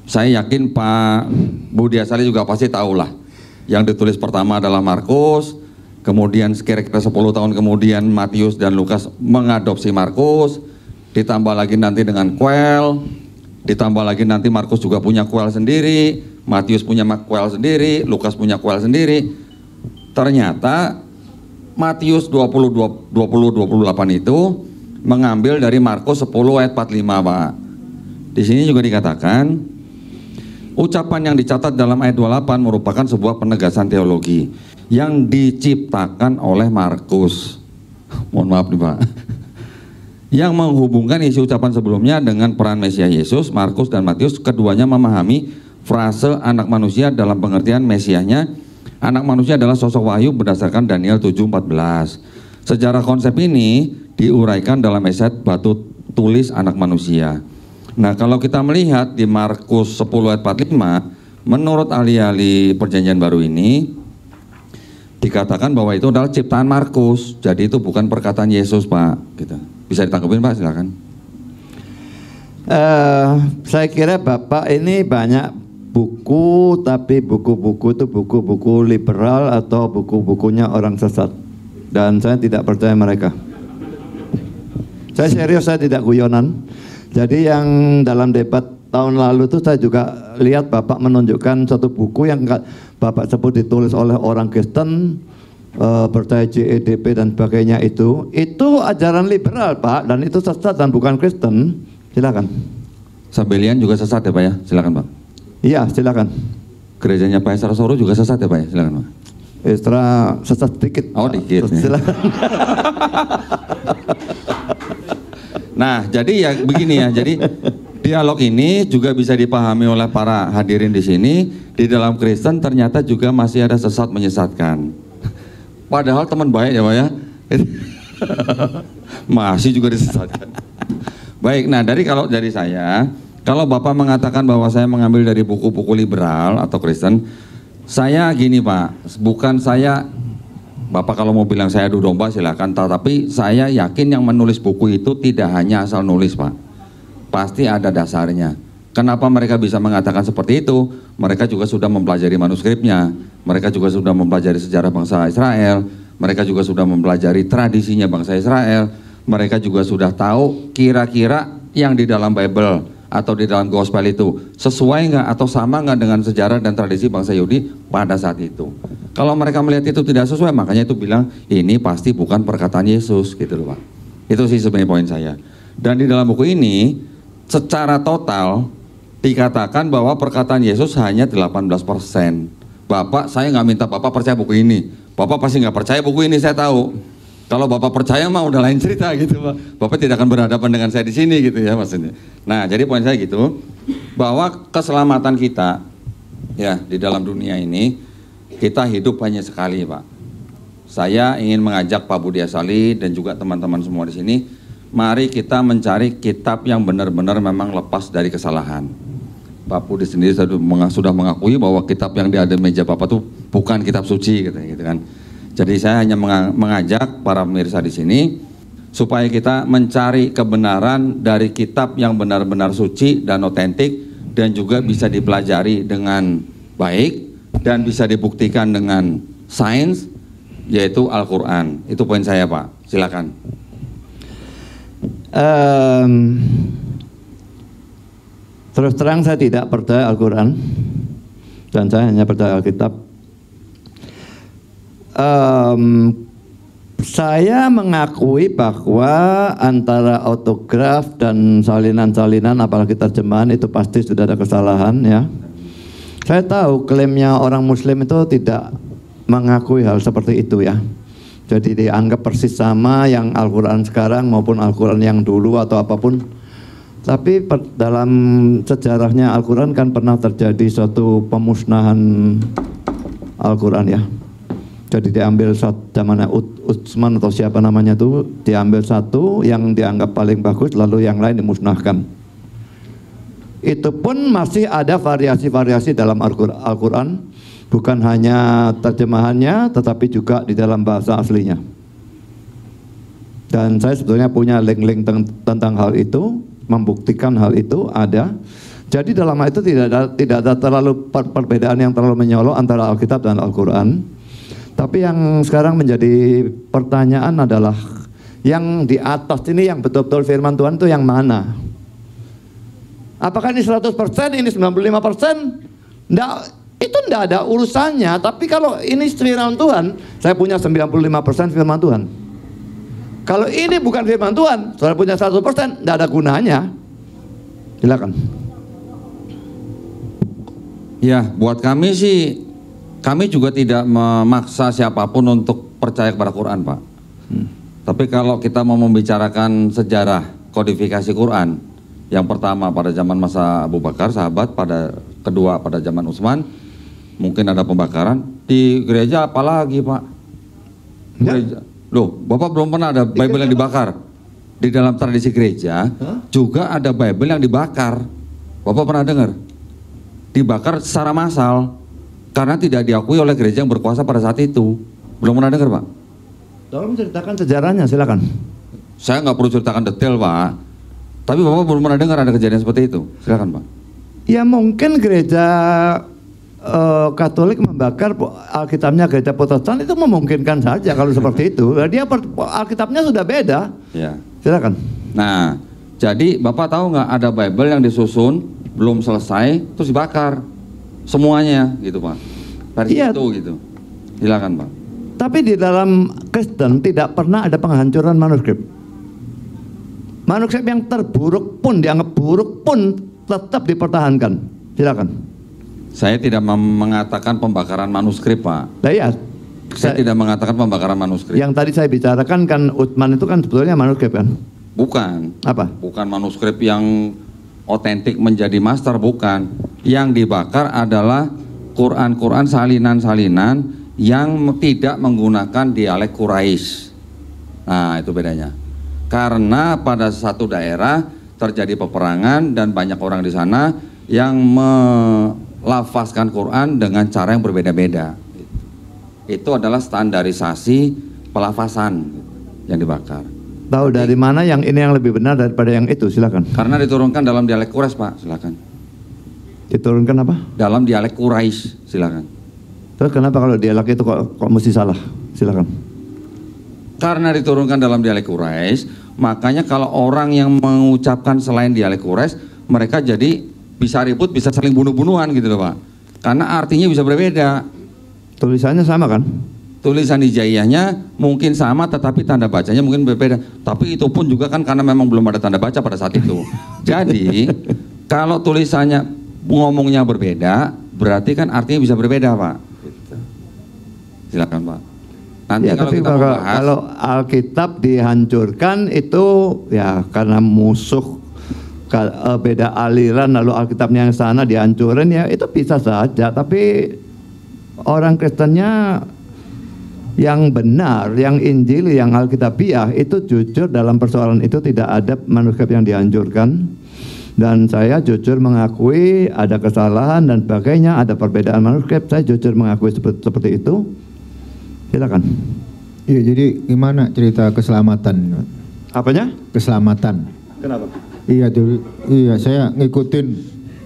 Saya yakin Pak Budi Asali juga pasti tahulah. Yang ditulis pertama adalah Markus, kemudian kira-kira 10 tahun kemudian Matius dan Lukas mengadopsi Markus, ditambah lagi nanti dengan Quail, ditambah lagi nanti Markus juga punya Quail sendiri, Matius punya Quail sendiri, Lukas punya Quail sendiri. Ternyata Matius 20-28 itu mengambil dari Markus 10 ayat 45, Pak. Di sini juga dikatakan ucapan yang dicatat dalam ayat 28 merupakan sebuah penegasan teologi yang diciptakan oleh Markus. Mohon maaf nih, Pak. Yang menghubungkan isi ucapan sebelumnya dengan peran Mesias Yesus, Markus dan Matius, keduanya memahami frase anak manusia dalam pengertian Mesiasnya. Anak manusia adalah sosok wahyu berdasarkan Daniel 7:14. Sejarah konsep ini diuraikan dalam esai Batu Tulis Anak Manusia. Nah, kalau kita melihat di Markus 10 ayat 45, menurut ahli-ahli perjanjian baru ini dikatakan bahwa itu adalah ciptaan Markus. Jadi itu bukan perkataan Yesus, Pak. Gitu. Bisa ditangkapin, Pak, silakan. Saya kira Bapak ini banyak buku, tapi buku-buku itu buku-buku liberal atau buku-bukunya orang sesat. Dan saya tidak percaya mereka. Saya serius, saya tidak guyonan. Jadi yang dalam debat tahun lalu itu saya juga lihat Bapak menunjukkan satu buku yang Bapak sebut ditulis oleh orang Kristen, percaya JEDP dan sebagainya itu ajaran liberal, Pak, dan itu sesat dan bukan Kristen. Silakan. Sabelian juga sesat ya, Pak ya? Silakan, Pak. Iya, silakan. Gerejanya Pak Esra Soro juga sesat ya, Pak ya? Silakan, Pak. Esra sesat dikit. Oh, dikit. Silakan. Nah, jadi ya begini ya. Jadi dialog ini juga bisa dipahami oleh para hadirin di sini. Di dalam Kristen ternyata juga masih ada sesat menyesatkan. Padahal teman baik ya Pak ya. Masih juga disesatkan. Baik, nah dari saya, kalau Bapak mengatakan bahwa saya mengambil dari buku-buku liberal atau Kristen, saya gini Pak, bukan saya, Bapak kalau mau bilang saya adu domba silakan, tapi saya yakin yang menulis buku itu tidak hanya asal nulis Pak, pasti ada dasarnya. Kenapa mereka bisa mengatakan seperti itu? Mereka juga sudah mempelajari manuskripnya, mereka juga sudah mempelajari sejarah bangsa Israel, mereka juga sudah mempelajari tradisinya bangsa Israel, mereka juga sudah tahu kira-kira yang di dalam Bible atau di dalam gospel itu sesuai nggak atau sama nggak dengan sejarah dan tradisi bangsa Yahudi pada saat itu. Kalau mereka melihat itu tidak sesuai, makanya itu bilang ini pasti bukan perkataan Yesus gitu loh Pak. Itu sih sebenarnya poin saya. Dan di dalam buku ini secara total dikatakan bahwa perkataan Yesus hanya 18%. Bapak, saya nggak minta Bapak percaya buku ini. Bapak pasti nggak percaya buku ini, saya tahu. Kalau Bapak percaya mah udah lain cerita gitu Pak. Bapak tidak akan berhadapan dengan saya di sini gitu ya maksudnya. Nah, jadi poin saya gitu, bahwa keselamatan kita ya di dalam dunia ini kita hidup hanya sekali Pak. Saya ingin mengajak Pak Budi Asali dan juga teman-teman semua di sini, mari kita mencari kitab yang benar-benar memang lepas dari kesalahan. Pak Budi sendiri sudah mengakui bahwa kitab yang di ada meja Bapak itu bukan kitab suci gitu kan. Jadi saya hanya mengajak para pemirsa di sini supaya kita mencari kebenaran dari kitab yang benar-benar suci dan otentik dan juga bisa dipelajari dengan baik dan bisa dibuktikan dengan sains, yaitu Al-Quran. Itu poin saya Pak, silakan. Terus terang saya tidak percaya Al-Quran dan saya hanya percaya Alkitab. Saya mengakui bahwa antara autograf dan salinan-salinan apalagi terjemahan itu pasti sudah ada kesalahan ya. Saya tahu klaimnya orang Muslim itu tidak mengakui hal seperti itu ya. Jadi dianggap persis sama yang Al-Quran sekarang maupun Al-Quran yang dulu atau apapun. Tapi dalam sejarahnya Al-Quran kan pernah terjadi suatu pemusnahan Al-Quran ya. Jadi diambil zamannya Utsman atau siapa namanya itu, diambil satu yang dianggap paling bagus lalu yang lain dimusnahkan. Itu pun masih ada variasi-variasi dalam Al-Quran, bukan hanya terjemahannya tetapi juga di dalam bahasa aslinya. Dan saya sebetulnya punya link-link tentang hal itu, membuktikan hal itu ada. Jadi dalam hal itu tidak ada terlalu perbedaan yang terlalu menyolok antara Alkitab dan Al-Quran. Tapi yang sekarang menjadi pertanyaan adalah yang di atas ini yang betul-betul firman Tuhan itu yang mana? Apakah ini 100%, ini 95%? Itu enggak ada urusannya. Tapi kalau ini firman Tuhan, saya punya 95% firman Tuhan. Kalau ini bukan firman Tuhan, saya punya 100%, enggak ada gunanya. Silakan. Ya, buat kami sih, kami juga tidak memaksa siapapun untuk percaya kepada Quran, Pak. Tapi kalau kita mau membicarakan sejarah kodifikasi Quran, yang pertama pada zaman masa Abu Bakar, sahabat, kedua pada zaman Utsman, mungkin ada pembakaran. Di gereja apalagi, Pak? Gereja. Loh, Bapak belum pernah ada Bible yang dibakar. Di dalam tradisi gereja, juga ada Bible yang dibakar. Bapak pernah dengar? Dibakar secara massal. Karena tidak diakui oleh gereja yang berkuasa pada saat itu. Belum pernah dengar Pak? Tolong ceritakan sejarahnya, silakan. Saya nggak perlu ceritakan detail Pak. Tapi Bapak belum pernah dengar ada kejadian seperti itu. Silakan Pak. Ya mungkin gereja Katolik membakar Alkitabnya gereja Protestan itu memungkinkan saja kalau seperti itu. Dia Alkitabnya sudah beda. Ya. Silakan. Nah, jadi Bapak tahu nggak ada Bible yang disusun belum selesai terus dibakar semuanya gitu Pak. Dari itu gitu. Silakan Pak. Tapi di dalam Kristen tidak pernah ada penghancuran manuskrip. Manuskrip yang terburuk pun dianggap buruk pun tetap dipertahankan. Silakan. Saya tidak mengatakan pembakaran manuskrip Pak. Nah, iya. Saya tidak mengatakan pembakaran manuskrip. Yang tadi saya bicarakan kan Utsman itu kan sebetulnya manuskrip kan? Bukan. Apa? Bukan manuskrip yang otentik menjadi master, bukan. Yang dibakar adalah Quran-Quran salinan-salinan yang tidak menggunakan dialek Quraisy. Nah, itu bedanya. Karena pada satu daerah terjadi peperangan dan banyak orang di sana yang melafazkan Quran dengan cara yang berbeda-beda. Itu adalah standarisasi pelafasan yang dibakar. Tahu dari mana yang ini yang lebih benar daripada yang itu? Silakan. Karena diturunkan dalam dialek Quraisy, Pak. Silakan. Diturunkan apa? Dalam dialek Quraisy. Silakan. Terus kenapa kalau dialek itu kok mesti salah? Silakan. Karena diturunkan dalam dialek Quraisy, makanya kalau orang yang mengucapkan selain dialek Quraisy, mereka jadi bisa ribut, bisa saling bunuh-bunuhan gitu loh, Pak. Karena artinya bisa berbeda. Tulisannya sama kan? Tulisan hijaiyahnya mungkin sama, tetapi tanda bacanya mungkin berbeda. Tapi itu pun juga kan karena memang belum ada tanda baca pada saat itu. Jadi kalau tulisannya ngomongnya berbeda, berarti kan artinya bisa berbeda, Pak. Gitu. Silakan, Pak. Nanti Ya, kalau tapi kita membahas, kalau Alkitab dihancurkan itu ya karena musuh beda aliran, lalu Alkitabnya yang sana dihancurin, ya itu bisa saja. Tapi orang Kristennya yang benar, yang Injil, yang Alkitabiah itu jujur dalam persoalan itu, tidak ada manuskrip yang dihancurkan. Dan saya jujur mengakui ada kesalahan dan sebagainya, ada perbedaan manuskrip, saya jujur mengakui seperti itu. Silakan. Iya, jadi gimana cerita keselamatan? Apanya? Keselamatan. Kenapa? Iya, iya, saya ngikutin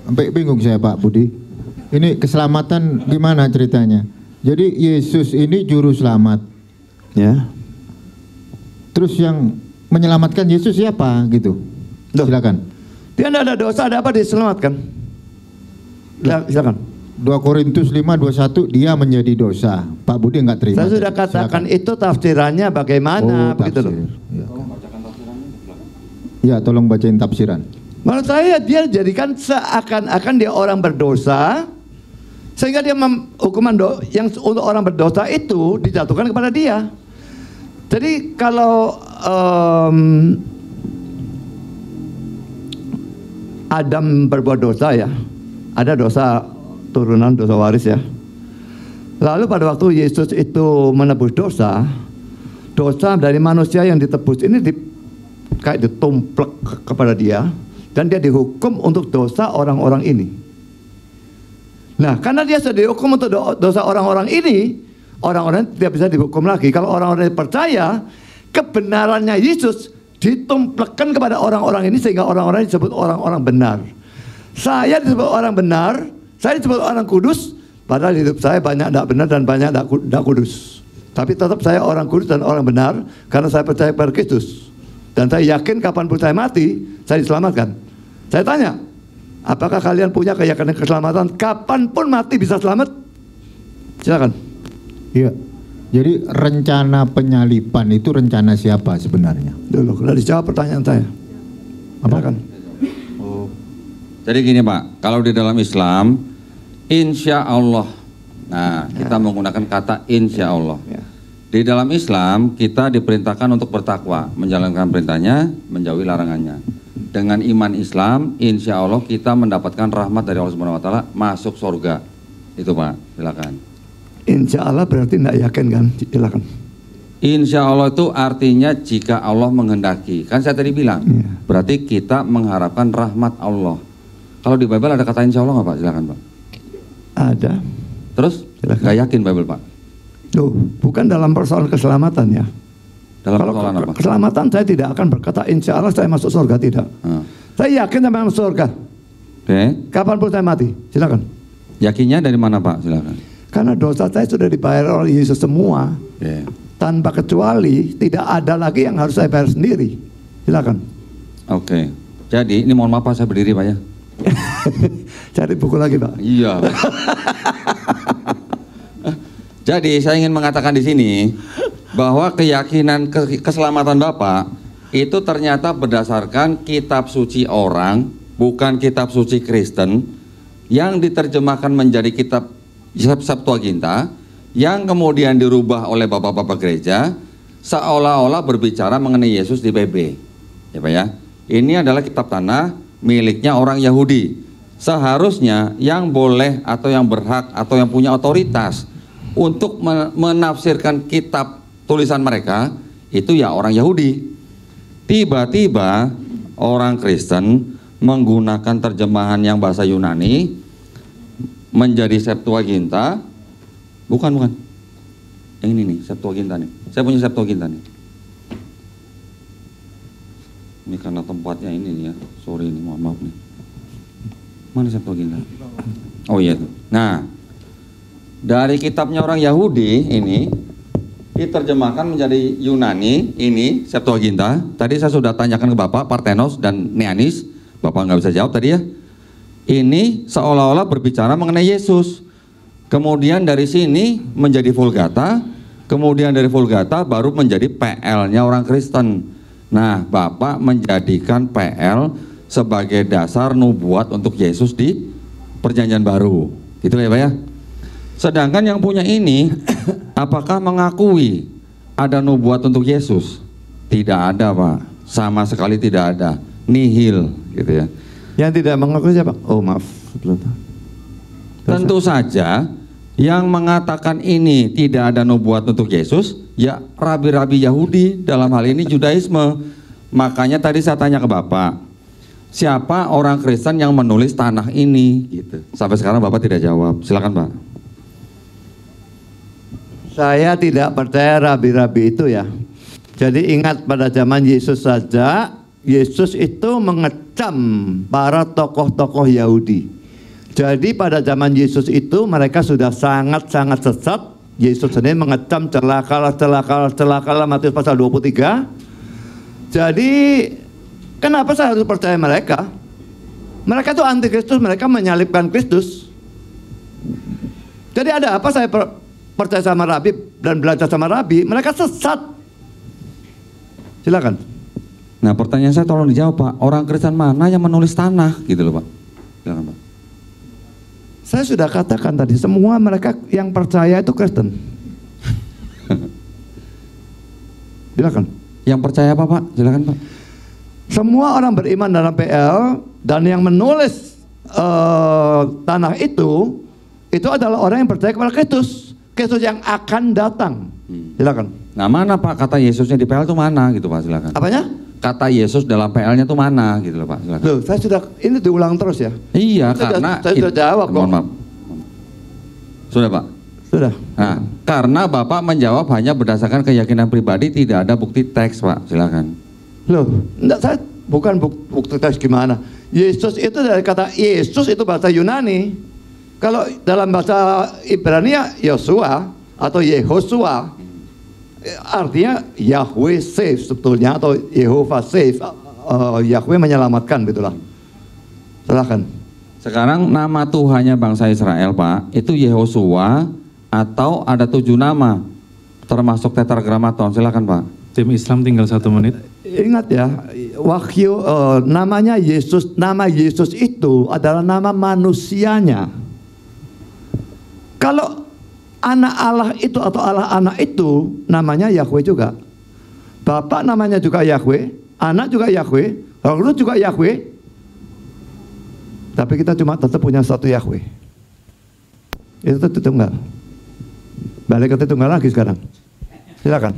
sampai bingung saya, Pak Budi. Ini keselamatan gimana ceritanya? Jadi Yesus ini juru selamat. Ya. Terus yang menyelamatkan Yesus siapa gitu? Loh. Silakan. Dia tidak ada dosa, ada apa diselamatkan? Ya, silakan. 2 Korintus 5:21 dia menjadi dosa. Pak Budi nggak terima. Saya sudah katakan Silakan. itu tafsirannya bagaimana, begitu loh. Ya. Ya, tolong bacain tafsiran. Menurut saya dia jadikan seakan-akan dia orang berdosa, sehingga dia hukuman yang untuk orang berdosa itu dijatuhkan kepada dia. Jadi kalau Adam berbuat dosa, ya, ada dosa turunan, dosa waris, ya. Lalu pada waktu Yesus itu menebus dosa, dosa dari manusia yang ditebus ini kayak ditumplek kepada dia, dan dia dihukum untuk dosa orang-orang ini. Nah, karena dia sudah dihukum untuk dosa orang-orang ini, orang-orang tidak bisa dihukum lagi. Kalau orang-orang percaya, kebenarannya Yesus ditumplekkan kepada orang-orang ini, sehingga orang-orang disebut orang-orang benar. Saya disebut orang benar, saya disebut orang kudus, padahal hidup saya banyak tidak benar dan banyak tidak kudus. Tapi tetap saya orang kudus dan orang benar, karena saya percaya pada Kristus. Dan saya yakin kapanpun saya mati, saya diselamatkan. Saya tanya, apakah kalian punya keyakinan keselamatan? Kapanpun mati bisa selamat? Silakan. Iya. Jadi rencana penyalipan itu rencana siapa sebenarnya? Dulu, sudah dijawab pertanyaan saya. Apa kan? jadi gini, Pak, kalau di dalam Islam, insya Allah, nah kita menggunakan kata insya Allah. Ya. Di dalam Islam kita diperintahkan untuk bertakwa, menjalankan perintahnya, menjauhi larangannya. Dengan iman Islam, insya Allah kita mendapatkan rahmat dari Allah Subhanahu Wa Taala, masuk surga. Itu, Pak, silakan. Insya Allah berarti tidak yakin kan? Silakan. Insya Allah itu artinya jika Allah menghendaki. Kan saya tadi bilang, berarti kita mengharapkan rahmat Allah. Kalau di Bible ada kata insya Allah nggak, Pak? Silakan, Pak. Ada. Terus? Silakan. Nggak yakin Bible, Pak? Tuh, bukan dalam persoalan keselamatan, ya. Dalam Kalau persoalan apa? keselamatan saya tidak akan berkata insya Allah saya masuk surga, tidak. Saya yakin saya masuk surga. Oke. Kapanpun saya mati, silakan. Yakinnya dari mana, Pak? Silakan. Karena dosa saya sudah dibayar oleh Yesus semua. Oke. Tanpa kecuali, tidak ada lagi yang harus saya bayar sendiri. Silakan. Oke. Jadi ini mohon maaf, Pak, saya berdiri, Pak, ya. Cari buku lagi, Pak. Iya. Jadi saya ingin mengatakan di sini bahwa keyakinan keselamatan Bapak itu ternyata berdasarkan kitab suci orang, bukan kitab suci Kristen, yang diterjemahkan menjadi kitab Septuaginta, yang kemudian dirubah oleh bapak-bapak gereja seolah-olah berbicara mengenai Yesus di PB. Ya, Pak, ya. Ini adalah kitab tanah miliknya orang Yahudi. Seharusnya yang boleh atau yang berhak atau yang punya otoritas untuk menafsirkan kitab tulisan mereka itu ya orang Yahudi. Tiba-tiba orang Kristen menggunakan terjemahan yang bahasa Yunani menjadi Septuaginta. Bukan. Yang ini nih, Septuaginta nih. Saya punya Septuaginta nih. Ini karena tempatnya ini nih ya. Sorry nih, mohon maaf nih. Mana Septuaginta? Oh iya tuh. Nah, dari kitabnya orang Yahudi ini diterjemahkan menjadi Yunani, ini Septuaginta. Tadi saya sudah tanyakan ke Bapak Parthenos dan Neanis. Bapak nggak bisa jawab tadi ya. Ini seolah-olah berbicara mengenai Yesus. Kemudian dari sini menjadi Vulgata, kemudian dari Vulgata baru menjadi PL-nya orang Kristen. Nah, Bapak menjadikan PL sebagai dasar nubuat untuk Yesus di Perjanjian Baru. Gitu ya Pak ya. Sedangkan yang punya ini apakah mengakui ada nubuat untuk Yesus? Tidak ada Pak, sama sekali tidak ada, nihil gitu ya. Yang tidak mengakui siapa? Oh maaf. Tentu saja yang mengatakan ini tidak ada nubuat untuk Yesus, ya rabi-rabi Yahudi, dalam hal ini Judaisme. Makanya tadi saya tanya ke Bapak, siapa orang Kristen yang menulis tanah ini? Gitu. Sampai sekarang Bapak tidak jawab. Silakan Pak. Saya tidak percaya rabi-rabi itu ya. Jadi ingat pada zaman Yesus saja, Yesus itu mengecam para tokoh-tokoh Yahudi. Jadi pada zaman Yesus itu mereka sudah sangat-sangat sesat. Yesus sendiri mengecam celakalah Matius pasal 23. Jadi kenapa saya harus percaya mereka? Mereka itu anti Kristus, mereka menyalibkan Kristus. Jadi ada apa saya percaya sama Rabi dan belajar sama Rabi? Mereka sesat. Silakan. Nah pertanyaan saya tolong dijawab Pak, orang Kristen mana yang menulis tanah gitu loh Pak? Silakan Pak. Saya sudah katakan tadi, semua mereka yang percaya itu Kristen. Silakan. Yang percaya apa Pak? Silakan Pak. Semua orang beriman dalam PL dan yang menulis tanah itu adalah orang yang percaya kepada Kristus. Kristus yang akan datang. Silakan. Nah mana Pak kata Yesusnya di PL itu mana gitu Pak? Silakan. Apanya? Kata Yesus dalam PL-nya itu mana gitu loh Pak? Silakan. Loh, saya sudah ini diulang terus ya. Iya, saya sudah jawab kok. Mohon maaf. Sudah Pak. Sudah. Nah, karena Bapak menjawab hanya berdasarkan keyakinan pribadi, tidak ada bukti teks Pak. Silakan. Loh, enggak, saya bukan bukti teks gimana. Yesus itu dari kata Yesus itu bahasa Yunani. Kalau dalam bahasa Ibrani Yosua atau Yehosua, artinya Yahweh save sebetulnya, atau Yehova save, Yahweh menyelamatkan, begitulah. Silakan. Sekarang nama Tuhannya bangsa Israel Pak, itu Yehosua atau ada 7 nama termasuk tetragramaton. Silakan Pak. Tim Islam tinggal 1 menit. Ingat ya, Wahyu namanya Yesus, nama Yesus itu adalah nama manusianya. Kalau anak Allah itu atau Allah anak itu namanya Yahweh juga. Bapak namanya juga Yahweh, anak juga Yahweh, Roh Kudus juga Yahweh. Tapi kita cuma tetap punya satu Yahweh. Itu Tritunggal. Balik ke Tritunggal lagi sekarang. Silakan.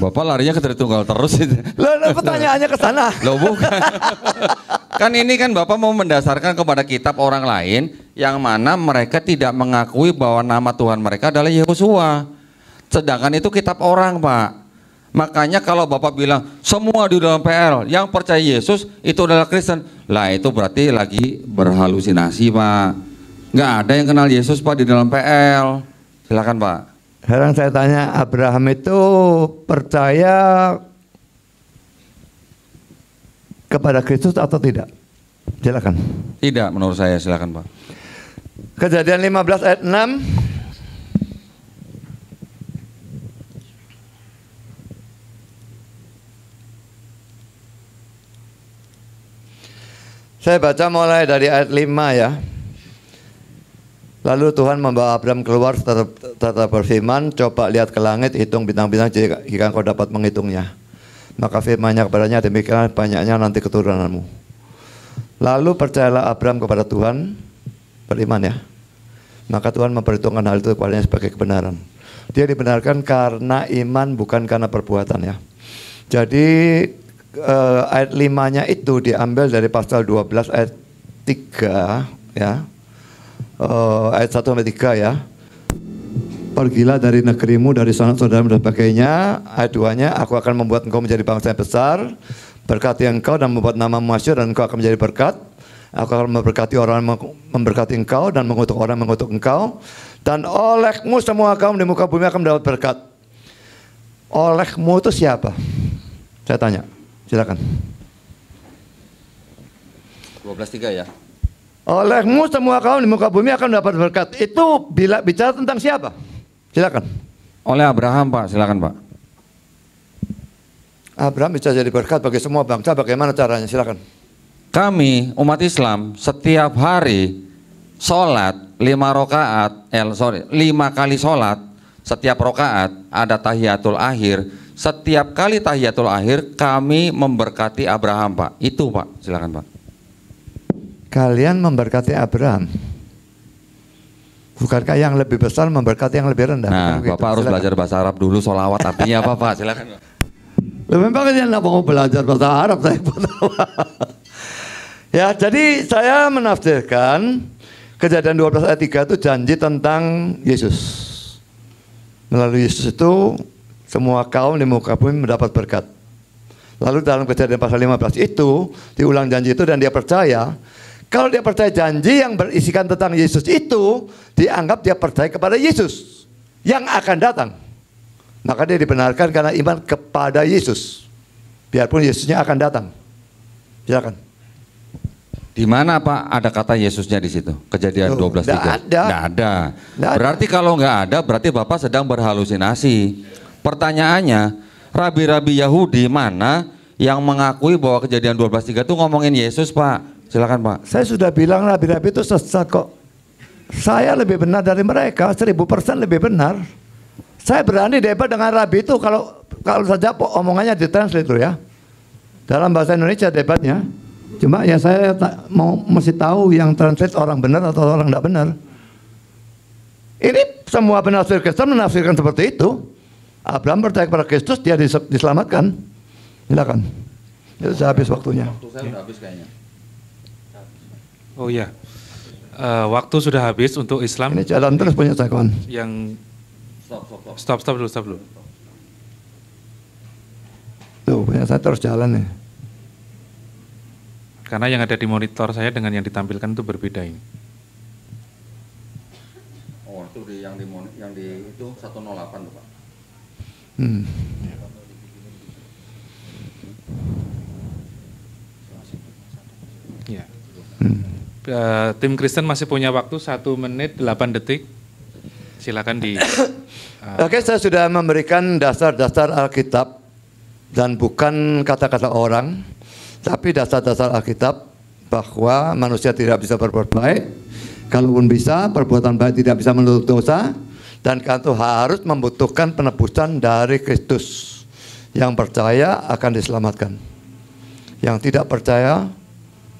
Bapak larinya ke Tritunggal terus itu. Loh, pertanyaannya ke sana. Loh bukan. Kan ini kan Bapak mau mendasarkan kepada kitab orang lain yang mana mereka tidak mengakui bahwa nama Tuhan mereka adalah Yehosua. Sedangkan itu kitab orang Pak. Makanya kalau Bapak bilang semua di dalam PL yang percaya Yesus itu adalah Kristen, lah itu berarti lagi berhalusinasi Pak. Nggak ada yang kenal Yesus Pak di dalam PL. Silakan Pak. Sekarang saya tanya, Abraham itu percaya kepada Kristus atau tidak? Silakan. Tidak menurut saya, silakan Pak. Kejadian 15 ayat 6. Saya baca mulai dari ayat 5 ya. Lalu Tuhan membawa Abraham keluar serta berfirman, coba lihat ke langit, hitung bintang-bintang jika engkau dapat menghitungnya. Maka firman-Nya kepadanya, demikianlah banyaknya nanti keturunanmu. Lalu percayalah Abraham kepada Tuhan, beriman ya. Maka Tuhan memperhitungkan hal itu kepadanya sebagai kebenaran. Dia dibenarkan karena iman, bukan karena perbuatan ya. Jadi ayat 5-nya itu diambil dari pasal 12 ayat 3 ya. Ayat 1 sampai 3 ya. Pergilah dari negerimu, dari saudara-saudaramu dan sebagainya. Ayat 2-nya, aku akan membuat engkau menjadi bangsa yang besar, berkati engkau dan membuat namamu masyhur, dan engkau akan menjadi berkat. Aku akan memberkati orang yang memberkati engkau dan mengutuk orang yang mengutuk engkau. Dan olehmu semua kaum di muka bumi akan mendapat berkat. Olehmu itu siapa? Saya tanya, silakan. 12:3 ya. Olehmu semua kaum di muka bumi akan mendapat berkat. Itu bila bicara tentang siapa? Silakan. Oleh Abraham, Pak. Silakan, Pak. Abraham bisa jadi berkat bagi semua bangsa. Bagaimana caranya? Silakan. Kami umat Islam setiap hari sholat 5 kali sholat. Setiap rokaat ada tahiyatul akhir. Setiap kali tahiyatul akhir kami memberkati Abraham, Pak. Itu, Pak. Silakan, Pak. Kalian memberkati Abraham. Bukankah yang lebih besar memberkati yang lebih rendah? Nah, Begitu. Bapak harus Silakan. belajar bahasa Arab dulu, sholawat artinya apa, Pak? Silakan, Pak. Memang kalian nggak mau belajar bahasa Arab, saya buat apa? Ya, jadi saya menafsirkan Kejadian 12 ayat 3 itu janji tentang Yesus. Melalui Yesus itu semua kaum di muka bumi mendapat berkat. Lalu dalam Kejadian pasal 15 itu diulang janji itu dan dia percaya. Kalau dia percaya janji yang berisikan tentang Yesus itu, dianggap dia percaya kepada Yesus yang akan datang. Maka dia dibenarkan karena iman kepada Yesus. Biarpun Yesusnya akan datang. Silakan. Di mana, Pak, ada kata Yesusnya di situ? Kejadian 12:3. Nggak ada. Nggak ada. Nggak ada. Berarti kalau nggak ada, berarti Bapak sedang berhalusinasi. Pertanyaannya, rabi-rabi Yahudi mana yang mengakui bahwa Kejadian 12:3 itu ngomongin Yesus, Pak? Silakan, Pak. Saya sudah bilang rabi-rabi itu sesat kok. Saya lebih benar dari mereka, 1000% lebih benar. Saya berani debat dengan rabi itu kalau saja omongannya ditranslate itu ya. Dalam bahasa Indonesia debatnya. Cuma ya saya mesti tahu yang translate orang benar atau orang tidak benar. Ini semua penafsir Kristen menafsirkan seperti itu. Abraham percaya kepada Kristus, dia diselamatkan. Silakan. Itu sudah habis waktunya. Waktu saya udah habis kayaknya. Oh iya, waktu sudah habis untuk Islam. Ini jalan terus punya saya kawan. Yang stop dulu. Tuh punya saya terus jalan nih. Karena yang ada di monitor saya dengan yang ditampilkan itu berbeda ini. Oh, itu yang di itu 108 tuh, Pak. Ya. Tim Kristen masih punya waktu 1 menit 8 detik. Silakan di. Oke, saya sudah memberikan dasar-dasar Alkitab dan bukan kata-kata orang. Tapi dasar-dasar Alkitab bahwa manusia tidak bisa berbuat baik. Kalaupun bisa, perbuatan baik tidak bisa menutup dosa. Dan karena itu harus membutuhkan penebusan dari Kristus. Yang percaya akan diselamatkan. Yang tidak percaya,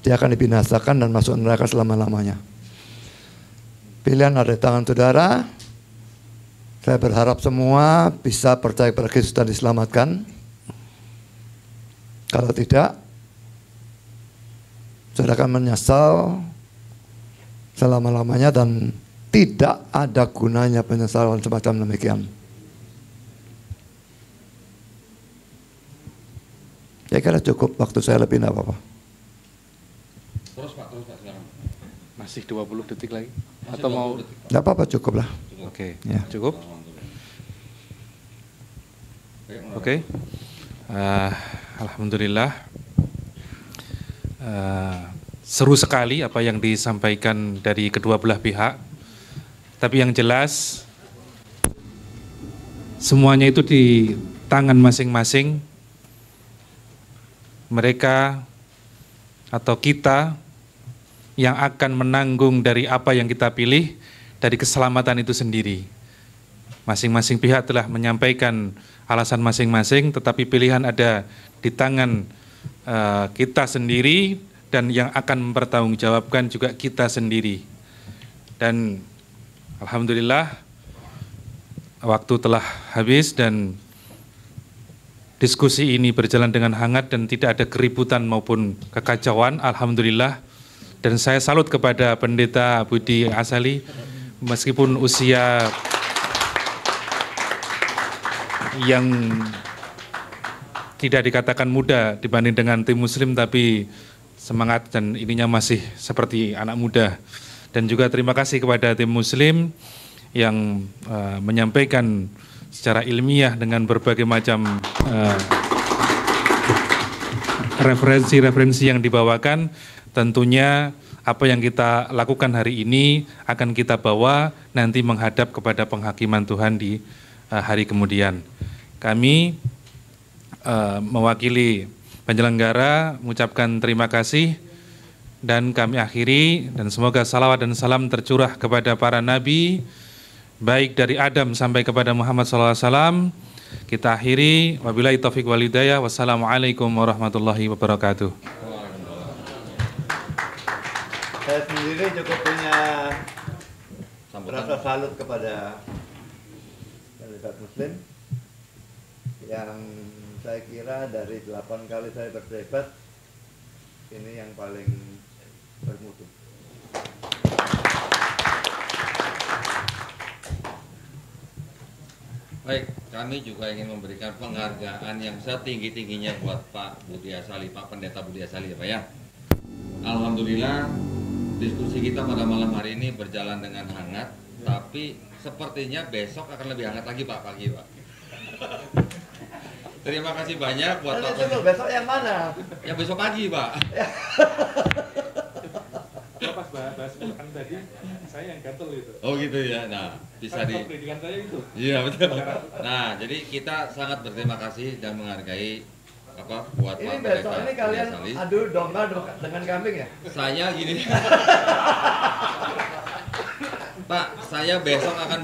dia akan dibinasakan dan masuk neraka selama-lamanya. Pilihan ada di tangan saudara. Saya berharap semua bisa percaya pada Kristus dan diselamatkan. Kalau tidak, saudara akan menyesal selama-lamanya dan tidak ada gunanya penyesalan semacam demikian. Saya kira cukup, waktu saya lebih tidak apa-apa. Terus, Pak, silakan. Masih 20 detik lagi? Atau mau? Tidak apa-apa, cukup lah. Oke, Ya. cukup? Oke. Alhamdulillah. Seru sekali apa yang disampaikan dari kedua belah pihak. Tapi yang jelas semuanya itu di tangan masing-masing. Mereka atau kita yang akan menanggung dari apa yang kita pilih, dari keselamatan itu sendiri. Masing-masing pihak telah menyampaikan alasan masing-masing, tetapi pilihan ada di tangan kita sendiri dan yang akan mempertanggungjawabkan juga kita sendiri. Dan alhamdulillah waktu telah habis dan diskusi ini berjalan dengan hangat dan tidak ada keributan maupun kekacauan, alhamdulillah. Dan saya salut kepada Pendeta Budi Asali, meskipun usia yang tidak dikatakan muda dibanding dengan tim muslim, tapi semangat dan ininya masih seperti anak muda. Dan juga terima kasih kepada tim muslim yang menyampaikan secara ilmiah dengan berbagai macam referensi-referensi yang dibawakan. Tentunya apa yang kita lakukan hari ini akan kita bawa nanti menghadap kepada penghakiman Tuhan di hari kemudian. Kami mewakili penyelenggara mengucapkan terima kasih dan kami akhiri, dan semoga salawat dan salam tercurah kepada para nabi baik dari Adam sampai kepada Muhammad SAW. Kita akhiri, wabillahi taufiq wal hidayah, wassalamualaikum warahmatullahi wabarakatuh. Saya sendiri cukup punya rasa salut kepada kandidat muslim yang saya kira dari 8 kali saya berdebat, ini yang paling bermutu. Baik, kami juga ingin memberikan penghargaan yang setinggi-tingginya buat Pak Budi Asali, Pak Pendeta Budi Asali ya Pak ya. Alhamdulillah diskusi kita pada malam hari ini berjalan dengan hangat, tapi sepertinya besok akan lebih hangat lagi Pak, pagi Pak. Terima kasih banyak buat Pak Pendeta. Besok yang mana? Yang besok pagi Pak. Pas bahas makan tadi, saya yang gatel itu. Oh gitu ya, nah bisa di pendidikan saya itu. Iya betul. Nah jadi kita sangat berterima kasih dan menghargai apa buat Ini Pak besok Pendeta ini kalian Budi Asali. adu domba dengan kambing ya? Saya gini Pak, saya besok akan